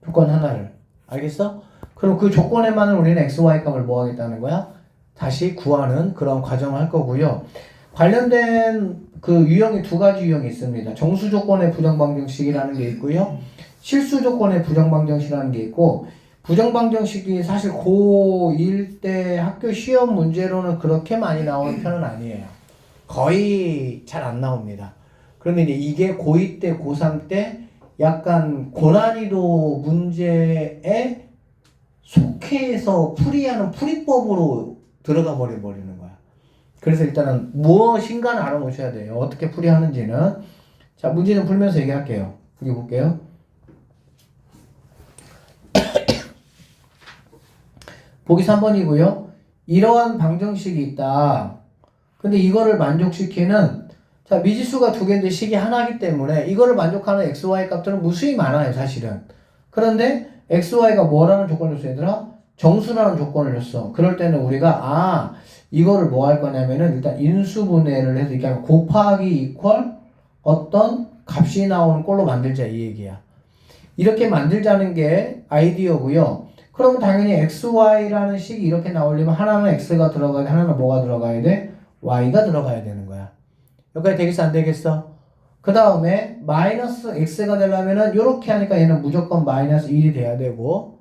조건 하나를. 알겠어? 그럼 그 조건에만은 우리는 xy 값을 뭐 하겠다는 거야? 다시 구하는 그런 과정을 할 거고요. 관련된 그 유형이 두 가지 유형이 있습니다. 정수 조건의 부정방정식이라는 게 있고요. 실수 조건의 부정방정식이라는 게 있고, 부정방정식이 사실 고1 때 학교 시험 문제로는 그렇게 많이 나오는 편은 아니에요. 거의 잘 안 나옵니다. 그런데 이제 이게 고2 때, 고3 때 약간 고난이도 문제에 속해서 풀이하는 풀이법으로 들어가 버리는 거야. 그래서 일단은 무엇인가는 알아놓으셔야 돼요. 어떻게 풀이하는지는. 자, 문제는 풀면서 얘기할게요. 여기 볼게요. 보기 3번이고요. 이러한 방정식이 있다. 근데 이거를 만족시키는, 자, 미지수가 두 개인데 식이 하나이기 때문에 이거를 만족하는 xy 값들은 무수히 많아요, 사실은. 그런데 xy가 뭐라는 조건을 줬어, 얘들아? 정수라는 조건을 줬어. 그럴 때는 우리가, 이거를 뭐 할 거냐면은 일단 인수분해를 해서 이렇게 곱하기 이퀄 어떤 값이 나오는 꼴로 만들자 이 얘기야. 이렇게 만들자는 게 아이디어고요. 그럼 당연히 xy라는 식이 이렇게 나오려면 하나는 x가 들어가야 돼, 하나는 뭐가 들어가야 돼? y가 들어가야 되는 거야. 여기까지 되겠어, 안 되겠어? 그 다음에 마이너스 x가 되려면은 이렇게 하니까 얘는 무조건 마이너스 1이 돼야 되고,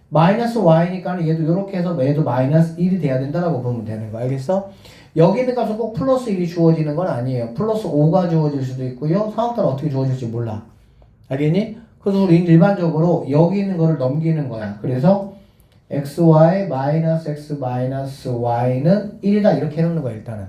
마이너스 y니까 얘도 이렇게 해서 얘도 마이너스 1이 돼야 된다라고 보면 되는 거 알겠어? 여기 있는 값은 꼭 플러스 1이 주어지는 건 아니에요. 플러스 5가 주어질 수도 있고요. 상황 따라 어떻게 주어질지 몰라. 알겠니? 그래서 우리 일반적으로 여기 있는 거를 넘기는 거야. 그래서 xy 마이너스 x 마이너스 y는 1이다 이렇게 해놓는 거야 일단은.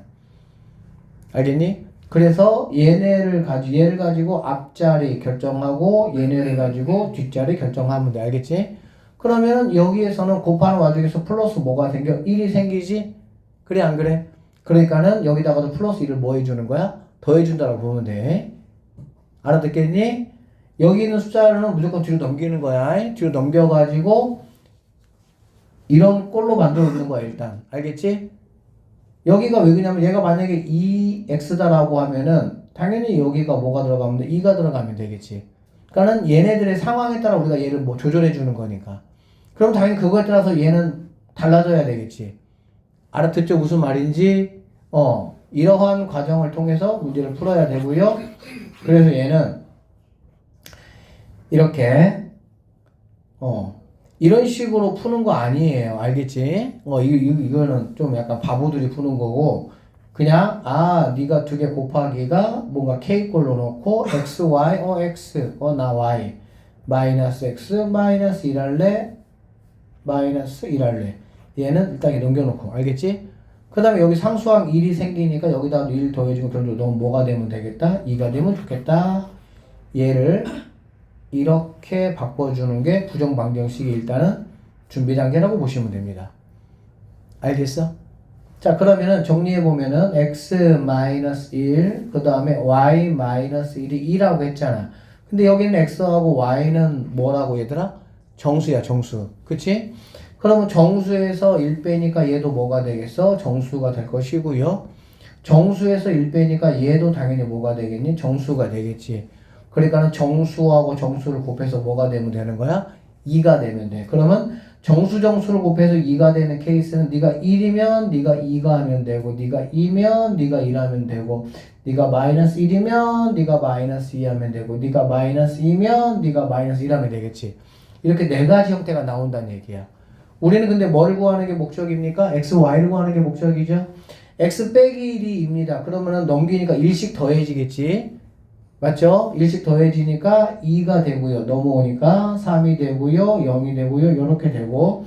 알겠니? 그래서 얘를 가지고 앞자리 결정하고 얘네를 가지고 뒷자리 결정하면 돼. 알겠지? 그러면 여기에서는 곱하는 와중에서 플러스 뭐가 생겨? 1이 생기지? 그래 안 그래? 그러니까는 여기다가도 플러스 1을 뭐 해주는 거야? 더해준다라고 보면 돼. 알아듣겠니? 여기 있는 숫자는 무조건 뒤로 넘기는 거야. 뒤로 넘겨가지고 이런 꼴로 만들어 놓는 거야 일단. 알겠지? 여기가 왜 그러냐면 얘가 만약에 2x다라고 하면은 당연히 여기가 뭐가 들어가면 돼? 2가 들어가면 되겠지. 그러니까는 얘네들의 상황에 따라 우리가 얘를 뭐 조절해 주는 거니까. 그럼 당연히 그거에 따라서 얘는 달라져야 되겠지. 알아듣죠? 무슨 말인지? 이러한 과정을 통해서 문제를 풀어야 되고요. 그래서 얘는 이렇게 이런 식으로 푸는 거 아니에요. 알겠지? 이거는 좀 약간 바보들이 푸는 거고, 그냥, 네가 두 개 곱하기가 뭔가 K꼴로 놓고, XY, X, 나 Y, 마이너스 X, 마이너스 1할래, 마이너스 1할래. 얘는 일단 넘겨놓고, 알겠지? 그 다음에 여기 상수항 1이 생기니까 여기다 1 더해주고, 그럼 너 뭐가 되면 되겠다? 2가 되면 좋겠다. 얘를 이렇게 바꿔주는 게 부정방정식이 일단은 준비 단계라고 보시면 됩니다. 알겠어? 자, 그러면은 정리해보면은 x-1, 그 다음에 y-1이 2라고 했잖아. 근데 여기는 x하고 y는 뭐라고 얘들아? 정수야, 정수. 그치? 그러면 정수에서 1 빼니까 얘도 뭐가 되겠어? 정수가 될 것이고요. 정수에서 1 빼니까 얘도 당연히 뭐가 되겠니? 정수가 되겠지. 그러니까는 정수하고 정수를 곱해서 뭐가 되면 되는 거야? 2가 되면 돼. 그러면 정수를 곱해서 2가 되는 케이스는 네가 1이면 네가 2가 하면 되고, 네가 2면 네가 1 하면 되고, 네가 마이너스 1이면 네가 마이너스 2 하면 되고, 네가 마이너스 2면 네가 마이너스 1 하면 되겠지. 이렇게 네 가지 형태가 나온다는 얘기야. 우리는 근데 뭐를 구하는 게 목적입니까? x, y를 구하는 게 목적이죠. x 빼기 1이입니다. 그러면은 넘기니까 1씩 더해지겠지. 맞죠? 1씩 더해지니까 2가 되고요. 넘어오니까 3이 되고요. 0이 되고요. 요렇게 되고,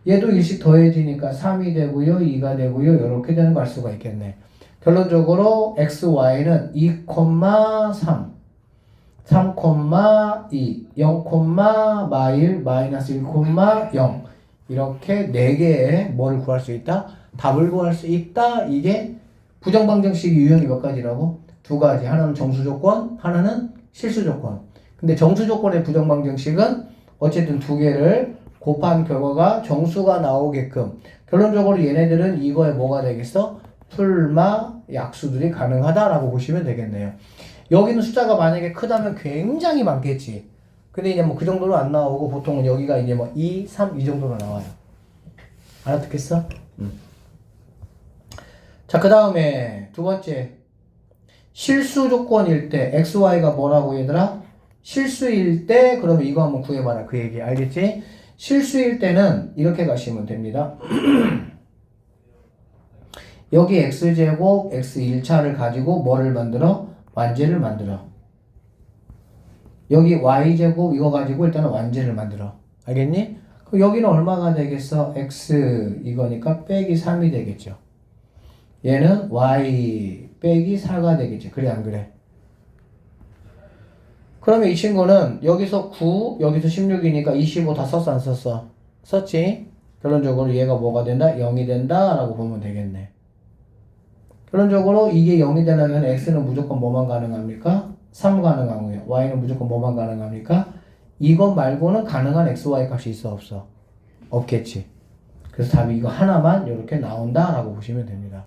얘도 1씩 더해지니까 3이 되고요. 2가 되고요. 요렇게 되는 걸 알 수가 있겠네. 결론적으로 x, y는 2, 3, 3,2, 0,-1, 마이너스 1, 0 이렇게 4개의 뭐를 구할 수 있다? 답을 구할 수 있다. 이게 부정방정식 유형이 몇 가지라고? 2가지. 하나는 정수 조건, 하나는 실수 조건. 근데 정수 조건의 부정방정식은 어쨌든 2개를 곱한 결과가 정수가 나오게끔, 결론적으로 얘네들은 이거에 뭐가 되겠어? 풀마 약수들이 가능하다라고 보시면 되겠네요. 여기는 숫자가 만약에 크다면 굉장히 많겠지. 근데 이제 뭐 그 정도로 안 나오고 보통은 여기가 이제 뭐 2, 3 이 정도로 나와요. 알아듣겠어? 자, 그 다음에 두 번째. 실수 조건일 때 XY가 뭐라고 얘들아? 실수일 때 그러면 이거 한번 구해봐라. 그 얘기 알겠지? 실수일 때는 이렇게 가시면 됩니다. 여기 X제곱 X1차를 가지고 뭐를 만들어? 완제를 만들어. 여기 Y제곱 이거 가지고 일단은 완제를 만들어. 알겠니? 그럼 여기는 얼마가 되겠어? X 이거니까 빼기 3이 되겠죠. 얘는 Y 빼기 4가 되겠지. 그래 안 그래? 그러면 이 친구는 여기서 9, 여기서 16이니까 25 다 썼어 안 썼어? 썼지? 결론적으로 얘가 뭐가 된다? 0이 된다 라고 보면 되겠네. 결론적으로 이게 0이 되려면 x는 무조건 뭐만 가능합니까? 3 가능하고요. y는 무조건 뭐만 가능합니까? 이것 말고는 가능한 x, y 값이 있어 없어? 없겠지. 그래서 답이 이거 하나만 이렇게 나온다 라고 보시면 됩니다.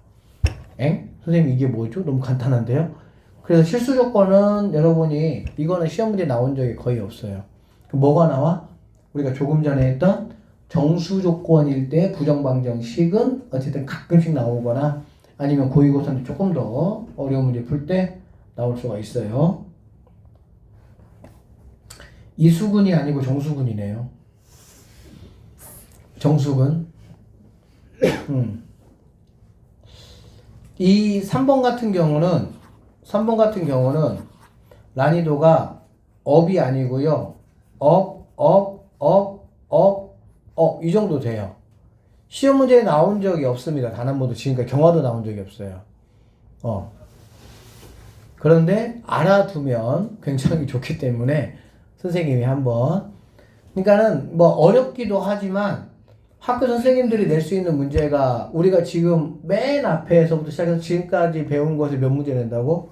엥? 선생님 이게 뭐죠? 너무 간단한데요? 그래서 실수 조건은 여러분이 이거는 시험 문제 나온 적이 거의 없어요. 뭐가 나와? 우리가 조금 전에 했던 정수 조건일 때 부정방정식은 어쨌든 가끔씩 나오거나 아니면 고위고사는 조금 더 어려운 문제 풀 때 나올 수가 있어요. 이수근이 아니고 정수근이네요. 정수근. 이 3번 같은 경우는 난이도가 업이 아니고요. 이 정도 돼요. 시험 문제에 나온 적이 없습니다. 단 한 번도 지금까지 경화도 나온 적이 없어요. 그런데 알아두면 굉장히 좋기 때문에 선생님이 한번, 그러니까는 뭐 어렵기도 하지만 학교 선생님들이 낼 수 있는 문제가 우리가 지금 맨 앞에서부터 시작해서 지금까지 배운 것을 몇 문제 낸다고?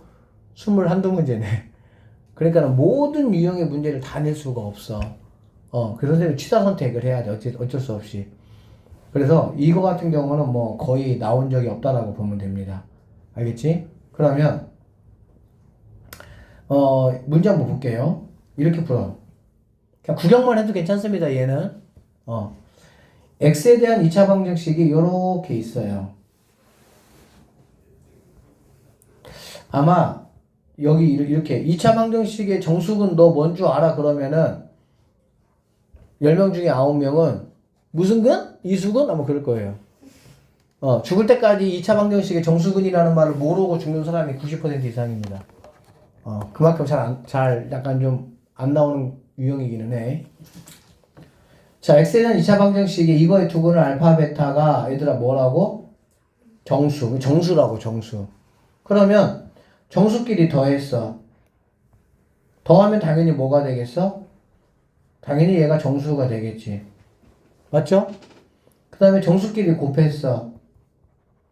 21문제 내. 그러니까 모든 유형의 문제를 다 낼 수가 없어. 그래서 선생님이 취사 선택을 해야 돼. 어쩔 수 없이. 그래서 이거 같은 경우는 뭐 거의 나온 적이 없다라고 보면 됩니다. 알겠지? 그러면 문제 한번 볼게요. 이렇게 풀어. 그냥 구경만 해도 괜찮습니다. 얘는 x에 대한 2차 방정식이 이렇게 있어요. 아마 여기 이렇게 2차 방정식의 정수근 너 뭔 줄 알아? 그러면은 10명 중에 9명은 무슨 근? 이수근? 아마 그럴 거예요. 죽을 때까지 2차 방정식의 정수근이라는 말을 모르고 죽는 사람이 90% 이상입니다. 그만큼 약간 좀 안 나오는 유형이기는 해. 자, x에 대한 2차 방정식이 이거의 두근을 알파, 베타가 얘들아 뭐라고? 정수라고, 정수. 그러면 정수끼리 더했어. 더하면 당연히 뭐가 되겠어? 당연히 얘가 정수가 되겠지. 맞죠? 그 다음에 정수끼리 곱했어.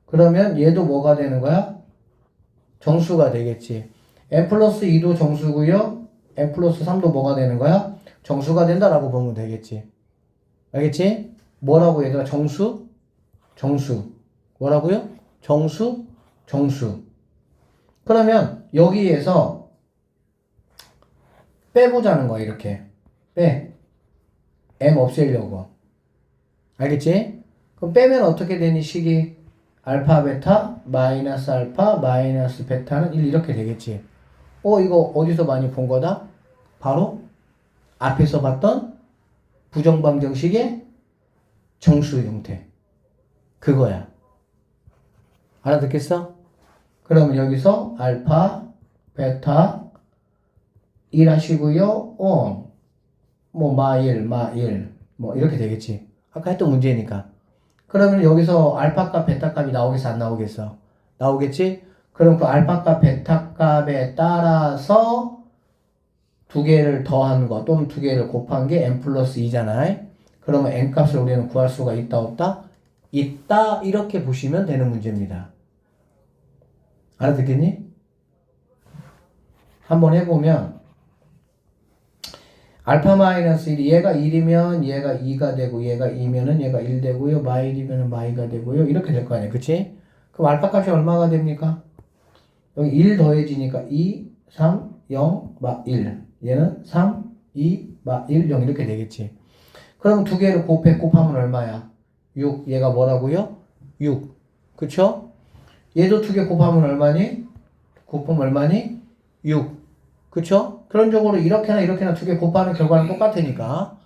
그러면 얘도 뭐가 되는 거야? 정수가 되겠지. n 플러스 2도 정수고요. n 플러스 3도 뭐가 되는 거야? 정수가 된다라고 보면 되겠지. 알겠지? 뭐라고 얘들아? 정수? 정수. 뭐라고요? 정수? 정수. 그러면 여기에서 빼보자는 거야, 이렇게. 빼. m 없애려고. 알겠지? 그럼 빼면 어떻게 되니, 식이? 알파, 베타, 마이너스 알파, 마이너스 베타는 1 이렇게 되겠지. 이거 어디서 많이 본 거다? 바로 앞에서 봤던 부정방정식의 정수 형태. 그거야. 알아듣겠어? 그러면 여기서 알파, 베타 1 하시고요. 마1, 마1 뭐 이렇게 되겠지. 아까 했던 문제니까. 그러면 여기서 알파 값, 베타 값이 나오겠어, 안 나오겠어? 나오겠지? 그럼 그 알파 값, 베타 값에 따라서 두 개를 더한 거 또는 두 개를 곱한 게 n 플러스 2잖아. 그러면 n 값을 우리는 구할 수가 있다, 없다? 있다, 이렇게 보시면 되는 문제입니다. 알아듣겠니? 한번 해보면 알파 마이너스 1이 얘가 1이면 얘가 2가 되고 얘가 2면은 얘가 1 되고요. 마 1이면 마 2가 되고요. 이렇게 될 거 아니야. 그치? 그럼 알파 값이 얼마가 됩니까? 여기 1 더해지니까 2, 3, 0, 마 1. 얘는 3, 2, 마 1, 0 이렇게 되겠지. 그럼 두 개를 곱하면 얼마야? 6. 얘가 뭐라고요? 6. 그쵸? 얘도 두 개 곱하면 얼마니? 곱하면 얼마니? 6. 그쵸? 그런 쪽으로 이렇게나 이렇게나 두 개 곱하는 결과는 똑같으니까.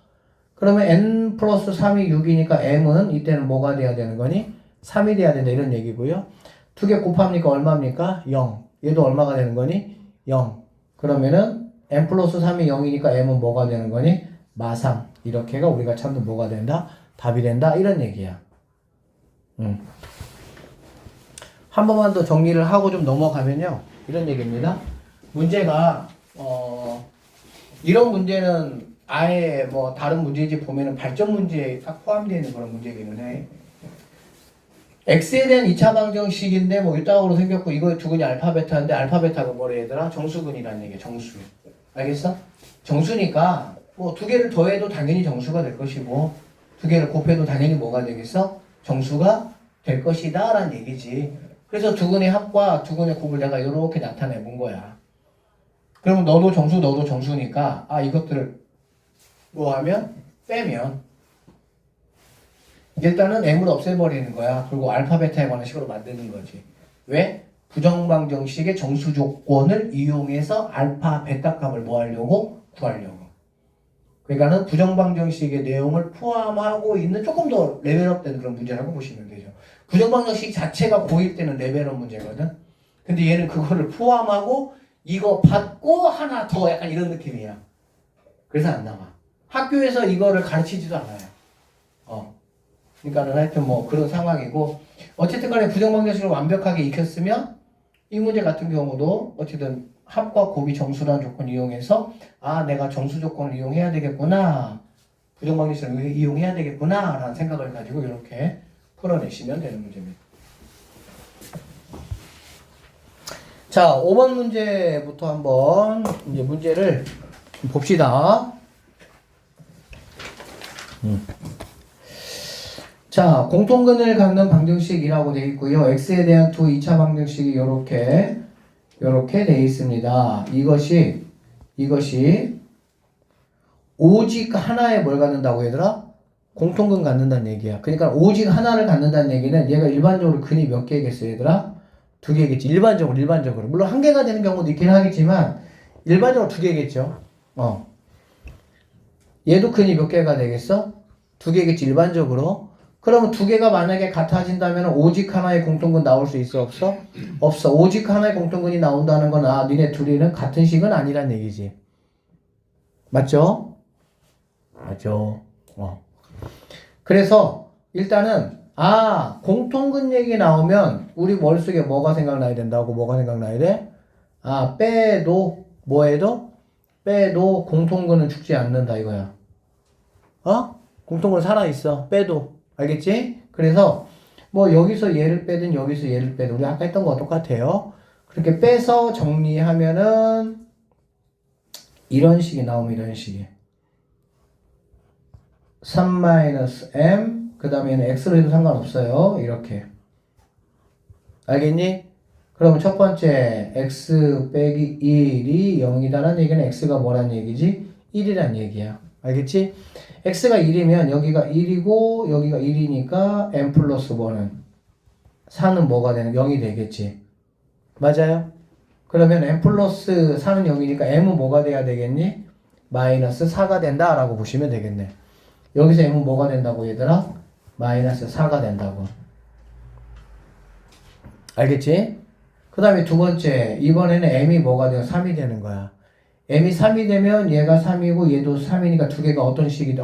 그러면 n 플러스 3이 6이니까 m은 이때는 뭐가 돼야 되는 거니? 3이 돼야 된다 이런 얘기고요. 두 개 곱합니까? 얼마입니까? 0. 얘도 얼마가 되는 거니? 0. 그러면은 n 플러스 3이 0이니까 m은 뭐가 되는 거니? 마 3. 이렇게가 우리가 찾는 뭐가 된다? 답이 된다 이런 얘기야. 한 번만 더 정리를 하고 좀 넘어가면요. 이런 얘기입니다. 문제가 이런 문제는 아예 뭐 다른 문제지 보면은 발전 문제에 딱 포함되어 있는 그런 문제기는 해. x에 대한 2차 방정식인데 뭐 이따구로 생겼고 이거의 두근이 알파 베타인데 알파 베타가 뭐래 얘들아? 정수근이라는 얘기야. 정수. 알겠어? 정수니까 뭐 두 개를 더해도 당연히 정수가 될 것이고 두 개를 곱해도 당연히 뭐가 되겠어? 정수가 될 것이다 라는 얘기지. 그래서 두근의 합과 두근의 곱을 내가 이렇게 나타내 본 거야. 그러면 너도 정수 너도 정수니까 이것들을 뭐 하면 빼면 일단은 m을 없애버리는 거야. 그리고 알파 베타에 관한 식으로 만드는 거지. 왜? 부정방정식의 정수 조건을 이용해서 알파 베타 값을 뭐 하려고? 구하려고. 그러니까는 부정방정식의 내용을 포함하고 있는 조금 더 레벨업된 그런 문제라고 보시면 되죠. 부정방정식 자체가 고1 때는 레벨업 문제거든. 근데 얘는 그거를 포함하고 이거 받고 하나 더 약간 이런 느낌이야. 그래서 안 나와. 학교에서 이거를 가르치지도 않아요. 그러니까는 하여튼 뭐 그런 상황이고 어쨌든 간에 부정방정식을 완벽하게 익혔으면 이 문제 같은 경우도 어쨌든 합과 곱이 정수라는 조건을 이용해서 내가 정수 조건을 이용해야 되겠구나. 부정방정식을 이용해야 되겠구나 라는 생각을 가지고 이렇게 풀어내시면 되는 문제입니다. 자, 5번 문제부터 한번 이제 문제를 봅시다. 자, 공통근을 갖는 방정식이라고 되어 있고요. x에 대한 2차 방정식이 이렇게 되어 있습니다. 이것이 오직 하나에 뭘 갖는다고 얘들아? 공통근 갖는다는 얘기야. 그러니까 오직 하나를 갖는다는 얘기는 얘가 일반적으로 근이 몇 개겠어요, 얘들아? 2개겠지. 일반적으로. 물론 한 개가 되는 경우도 있긴 하겠지만 일반적으로 2개겠죠. 얘도 근이 몇 개가 되겠어? 2개겠지, 일반적으로. 그러면 2개가 만약에 같아진다면 오직 하나의 공통근 나올 수 있어, 없어? 없어. 오직 하나의 공통근이 나온다는 건 니네 둘이는 같은 식은 아니란 얘기지. 맞죠? 맞죠. 그래서 일단은 공통근 얘기 나오면 우리 머릿속에 뭐가 생각나야 된다고? 뭐가 생각나야 돼? 빼도 빼도 공통근은 죽지 않는다 이거야. 공통근 살아있어. 빼도 알겠지? 그래서 뭐 여기서 얘를 빼든 여기서 얘를 빼든 우리 아까 했던 거와 똑같아요. 그렇게 빼서 정리하면은 이런 식이 나오면 이런 식이 3-m 그 다음에 얘는 x로 해도 상관없어요. 이렇게 알겠니? 그러면 첫 번째 x 빼기 1이 0이다라는 얘기는 x가 뭐란 얘기지? 1이란 얘기야. 알겠지? x가 1이면 여기가 1이고 여기가 1이니까 m 플러스 1은 4는 뭐가 되는? 0이 되겠지. 맞아요? 그러면 m 플러스 4는 0이니까 m은 뭐가 돼야 되겠니? 마이너스 4가 된다라고 보시면 되겠네. 여기서 m은 뭐가 된다고 얘들아? 마이너스 4가 된다고. 알겠지? 그 다음에 두 번째, 이번에는 m이 뭐가 돼요? 3이 되는 거야. m이 3이 되면 얘가 3이고 얘도 3이니까 두 개가 어떤 식이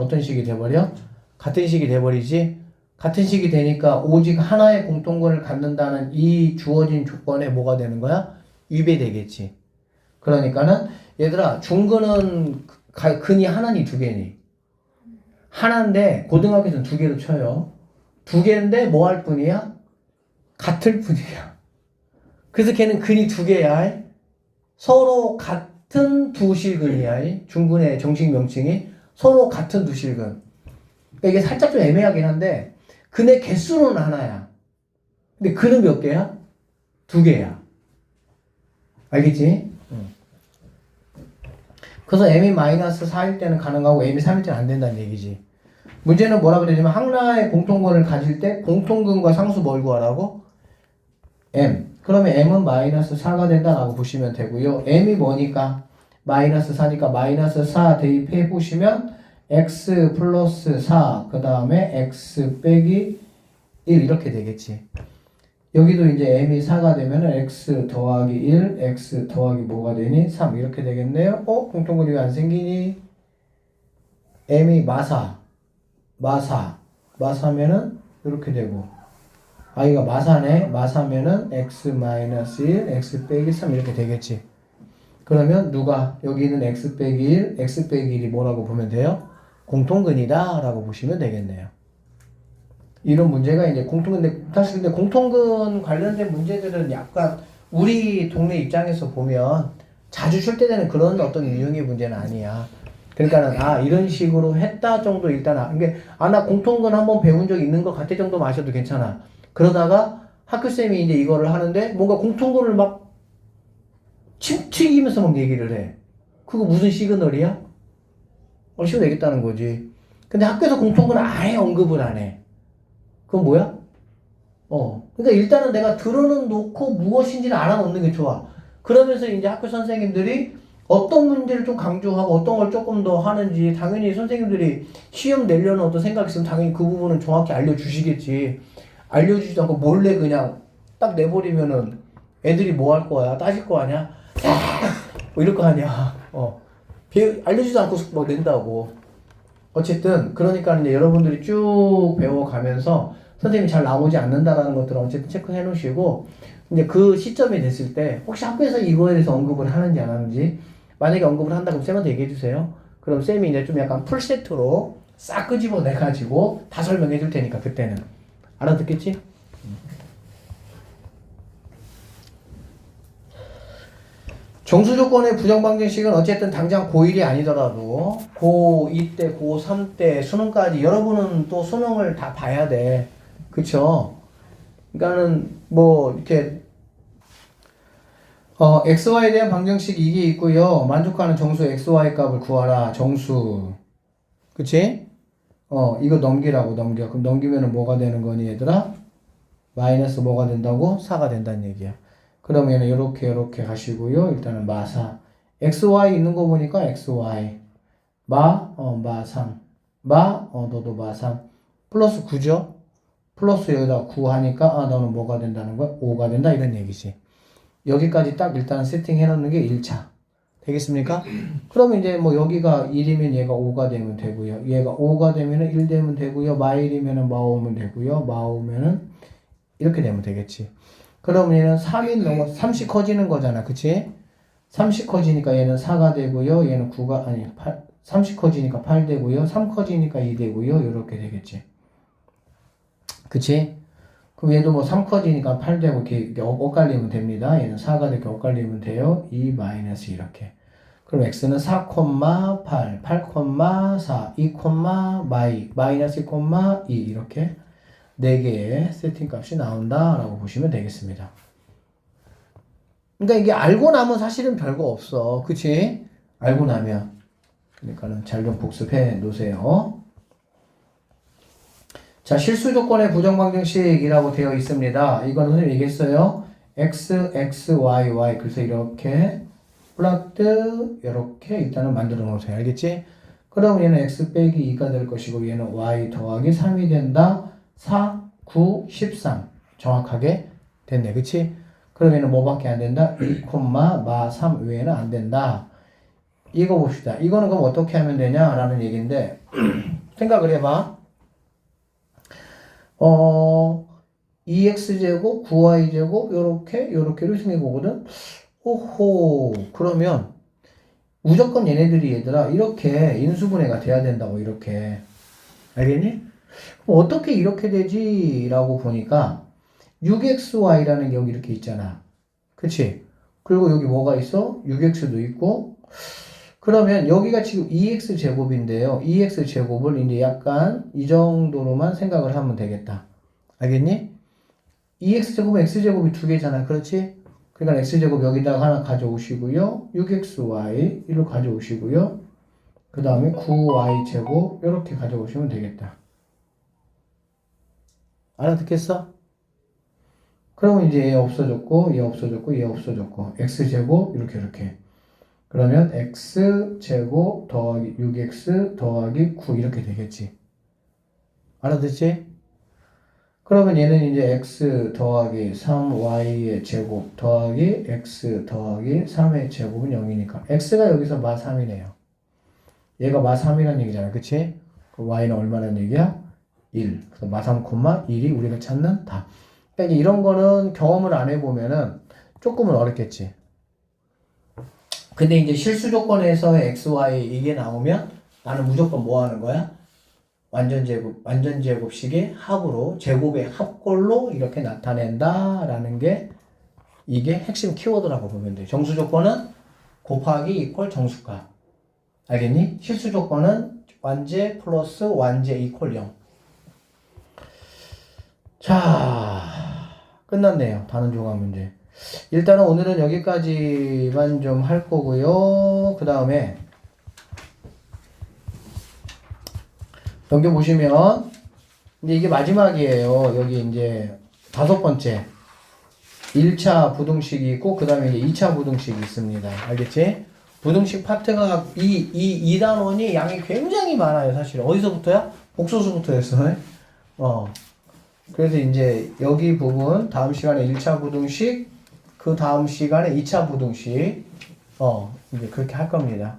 돼버려? 같은 식이 돼버리지? 같은 식이 되니까 오직 하나의 공통근을 갖는다는 이 주어진 조건에 뭐가 되는 거야? 위배되겠지. 그러니까는 얘들아 중근은 근이 하나니 두 개니? 하나인데 고등학교에서는 두 개로 쳐요. 두 개인데 뭐 할 뿐이야? 같을 뿐이야. 그래서 걔는 근이 두 개야. 서로 같은 두 실근이야. 중근의 정식 명칭이 서로 같은 두 실근. 그러니까 이게 살짝 좀 애매하긴 한데 근의 개수는 하나야. 근데 근은 몇 개야? 두 개야. 알겠지? 그래서 m이 마이너스 4일 때는 가능하고 m이 3일 때는 안 된다는 얘기지. 문제는 뭐라고 되냐면 하나의 공통근을 가질 때 공통근과 상수 뭘 구하라고? m. 그러면 m은 마이너스 4가 된다라고 보시면 되고요. m이 뭐니까? 마이너스 4니까 마이너스 4 대입해 보시면 x 플러스 4 그 다음에 x 빼기 1 이렇게 되겠지. 여기도 이제 m이 4가 되면은 x 더하기 1 x 더하기 뭐가 되니? 3 이렇게 되겠네요. 공통근이 왜 안 생기니? m이 마사면은 이렇게 되고 이거 마사네. 마사면은 x-1 x 빼기 3 이렇게 되겠지. 그러면 누가 여기는 x 빼기 1 x 빼기 1이 뭐라고 보면 돼요? 공통근이다 라고 보시면 되겠네요. 이런 문제가 이제 사실 근데 공통근 관련된 문제들은 약간 우리 동네 입장에서 보면 자주 출제되는 그런 어떤 유형의 문제는 아니야. 그러니까는 이런 식으로 했다 정도 일단 이게 나 공통근 한번 배운 적 있는 것 같아 정도 마셔도 괜찮아. 그러다가 학교쌤이 이제 이거를 하는데 뭔가 공통근을 막 튀기면서 막 얘기를 해. 그거 무슨 시그널이야? 시간 내겠다는 거지. 근데 학교에서 공통근을 아예 언급을 안 해. 그건 뭐야? 그러니까 일단은 내가 들어는 놓고 무엇인지는 알아놓는 게 좋아. 그러면서 이제 학교 선생님들이 어떤 문제를 좀 강조하고 어떤 걸 조금 더 하는지 당연히 선생님들이 시험 내려는 어떤 생각이 있으면 당연히 그 부분은 정확히 알려주시겠지. 알려주지도 않고 몰래 그냥 딱 내버리면은 애들이 뭐 할 거야? 따질 거 아니야? 뭐 이럴 거 아니야. 알려주지도 않고 뭐 낸다고. 어쨌든 그러니까 이제 여러분들이 쭉 배워가면서 선생님이 잘 나오지 않는다라는 것들을 어쨌든 체크해 놓으시고 이제 그 시점이 됐을 때 혹시 학교에서 이거에 대해서 언급을 하는지 안 하는지 만약에 언급을 한다 그럼 쌤한테 얘기해 주세요. 그럼 쌤이 이제 좀 약간 풀세트로 싹 끄집어내 가지고 다 설명해 줄 테니까 그때는 알아듣겠지? 정수조건의 부정방정식은 어쨌든 당장 고1이 아니더라도 고2 때, 고3 때 수능까지 여러분은 또 수능을 다 봐야 돼. 그쵸? 그러니까는 뭐 이렇게 xy에 대한 방정식 이게 있고요. 만족하는 정수 xy 값을 구하라. 정수. 그치? 이거 넘기라고 넘겨. 그럼 넘기면은 뭐가 되는 거니 얘들아? 마이너스 뭐가 된다고? 4가 된다는 얘기야. 그러면 이렇게 가시고요. 일단은 마사. xy 있는 거 보니까 xy. 마3. 너도 마3. 플러스 9죠? 플러스 여기다 9 하니까 너는 뭐가 된다는 거야? 5가 된다 이런 얘기지. 여기까지 딱 일단 세팅해 놓는 게 1차. 되겠습니까? 그러면 이제 뭐 여기가 1이면 얘가 5가 되면 되고요. 얘가 5가 되면은 1 되면 되고요. 마1이면은 마5면 되고요. 마5면은 이렇게 되면 되겠지. 그러면 얘는 3이 넘어 30 커지는 거잖아. 그치? 30 커지니까 얘는 4가 되고요. 얘는 9가, 30 커지니까 8 되고요. 3 커지니까 2 되고요. 이렇게 되겠지. 그치? 그럼 얘도 뭐 3 커지니까 8 되고 이렇게 엇갈리면 됩니다. 얘는 4가 이렇게 엇갈리면 돼요. 2 마이너스 이렇게. 그럼 x는 4, 8, 8, 4, 2, 마이너스 2, 이렇게 4개의 세팅 값이 나온다라고 보시면 되겠습니다. 그러니까 이게 알고 나면 사실은 별거 없어. 그치? 알고 나면. 그러니까는 잘 좀 복습해 놓으세요. 자, 실수 조건의 부정방정식이라고 되어 있습니다. 이건 선생님 얘기했어요. x, x, y, y. 그래서 이렇게 플러스 이렇게 일단은 만들어 놓으세요. 알겠지? 그럼 얘는 x 빼기 2가 될 것이고 얘는 y 더하기 3이 된다. 4, 9, 13. 정확하게 됐네. 그치? 그럼 얘는 뭐밖에 안 된다? 2, 마 3 외에는 안 된다. 이거 봅시다. 이거는 그럼 어떻게 하면 되냐라는 얘기인데 생각을 해봐. 2x제곱, 9y제곱 요렇게를 생겨보거든. 오호, 그러면 무조건 얘네들이 얘들아 이렇게 인수분해가 돼야 된다고. 이렇게 알겠니? 그럼 어떻게 이렇게 되지? 라고 보니까 6xy라는 게 여기 이렇게 있잖아. 그치? 그리고 여기 뭐가 있어? 6x도 있고. 그러면 여기가 지금 2x제곱인데요 2x제곱을 이제 약간 이 정도로만 생각을 하면 되겠다. 알겠니? 2x제곱은 x제곱이 두 개잖아. 그렇지? 그러니까 x제곱 여기다가 하나 가져오시고요. 6xy 이를 가져오시고요. 그 다음에 9y제곱 이렇게 가져오시면 되겠다. 알아듣겠어? 그러면 이제 얘 없어졌고 얘 없어졌고 얘 없어졌고 x제곱 이렇게 그러면 x제곱 더하기 6x 더하기 9 이렇게 되겠지. 알아듣지? 그러면 얘는 이제 x 더하기 3y의 제곱 더하기 x 더하기 3의 제곱은 0이니까 x가 여기서 마 3이네요. 얘가 마 3이라는 얘기잖아. 그치? 그럼 y는 얼마라는 얘기야? 1. 그래서 마 3, 1이 우리가 찾는 답. 그러니까 이제 이런 거는 경험을 안 해보면은 조금은 어렵겠지. 근데 이제 실수 조건에서의 x, y 이게 나오면 나는 무조건 뭐 하는 거야? 완전제곱식의 합으로, 제곱의 합골로 이렇게 나타낸다라는 게 이게 핵심 키워드라고 보면 돼. 정수 조건은 곱하기 이퀄 정수값. 알겠니? 실수 조건은 완제 플러스 완제 이퀄 0. 자, 끝났네요. 단원 조각 문제. 일단은 오늘은 여기까지만 좀 할 거고요. 그 다음에 넘겨보시면 이제 이게 마지막이에요. 여기 이제 5번째 1차 부등식이 있고 그 다음에 이제 2차 부등식이 있습니다. 알겠지? 부등식 파트가 이 단원이 양이 굉장히 많아요. 사실 어디서부터야? 복소수부터였어. 그래서 이제 여기 부분 다음 시간에 1차 부등식 그 다음 시간에 2차 부등식 이제 그렇게 할 겁니다.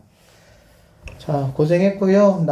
자, 고생했고요.